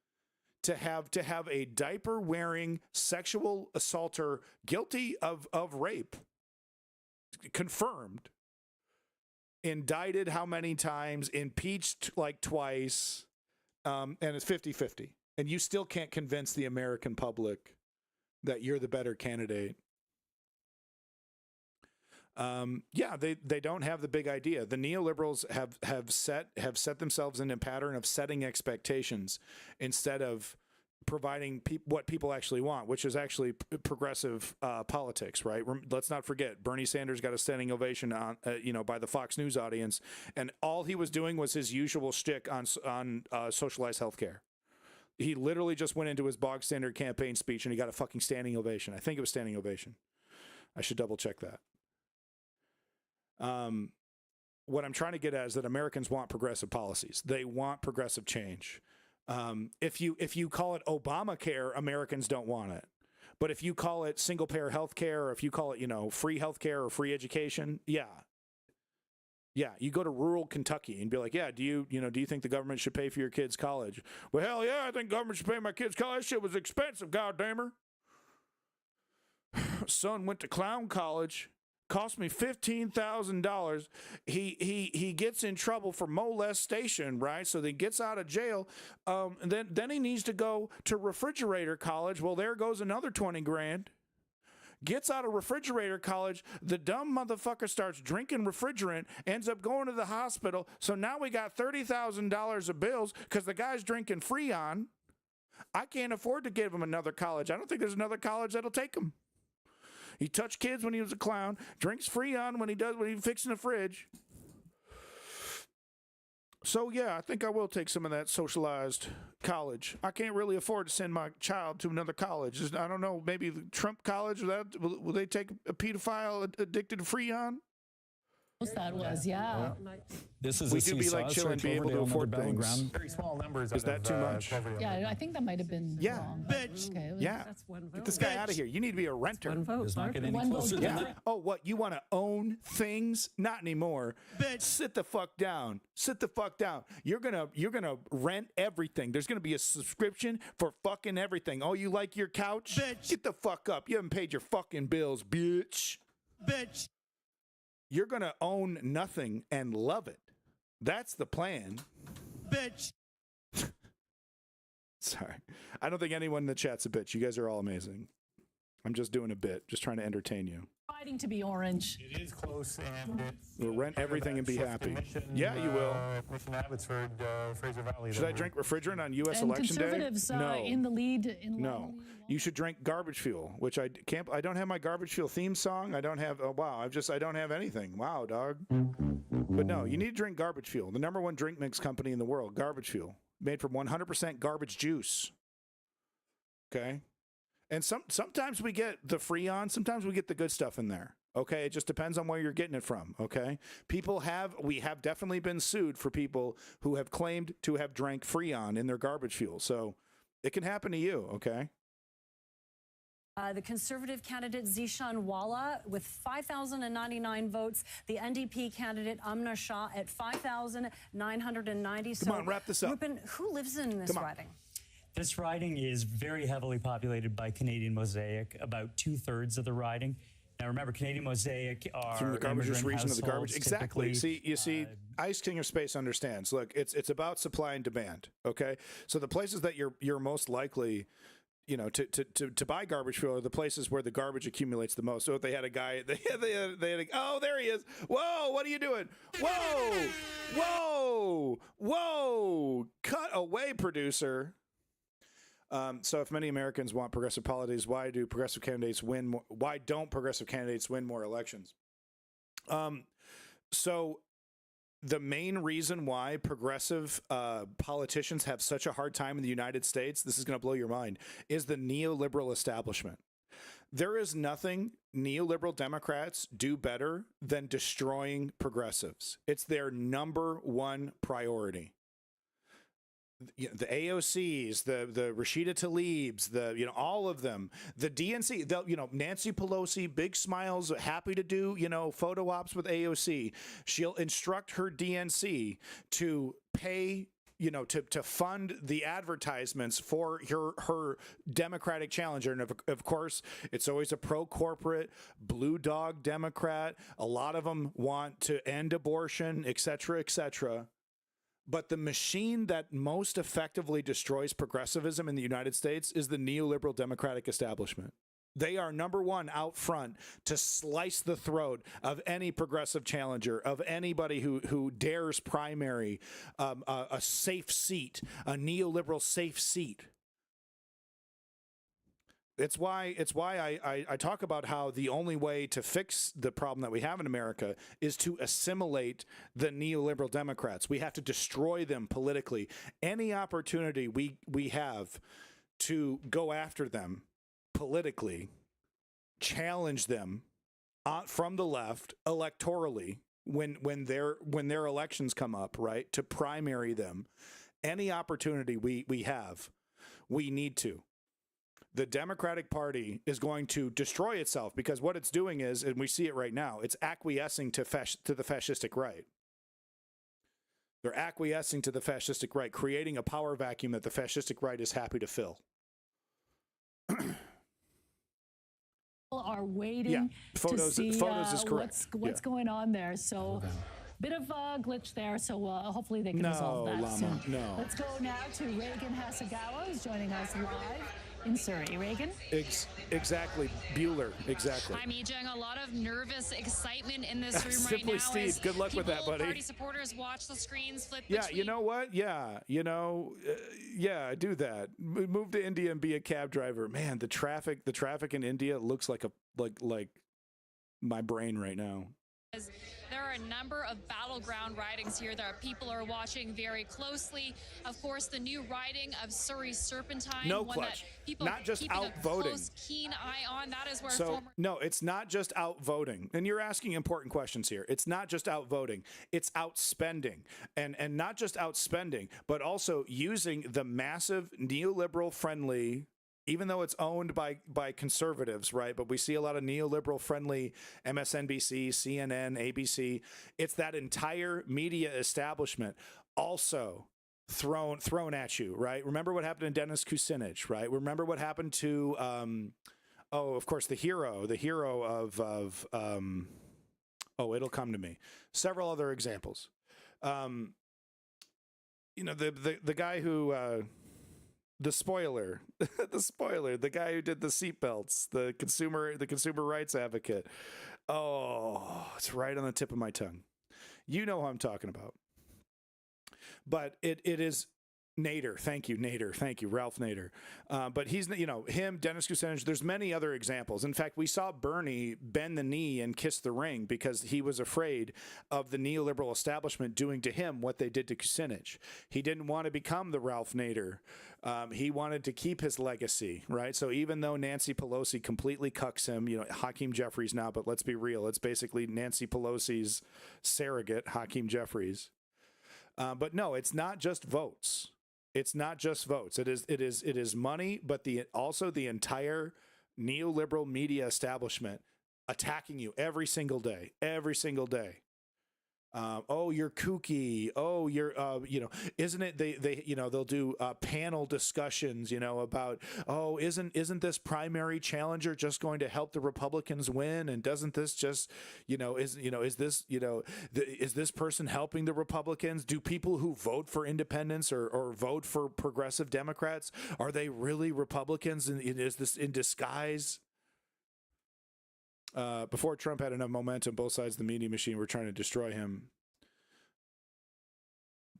to have a diaper wearing sexual assaulter guilty of rape, confirmed, indicted how many times, impeached like twice, and it's 50-50. And you still can't convince the American public that you're the better candidate. Yeah, they don't have the big idea. The neoliberals have set themselves in a pattern of setting expectations instead of providing what people actually want, which is actually progressive politics, right? Let's not forget, Bernie Sanders got a standing ovation on, by the Fox News audience, and all he was doing was his usual shtick on socialized healthcare. He literally just went into his bog standard campaign speech and he got a fucking standing ovation. I think it was standing ovation. I should double check that. What I'm trying to get at is that Americans want progressive policies. They want progressive change. If you call it Obamacare, Americans don't want it. But if you call it single payer health care, or if you call it, free health care or free education, yeah, you go to rural Kentucky and be like, yeah, do you think the government should pay for your kids' college? Well, hell yeah, I think government should pay my kids' college. That shit was expensive, goddammer. Son went to clown college. Cost me $15,000. He gets in trouble for molestation, right? So then gets out of jail. Then he needs to go to refrigerator college. Well, there goes another 20 grand. Gets out of refrigerator college. The dumb motherfucker starts drinking refrigerant, ends up going to the hospital. So now we got $30,000 of bills because the guy's drinking Freon. I can't afford to give him another college. I don't think there's another college that'll take him. He touched kids when he was a clown, drinks Freon when he's fixing the fridge. So yeah, I think I will take some of that socialized college. I can't really afford to send my child to another college. I don't know, maybe Trump College, will they take a pedophile addicted to Freon? That was, yeah. This is we could be like chill and be able to afford things. Very small numbers. Is that too much? Yeah, I think that might have been wrong. Bitch. Okay, yeah. That's one vote. Get this guy out of here. You need to be a renter. One vote. It's not getting any closer than that. Oh, what? You want to own things? Not anymore. Bitch. Sit the fuck down. Sit the fuck down. You're gonna rent everything. There's gonna be a subscription for fucking everything. Oh, you like your couch? Bitch. Get the fuck up. You haven't paid your fucking bills, bitch. Bitch. You're going to own nothing and love it. That's the plan. Bitch. Sorry. I don't think anyone in the chat's a bitch. You guys are all amazing. I'm just doing a bit, just trying to entertain you. Fighting to be orange. It is close, and we'll rent everything and be happy. Yeah, you will. Mission Abbotsford, Fraser Valley. Should I drink refrigerant on U.S. And election day? conservatives No. in the lead. No. You should drink garbage fuel, which I can't. I don't have my garbage fuel theme song. I don't have. Oh wow. I don't have anything. Wow, dog. But no, you need to drink garbage fuel. The #1 drink mix company in the world, Garbage Fuel, made from 100% garbage juice. Okay. And sometimes we get the Freon, sometimes we get the good stuff in there. Okay, it just depends on where you're getting it from. Okay, we have definitely been sued for people who have claimed to have drank Freon in their garbage fuel. So it can happen to you. Okay. The Conservative candidate Zishan Walla with 5,099 votes. The NDP candidate Amna Shah at 5,990. Come on, wrap this up. Rupen, who lives in this riding? This riding is very heavily populated by Canadian Mosaic, about 2/3 of the riding. Now remember, Canadian Mosaic are from the garbage region of the garbage. Exactly. Typically, See, Ice King of Space understands. Look, it's about supply and demand. Okay, so the places that you're most likely, to buy garbage fuel are the places where the garbage accumulates the most. So if they had a guy, oh, there he is. Whoa, what are you doing? Whoa, cut away, producer. So if many Americans want progressive policies, why don't progressive candidates win more elections? So the main reason why progressive politicians have such a hard time in the United States, this is going to blow your mind, is the neoliberal establishment. There is nothing neoliberal Democrats do better than destroying progressives. It's their number one priority. The AOCs, the Rashida Tlaibs, all of them, the DNC, Nancy Pelosi, big smiles, happy to do, photo ops with AOC. She'll instruct her DNC to pay, to fund the advertisements for her Democratic challenger. And of course, it's always a pro-corporate, blue dog Democrat. A lot of them want to end abortion, et cetera, et cetera. But the machine that most effectively destroys progressivism in the United States is the neoliberal Democratic establishment. They are number one out front to slice the throat of any progressive challenger, of anybody who dares primary a safe seat, a neoliberal safe seat. It's why I talk about how the only way to fix the problem that we have in America is to assimilate the neoliberal Democrats. We have to destroy them politically. Any opportunity we have to go after them politically, challenge them from the left electorally when their elections come up, right, to primary them, any opportunity we have, we need to. The Democratic Party is going to destroy itself because what it's doing is, and we see it right now, it's acquiescing to the fascistic right. They're acquiescing to the fascistic right, creating a power vacuum that the fascistic right is happy to fill. Are waiting to see what's going on there. So bit of a glitch there. So hopefully they can resolve that soon. No. Let's go now to Reagan Hasegawa, who's joining us live in Surrey. Reagan? Exactly. Bueller. Exactly. I'm Ejeng. A lot of nervous excitement in this room right Simply now. Steve, good luck with that, buddy. Party supporters watch the screens flip Yeah, between. you know what? Yeah, do that. Move to India and be a cab driver. Man, the traffic in India looks like my brain right now. There are a number of battleground ridings here that people are watching very closely. Of course, the new riding of Surrey Serpentine, no one clutch. that people not just keeping out a voting. Close, keen eye on. That is where No, it's not just out voting. And you're asking important questions here. It's not just out voting. It's out spending. And not just out spending, but also using the massive neoliberal friendly, even though it's owned by conservatives, right? But we see a lot of neoliberal friendly MSNBC, CNN, ABC. It's that entire media establishment also thrown at you, right? Remember what happened to Dennis Kucinich, right? Remember what happened to, of course, the hero of it'll come to me. Several other examples. The guy who. The spoiler, the guy who did the seatbelts, the consumer rights advocate. Oh, it's right on the tip of my tongue. You know who I'm talking about. But it is Nader. Thank you, Nader. Thank you, Ralph Nader. But he's, him, Dennis Kucinich, there's many other examples. In fact, we saw Bernie bend the knee and kiss the ring because he was afraid of the neoliberal establishment doing to him what they did to Kucinich. He didn't want to become the Ralph Nader. He wanted to keep his legacy, right? So even though Nancy Pelosi completely cucks him, Hakeem Jeffries now, but let's be real, it's basically Nancy Pelosi's surrogate, Hakeem Jeffries. But no, it's not just votes. It's not just votes. It is money, but also the entire neoliberal media establishment attacking you every single day. Oh, you're kooky. Oh, you're, isn't it? They, they'll do panel discussions, about, oh, isn't this primary challenger just going to help the Republicans win? And doesn't this just, is this person helping the Republicans? Do people who vote for independents or vote for progressive Democrats, are they really Republicans? And is this in disguise? Before Trump had enough momentum, both sides of the media machine were trying to destroy him.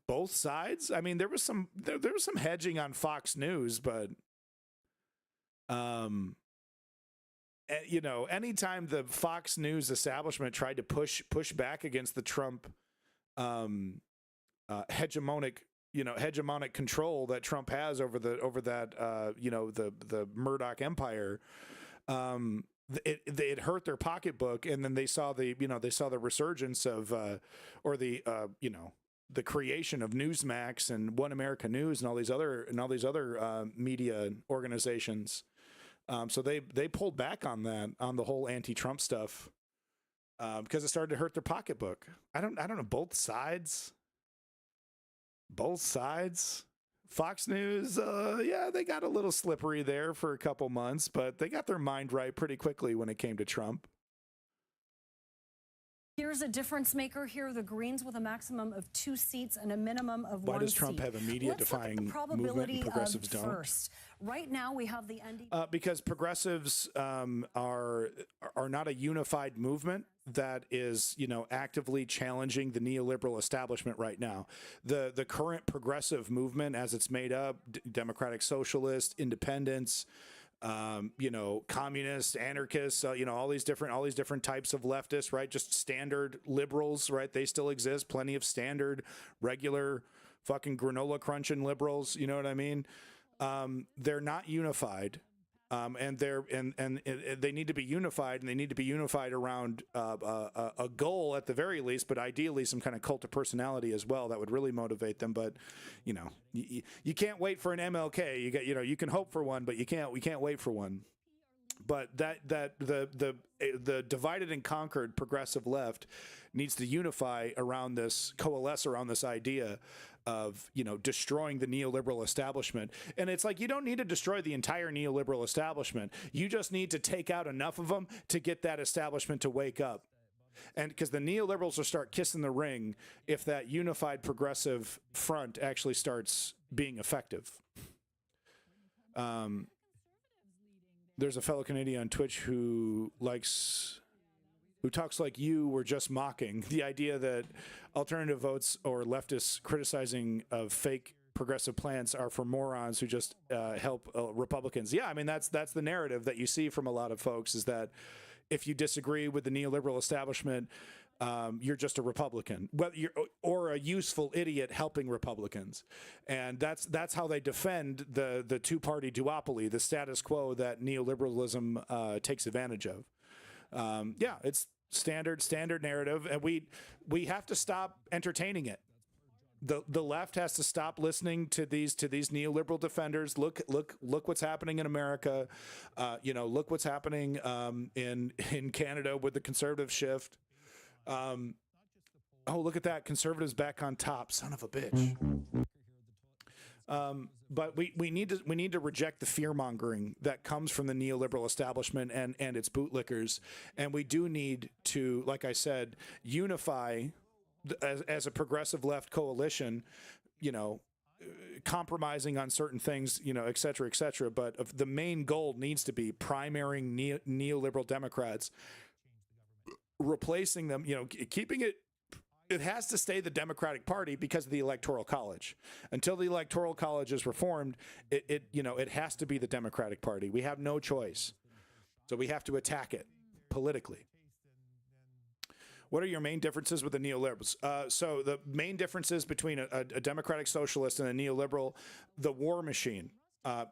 Both sides? I mean, there was some hedging on Fox News, but anytime the Fox News establishment tried to push back against the Trump hegemonic control that Trump has over that the Murdoch empire, it hurt their pocketbook, and then they saw the resurgence of the creation of Newsmax and One America News and all these other media organizations. So they pulled back on the whole anti-Trump stuff because it started to hurt their pocketbook. I don't know, both sides. Fox News, they got a little slippery there for a couple months, but they got their mind right pretty quickly when it came to Trump. Here's a difference maker here. The Greens with a maximum of 2 seats and a minimum of 1 seat. Why does Trump have a media-defying movement and progressives don't? First. Right now, we have the NDP. Because progressives are not a unified movement that is, actively challenging the neoliberal establishment right now. The current progressive movement, as it's made up, democratic socialists, independents, communists, anarchists, all these different types of leftists, right? Just standard liberals, right? They still exist. Plenty of standard, regular, fucking granola crunching liberals. You know what I mean? They're not unified, and they need to be unified, and they need to be unified around a goal at the very least, but ideally some kind of cult of personality as well that would really motivate them. But you can't wait for an MLK. You can hope for one, but we can't wait for one. But the divided and conquered progressive left needs to unify around this, coalesce around this idea of, destroying the neoliberal establishment. And it's like, you don't need to destroy the entire neoliberal establishment. You just need to take out enough of them to get that establishment to wake up. And because the neoliberals will start kissing the ring if that unified progressive front actually starts being effective. There's a fellow Canadian on Twitch who talks like you were just mocking the idea that alternative votes or leftists criticizing of fake progressive plans are for morons who just help Republicans. Yeah, I mean, that's the narrative that you see from a lot of folks, is that if you disagree with the neoliberal establishment, you're just a Republican, or a useful idiot helping Republicans. And that's how they defend the two-party duopoly, the status quo that neoliberalism takes advantage of. It's standard narrative, and we have to stop entertaining it. The left has to stop listening to these neoliberal defenders. Look what's happening in America. Look what's happening in Canada with the conservative shift. Look at that, conservatives back on top, son of a bitch. But we need to reject the fear mongering that comes from the neoliberal establishment and its bootlickers, and we do need to, like I said, unify as a progressive left coalition. Compromising on certain things, et cetera, but the main goal needs to be primarying neoliberal Democrats, replacing them, keeping it. It has to stay the Democratic Party because of the Electoral College. Until the Electoral College is reformed, it has to be the Democratic Party. We have no choice. So we have to attack it politically. What are your main differences with the neoliberals? So the main differences between a democratic socialist and a neoliberal: the war machine.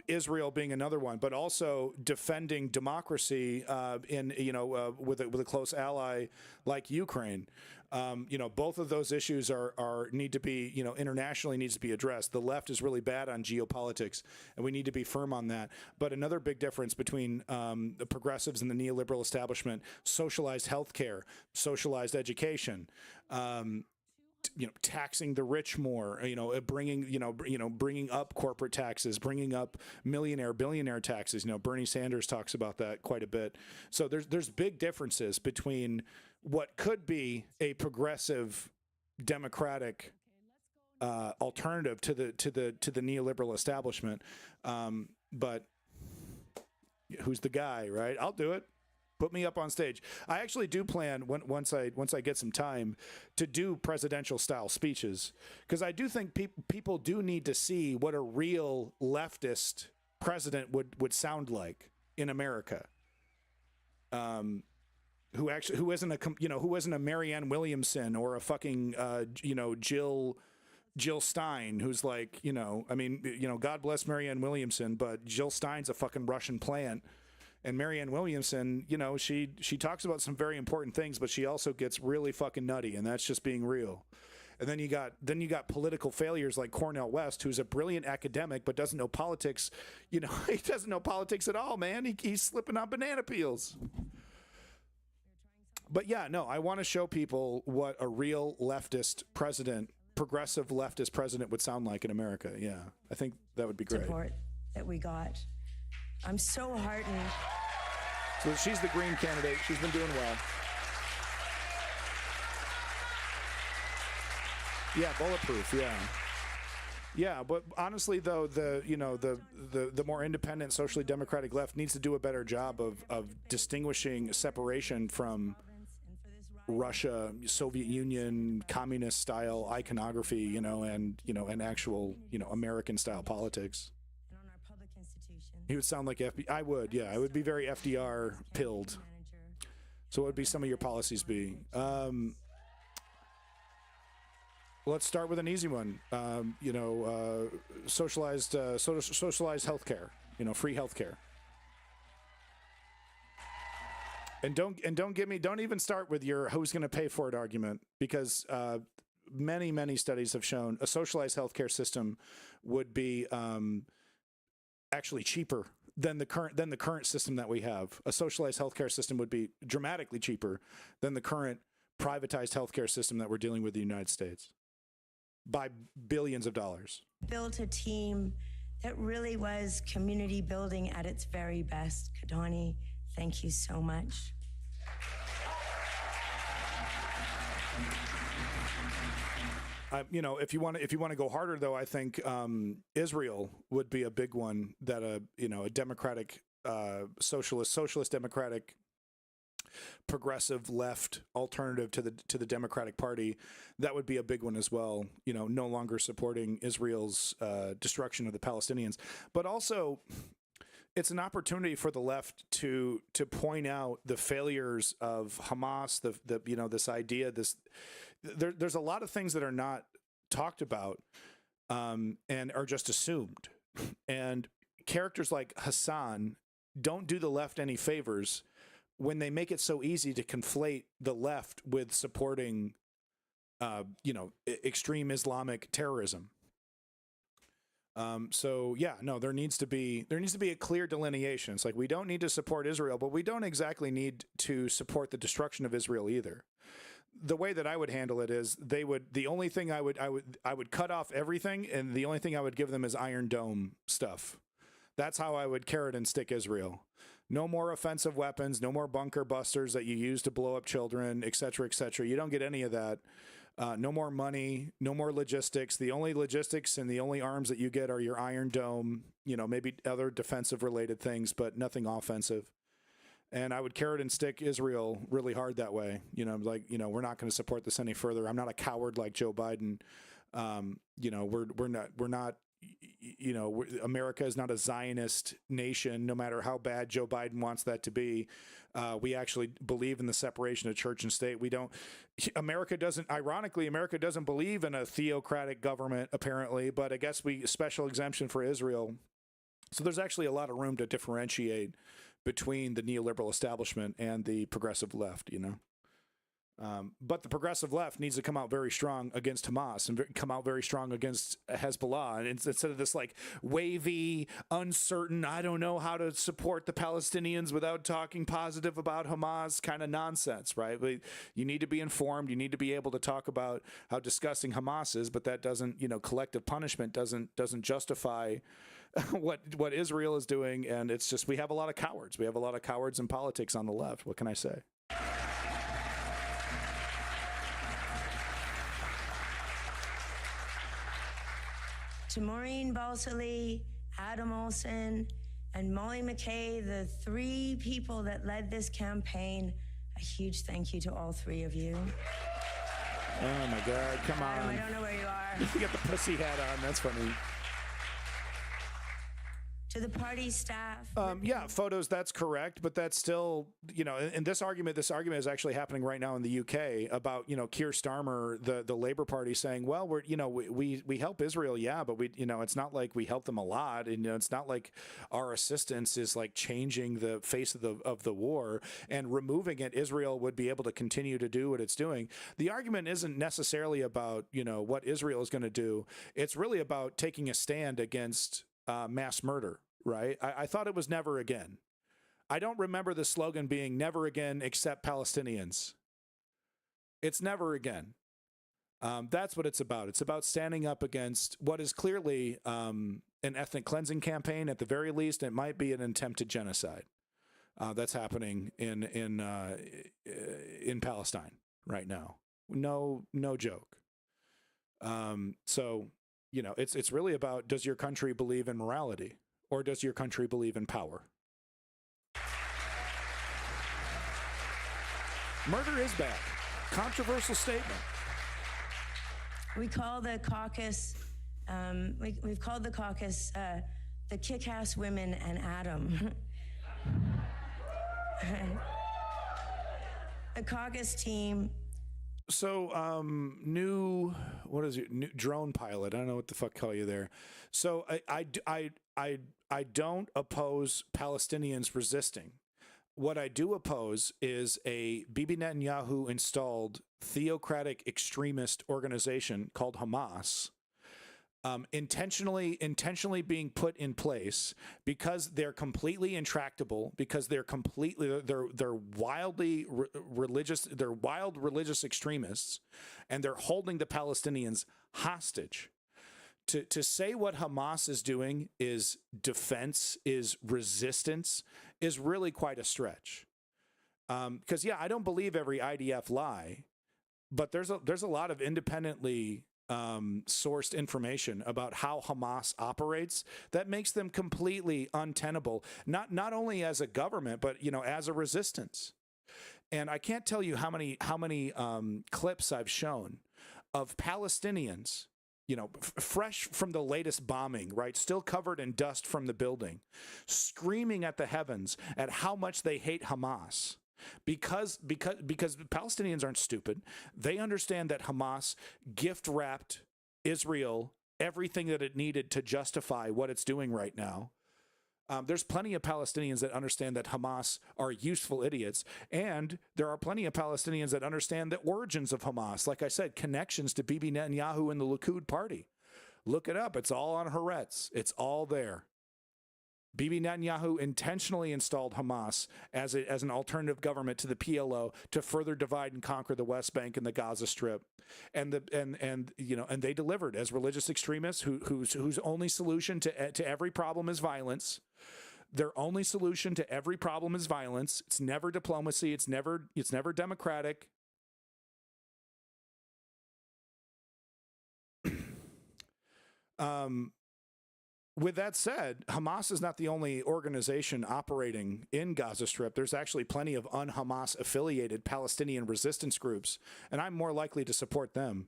Israel being another one, but also defending democracy with a close ally like Ukraine. Both of those issues need to be, internationally needs to be addressed. The left is really bad on geopolitics, and we need to be firm on that. But another big difference between the progressives and the neoliberal establishment: socialized healthcare, socialized education. Taxing the rich more, bringing up corporate taxes, bringing up billionaire taxes. Bernie Sanders talks about that quite a bit. So there's big differences between what could be a progressive democratic alternative to the neoliberal establishment. But who's the guy, right? I'll do it. Put me up on stage. I actually do plan once I get some time to do presidential style speeches, because I do think people do need to see what a real leftist president would sound like in America. Who isn't a Marianne Williamson or a fucking Jill Stein, who's like, God bless Marianne Williamson, but Jill Stein's a fucking Russian plant. And Marianne Williamson, she talks about some very important things, but she also gets really fucking nutty, and that's just being real. And then you got political failures like Cornel West, who's a brilliant academic but doesn't know politics. He doesn't know politics at all, man. He's slipping on banana peels. But yeah, no, I want to show people what a real leftist president, progressive leftist president would sound like in America. Yeah, I think that would be great. Support that we got. I'm so heartened. So she's the Green candidate. She's been doing well. Yeah, bulletproof. Yeah. Yeah, but honestly, though, the more independent, socially democratic left needs to do a better job of distinguishing separation from Russia, Soviet Union, communist style iconography, and actual, American style politics. He would sound like I would, yeah. I would be very FDR pilled. So what would be some of your policies be? Let's start with an easy one. Socialized healthcare. Free healthcare. And don't even start with your who's going to pay for it argument, because many studies have shown a socialized healthcare system would be actually cheaper than the current system that we have. A socialized healthcare system would be dramatically cheaper than the current privatized healthcare system that we're dealing with in the United States, by billions of dollars. Built a team that really was community building at its very best. Kadani, thank you so much. If you want to go harder, though, I think Israel would be a big one that a democratic, socialist democratic, progressive left alternative to the Democratic Party, that would be a big one as well. No longer supporting Israel's destruction of the Palestinians, but also it's an opportunity for the left to point out the failures of Hamas. This idea, there's a lot of things that are not talked about and are just assumed. And characters like Hassan don't do the left any favors when they make it so easy to conflate the left with supporting, extreme Islamic terrorism. There needs to be a clear delineation. It's like, we don't need to support Israel, but we don't exactly need to support the destruction of Israel either. The way that I would handle it is the only thing I would cut off everything, and the only thing I would give them is Iron Dome stuff. That's how I would carrot and stick Israel. No more offensive weapons, no more bunker busters that you use to blow up children, et cetera, et cetera. You don't get any of that. No more money, no more logistics. The only logistics and the only arms that you get are your Iron Dome, maybe other defensive related things, but nothing offensive. And I would carrot and stick Israel really hard that way. We're not going to support this any further. I'm not a coward like Joe Biden. We're not. America is not a Zionist nation, no matter how bad Joe Biden wants that to be. We actually believe in the separation of church and state. America doesn't believe in a theocratic government, apparently, but I guess special exemption for Israel. So there's actually a lot of room to differentiate between the neoliberal establishment and the progressive left, you know. But the progressive left needs to come out very strong against Hamas and come out very strong against Hezbollah. And instead of this like wavy, uncertain, I don't know how to support the Palestinians without talking positive about Hamas kind of nonsense, right? You need to be informed. You need to be able to talk about how disgusting Hamas is, but that doesn't, you know, collective punishment doesn't justify what Israel is doing. And it's just, we have a lot of cowards. We have a lot of cowards in politics on the left. What can I say? To Maureen Balsillie, Adam Olson, and Molly McKay, the 3 people that led this campaign, a huge thank you to all 3 of you. Oh my God, come on. Adam, I don't know where you are. You got the pussy hat on, that's funny. To the party staff. Yeah, photos, that's correct, but that's still, you know, and this argument is actually happening right now in the UK about, you know, Keir Starmer, the Labour Party, saying, well, we're, you know, we help Israel, yeah, but we, you know, it's not like we help them a lot, and, you know, it's not like our assistance is like changing the face of the war, and removing it, Israel would be able to continue to do what it's doing. The argument isn't necessarily about, you know, what Israel is going to do. It's really about taking a stand against mass murder, right? I thought it was never again. I don't remember the slogan being never again except Palestinians. It's never again. That's what it's about. It's about standing up against what is clearly an ethnic cleansing campaign at the very least. It might be an attempted genocide that's happening in Palestine right now. No joke. So, you know, it's really about, does your country believe in morality, or does your country believe in power? Murder is bad. Controversial statement. We call the caucus, we've called the caucus the Kick-Ass Women and Adam. The caucus team. So, new drone pilot. I don't know what the fuck call you there. So I don't oppose Palestinians resisting. What I do oppose is a Bibi Netanyahu installed theocratic extremist organization called Hamas, intentionally being put in place because they're completely intractable, because they're wildly religious, they're wild religious extremists, and they're holding the Palestinians hostage. To say what Hamas is doing is defense, is resistance, is really quite a stretch. Because yeah, I don't believe every IDF lie, but there's a lot of independently sourced information about how Hamas operates that makes them completely untenable, not only as a government, but, you know, as a resistance. And I can't tell you how many clips I've shown of Palestinians, you know, fresh from the latest bombing, right, still covered in dust from the building, screaming at the heavens at how much they hate Hamas. Because Palestinians aren't stupid. They understand that Hamas gift-wrapped Israel everything that it needed to justify what it's doing right now. There's plenty of Palestinians that understand that Hamas are useful idiots, and there are plenty of Palestinians that understand the origins of Hamas. Like I said, connections to Bibi Netanyahu and the Likud party. Look it up. It's all on Haaretz. It's all there. Bibi Netanyahu intentionally installed Hamas as an alternative government to the PLO to further divide and conquer the West Bank and the Gaza Strip, and they delivered as religious extremists whose only solution to every problem is violence. Their only solution to every problem is violence. It's never diplomacy. It's never democratic. With that said, Hamas is not the only organization operating in Gaza Strip. There's actually plenty of un-Hamas affiliated Palestinian resistance groups, and I'm more likely to support them.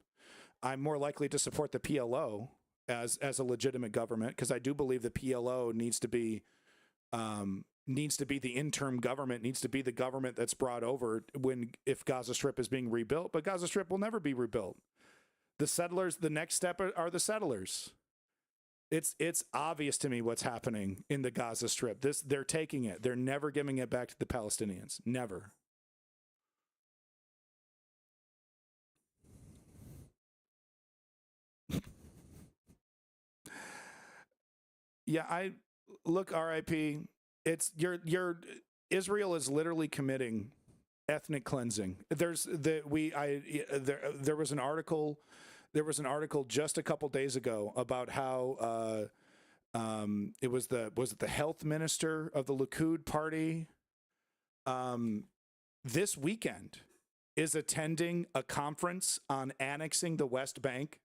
I'm more likely to support the PLO as a legitimate government, because I do believe the PLO needs to be the interim government, needs to be the government that's brought over if Gaza Strip is being rebuilt. But Gaza Strip will never be rebuilt. The settlers, the next step are the settlers. It's obvious to me what's happening in the Gaza Strip. They're taking it. They're never giving it back to the Palestinians. Never. Yeah, I look, RIP. It's your Israel is literally committing ethnic cleansing. There was an article just a couple days ago about how it was the health minister of the Likud party this weekend is attending a conference on annexing the West Bank.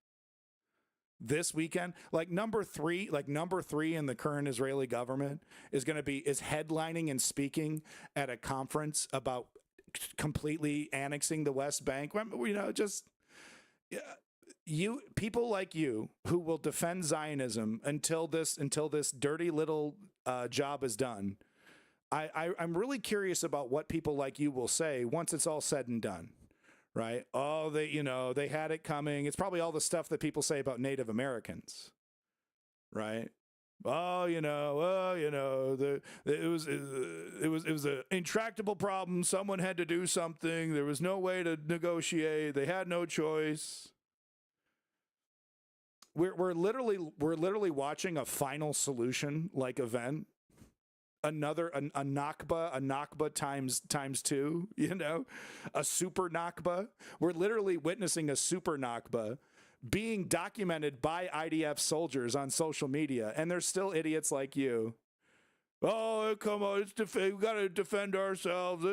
This weekend, like number three in the current Israeli government is headlining and speaking at a conference about completely annexing the West Bank. People like you who will defend Zionism until this dirty little job is done. I'm really curious about what people like you will say once it's all said and done. Right? Oh, they had it coming. It's probably all the stuff that people say about Native Americans. Right? It was an intractable problem. Someone had to do something. There was no way to negotiate. They had no choice. We're literally watching a final solution like event. A Nakba times two, a super Nakba. We're literally witnessing a super Nakba being documented by IDF soldiers on social media, and there's still idiots like you. Oh, come on, we got to defend ourselves.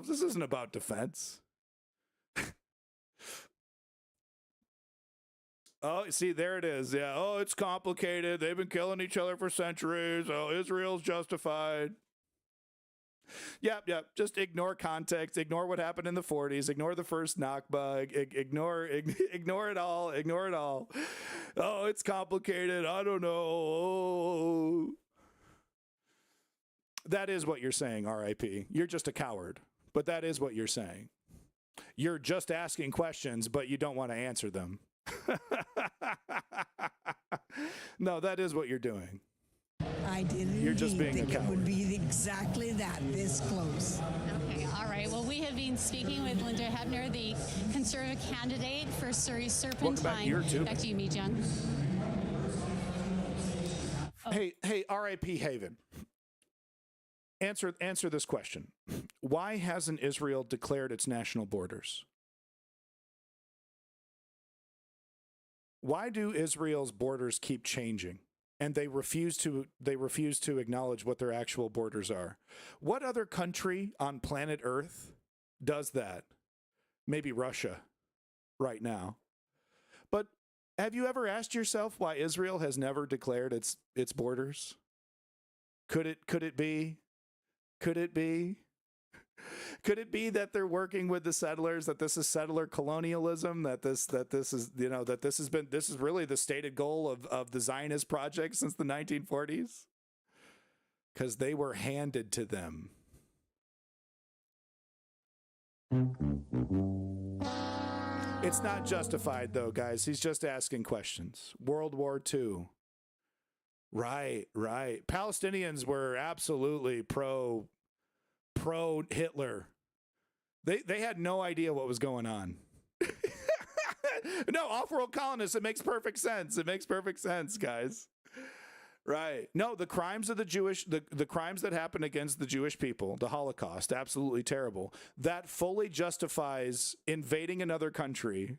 This isn't about defense. Oh, see, there it is. Yeah. Oh, it's complicated. They've been killing each other for centuries. Oh, Israel's justified. Yep. Just ignore context. Ignore what happened in the 40s. Ignore the first Nakba. Ignore it all. Ignore it all. Oh, it's complicated. I don't know. Oh. That is what you're saying, RIP. You're just a coward. But that is what you're saying. You're just asking questions, but you don't want to answer them. No, that is what you're doing. I didn't You're just being think a coward. It would be exactly that, this close. Okay, all right. Well, we have been speaking with Linda Hebner, the Conservative candidate for Surrey Serpentine. Back to you, Mijung. Hey, RIP Haven. Answer this question. Why hasn't Israel declared its national borders? Why do Israel's borders keep changing and they refuse to acknowledge what their actual borders are? What other country on planet Earth does that? Maybe Russia right now. But have you ever asked yourself why Israel has never declared its borders? Could it be? Could it be that they're working with the settlers, that this is settler colonialism, that this is really the stated goal of the Zionist project since the 1940s? Because they were handed to them. It's not justified, though, guys. He's just asking questions. World War II. Right. Palestinians were absolutely pro Hitler. They had no idea what was going on. No, off-world colonists, it makes perfect sense. It makes perfect sense, guys. Right. No, the crimes of the crimes that happened against the Jewish people, the Holocaust, absolutely terrible. That fully justifies invading another country,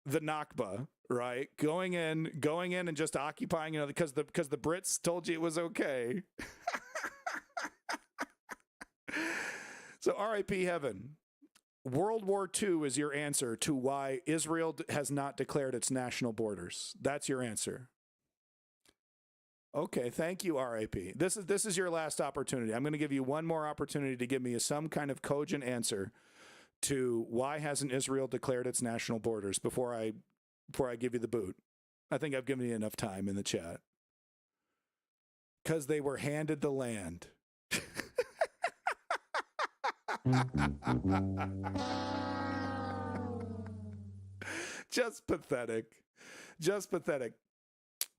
the Nakba, right? Going in and just occupying another because the Brits told you it was okay. So RIP heaven. World War II is your answer to why Israel has not declared its national borders. That's your answer. Okay, thank you, RIP. This is your last opportunity. I'm going to give you one more opportunity to give me some kind of cogent answer to why hasn't Israel declared its national borders before I give you the boot. I think I've given you enough time in the chat. Because they were handed the land. Just pathetic.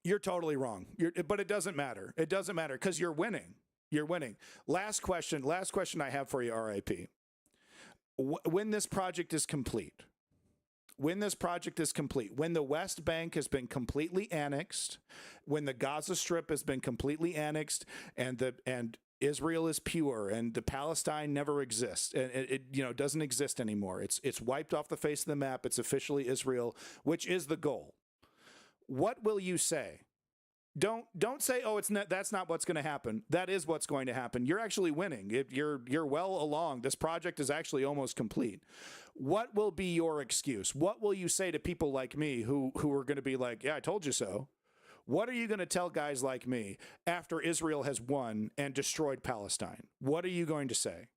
You're totally wrong. But it doesn't matter. It doesn't matter because you're winning. You're winning. Last question I have for you, RIP. When this project is complete, when the West Bank has been completely annexed, when the Gaza Strip has been completely annexed, and Israel is pure, and the Palestine never exists, and it doesn't exist anymore. It's wiped off the face of the map. It's officially Israel, which is the goal. What will you say? Don't say, oh, that's not what's going to happen. That is what's going to happen. You're actually winning. You're well along. This project is actually almost complete. What will be your excuse? What will you say to people like me who are going to be like, yeah, I told you so? What are you going to tell guys like me after Israel has won and destroyed Palestine? What are you going to say?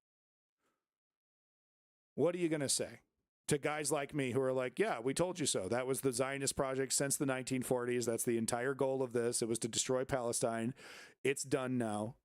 What are you going to say to guys like me who are like, yeah, we told you so. That was the Zionist project since the 1940s. That's the entire goal of this. It was to destroy Palestine. It's done now.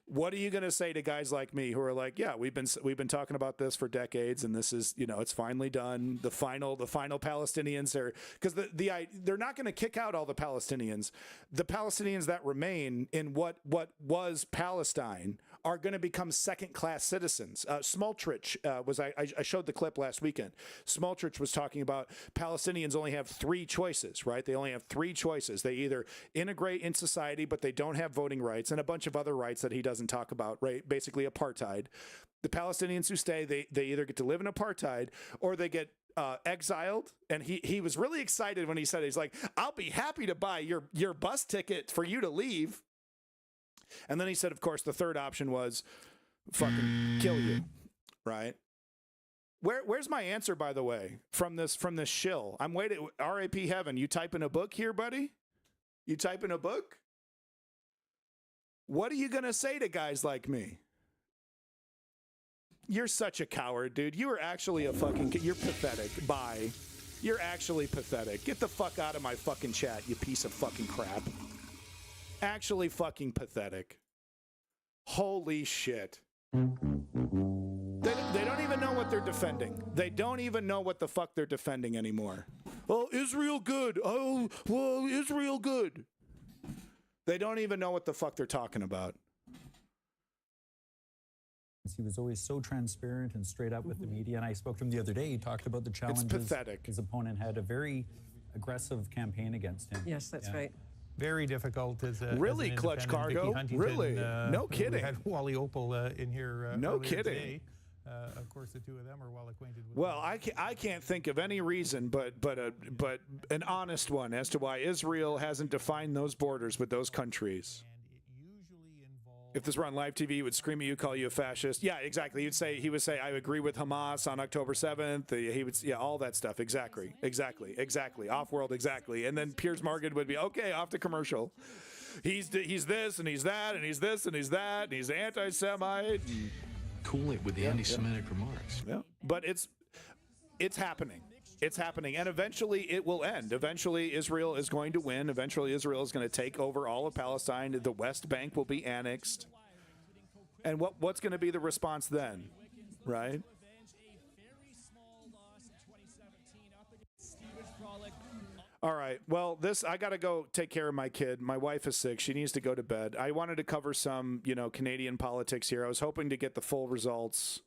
What are you going to say to guys like me who are like, yeah, we've been talking about this for decades, and this is, it's finally done. The final Palestinians are, because they're not going to kick out all the Palestinians. The Palestinians that remain in what was Palestine are going to become second-class citizens. Smoltrich I showed the clip last weekend. Smoltrich was talking about Palestinians only have three choices, right? They only have three choices. They either integrate in society, but they don't have voting rights, and a bunch of other rights that he doesn't talk about, right? Basically apartheid. The Palestinians who stay, they either get to live in apartheid or they get exiled. And he was really excited when he said, he's like, I'll be happy to buy your bus ticket for you to leave. And then he said, of course, the third option was fucking kill you, right? Where's my answer, by the way, from this shill? I'm waiting. RAP Heaven, you typing a book here, buddy? You typing a book? What are you going to say to guys like me? You're such a coward, dude. You are actually you're pathetic. Bye. You're actually pathetic. Get the fuck out of my fucking chat, you piece of fucking crap. Actually fucking pathetic. Holy shit. They don't even know what they're defending. They don't even know what the fuck they're defending anymore. Oh, Israel good. Oh, well, Israel good. They don't even know what the fuck they're talking about. He was always so transparent and straight up with the media. And I spoke to him the other day. He talked about the challenges. It's pathetic. His opponent had a very aggressive campaign against him. Yes, that's right. Very difficult as a really as Clutch Cargo. Really, no kidding. We had Wally Opal in here. No kidding. Today. Of course, the two of them are well acquainted with. Well, I can't think of any reason, but an honest one as to why Israel hasn't defined those borders with those countries. If this were on live TV, he would scream at you, call you a fascist. Yeah, exactly. He would say, I agree with Hamas on October 7th. He would, all that stuff. Exactly. Off-world, exactly. And then Piers Morgan would be, okay, off to commercial. He's this, and he's that, and he's this, and he's that, and he's anti-Semite. Cool it with the anti-Semitic remarks. Yeah, but it's happening. It's happening, and eventually it will end. Eventually Israel is going to win. Eventually Israel is going to take over all of Palestine. The West Bank will be annexed. And what's going to be the response then, right? All right. Well, I got to go take care of my kid. My wife is sick. She needs to go to bed. I wanted to cover some, Canadian politics here. I was hoping to get the full results,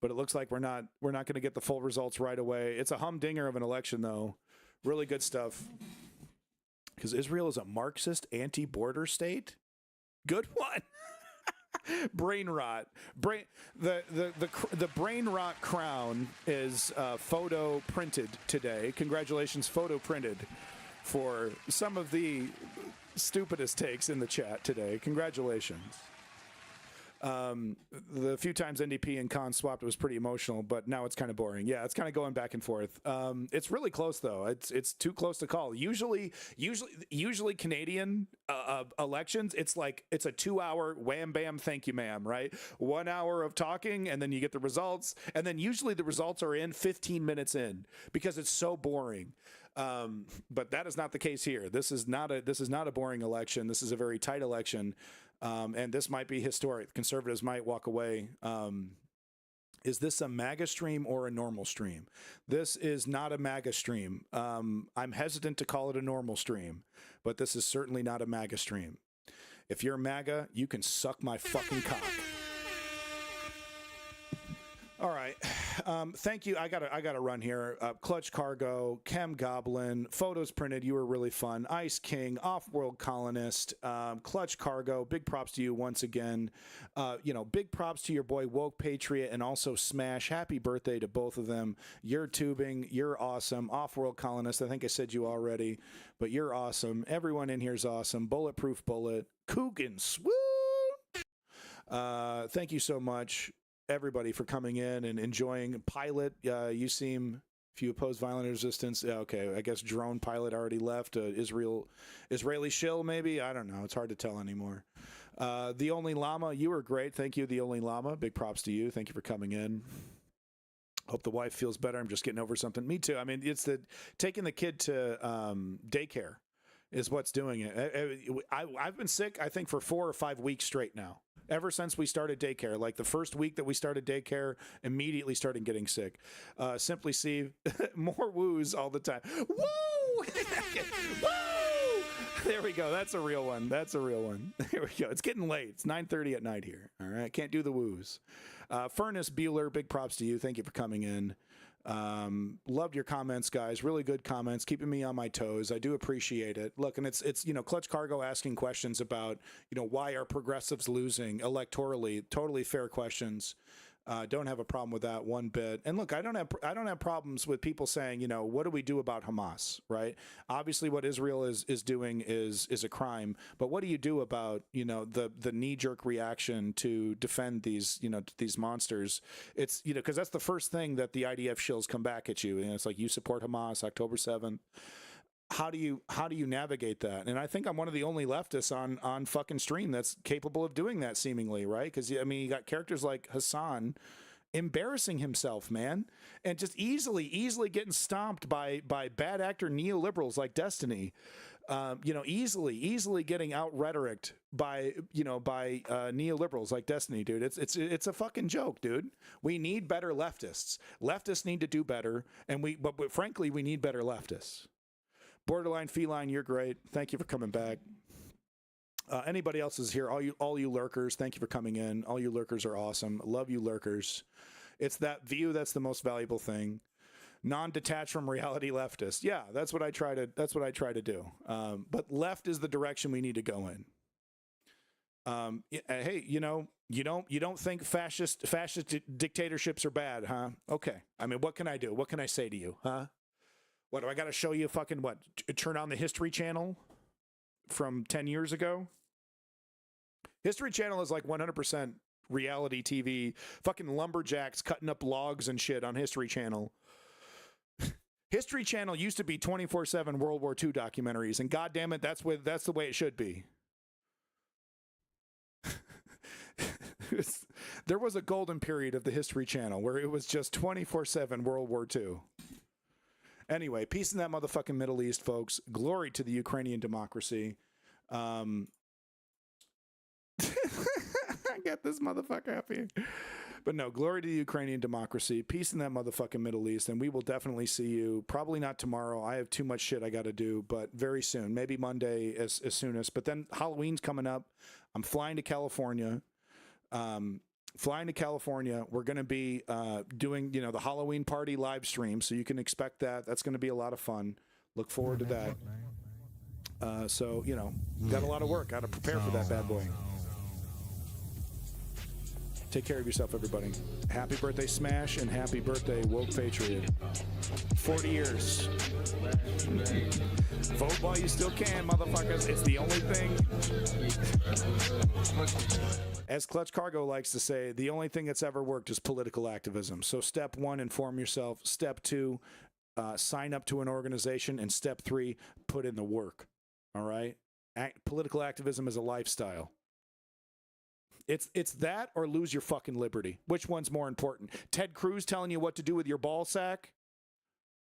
but it looks like we're not going to get the full results right away. It's a humdinger of an election, though. Really good stuff. Because Israel is a Marxist anti-border state. Good one. Brain rot. The brain rot crown is photo printed today. Congratulations, photo printed for some of the stupidest takes in the chat today. Congratulations. The few times NDP and Khan swapped, it was pretty emotional, but now it's kind of boring. Yeah, it's kind of going back and forth. It's really close though. It's too close to call. Usually Canadian elections, it's a 2-hour wham bam thank you ma'am, right? 1 hour of talking and then you get the results, and then usually the results are in 15 minutes in because it's so boring. But that is not the case here. This is not a boring election. This is a very tight election. And this might be historic. Conservatives might walk away Is this a MAGA stream or a normal stream? This is not a MAGA stream. I'm hesitant to call it a normal stream, but this is certainly not a MAGA stream. If you're MAGA, you can suck my fucking cock. All right. Thank you. I gotta run here. Clutch Cargo, Chem Goblin, Photos Printed, you were really fun. Ice King, Off-World Colonist, Clutch Cargo, big props to you once again. Big props to your boy Woke Patriot and also Smash. Happy birthday to both of them. You're tubing. You're awesome. Off-World Colonist, I think I said you already, but you're awesome. Everyone in here is awesome. Bulletproof Bullet. Coogan Swoop. Thank you so much, everybody, for coming in and enjoying. Pilot, you seem, if you oppose violent resistance, okay, I guess Drone Pilot already left. Israeli shill, maybe? I don't know. It's hard to tell anymore. The Only Llama, you were great. Thank you, The Only Llama. Big props to you. Thank you for coming in. Hope the wife feels better. I'm just getting over something. Me too. I mean, it's taking the kid to daycare is what's doing it. I've been sick, I think, for 4 or 5 weeks straight now. Ever since we started daycare, like the first week that we started daycare, immediately started getting sick. Simply see more woos all the time. Woo! Woo! There we go. That's a real one. That's a real one. There we go. It's getting late. It's 9:30 at night here. All right. Can't do the woos. Furnace Bueller, big props to you. Thank you for coming in. Loved your comments, guys. Really good comments, keeping me on my toes. I do appreciate it. Look, and it's Clutch Cargo asking questions about, why are progressives losing electorally? Totally fair questions. Don't have a problem with that one bit. And look, I don't have problems with people saying, what do we do about Hamas, right? Obviously, what Israel is doing is a crime. But what do you do about, the knee-jerk reaction to defend these, these monsters? It's, because that's the first thing that the IDF shills come back at you. And it's like, you support Hamas, October 7th. How do you navigate that? And I think I'm one of the only leftists on fucking stream that's capable of doing that, seemingly, right? Because you got characters like Hassan embarrassing himself, man, and just easily getting stomped by bad actor neoliberals like Destiny. Easily getting out rhetoricked by neoliberals like Destiny, dude. It's a fucking joke, dude. We need better leftists. Leftists need to do better, but frankly, we need better leftists. Borderline Feline, you're great. Thank you for coming back. Anybody else is here? All you lurkers, thank you for coming in. All you lurkers are awesome. Love you, lurkers. It's that view that's the most valuable thing. Non-detached from reality leftist. Yeah, that's what I try to do. But left is the direction we need to go in. Hey, you don't think fascist dictatorships are bad, huh? Okay. I mean, what can I do? What can I say to you, huh? What, do I got to show you fucking what? Turn on the History Channel from 10 years ago? History Channel is like 100% reality TV. Fucking lumberjacks cutting up logs and shit on History Channel. History Channel used to be 24/7 World War II documentaries, and goddamn it, that's the way it should be. There was a golden period of the History Channel where it was just 24/7 World War II. Anyway, peace in that motherfucking Middle East, folks. Glory to the Ukrainian democracy. I get this motherfucker up here. But no, glory to the Ukrainian democracy. Peace in that motherfucking Middle East. And we will definitely see you. Probably not tomorrow. I have too much shit I got to do. But very soon. Maybe Monday as soonest. But then Halloween's coming up. I'm flying to California. We're going to be doing, the Halloween party live stream, so you can expect that. That's going to be a lot of fun. Look forward to that. So, got a lot of work. Got to prepare for that bad boy. Take care of yourself, everybody. Happy birthday, Smash, and happy birthday, Woke Patriot. 40 years. Vote while you still can, motherfuckers. It's the only thing. As Clutch Cargo likes to say, the only thing that's ever worked is political activism. So step 1, inform yourself. Step 2, sign up to an organization. And step 3, put in the work. All right? Political activism is a lifestyle. It's that or lose your fucking liberty. Which one's more important? Ted Cruz telling you what to do with your ball sack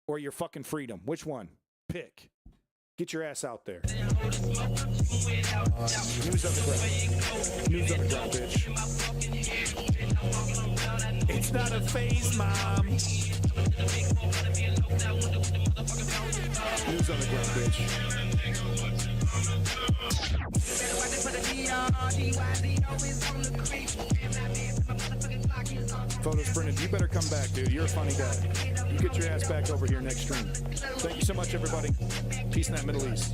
or your fucking freedom? Which one? Pick. Get your ass out there. News on the ground. News on the ground, bitch. It's It's not a phase, Mom. News on the ground, bitch. Photos printed. You better come back, dude. You're a funny guy. You get your ass back over here next stream. Thank you so much, everybody. Peace in that Middle East.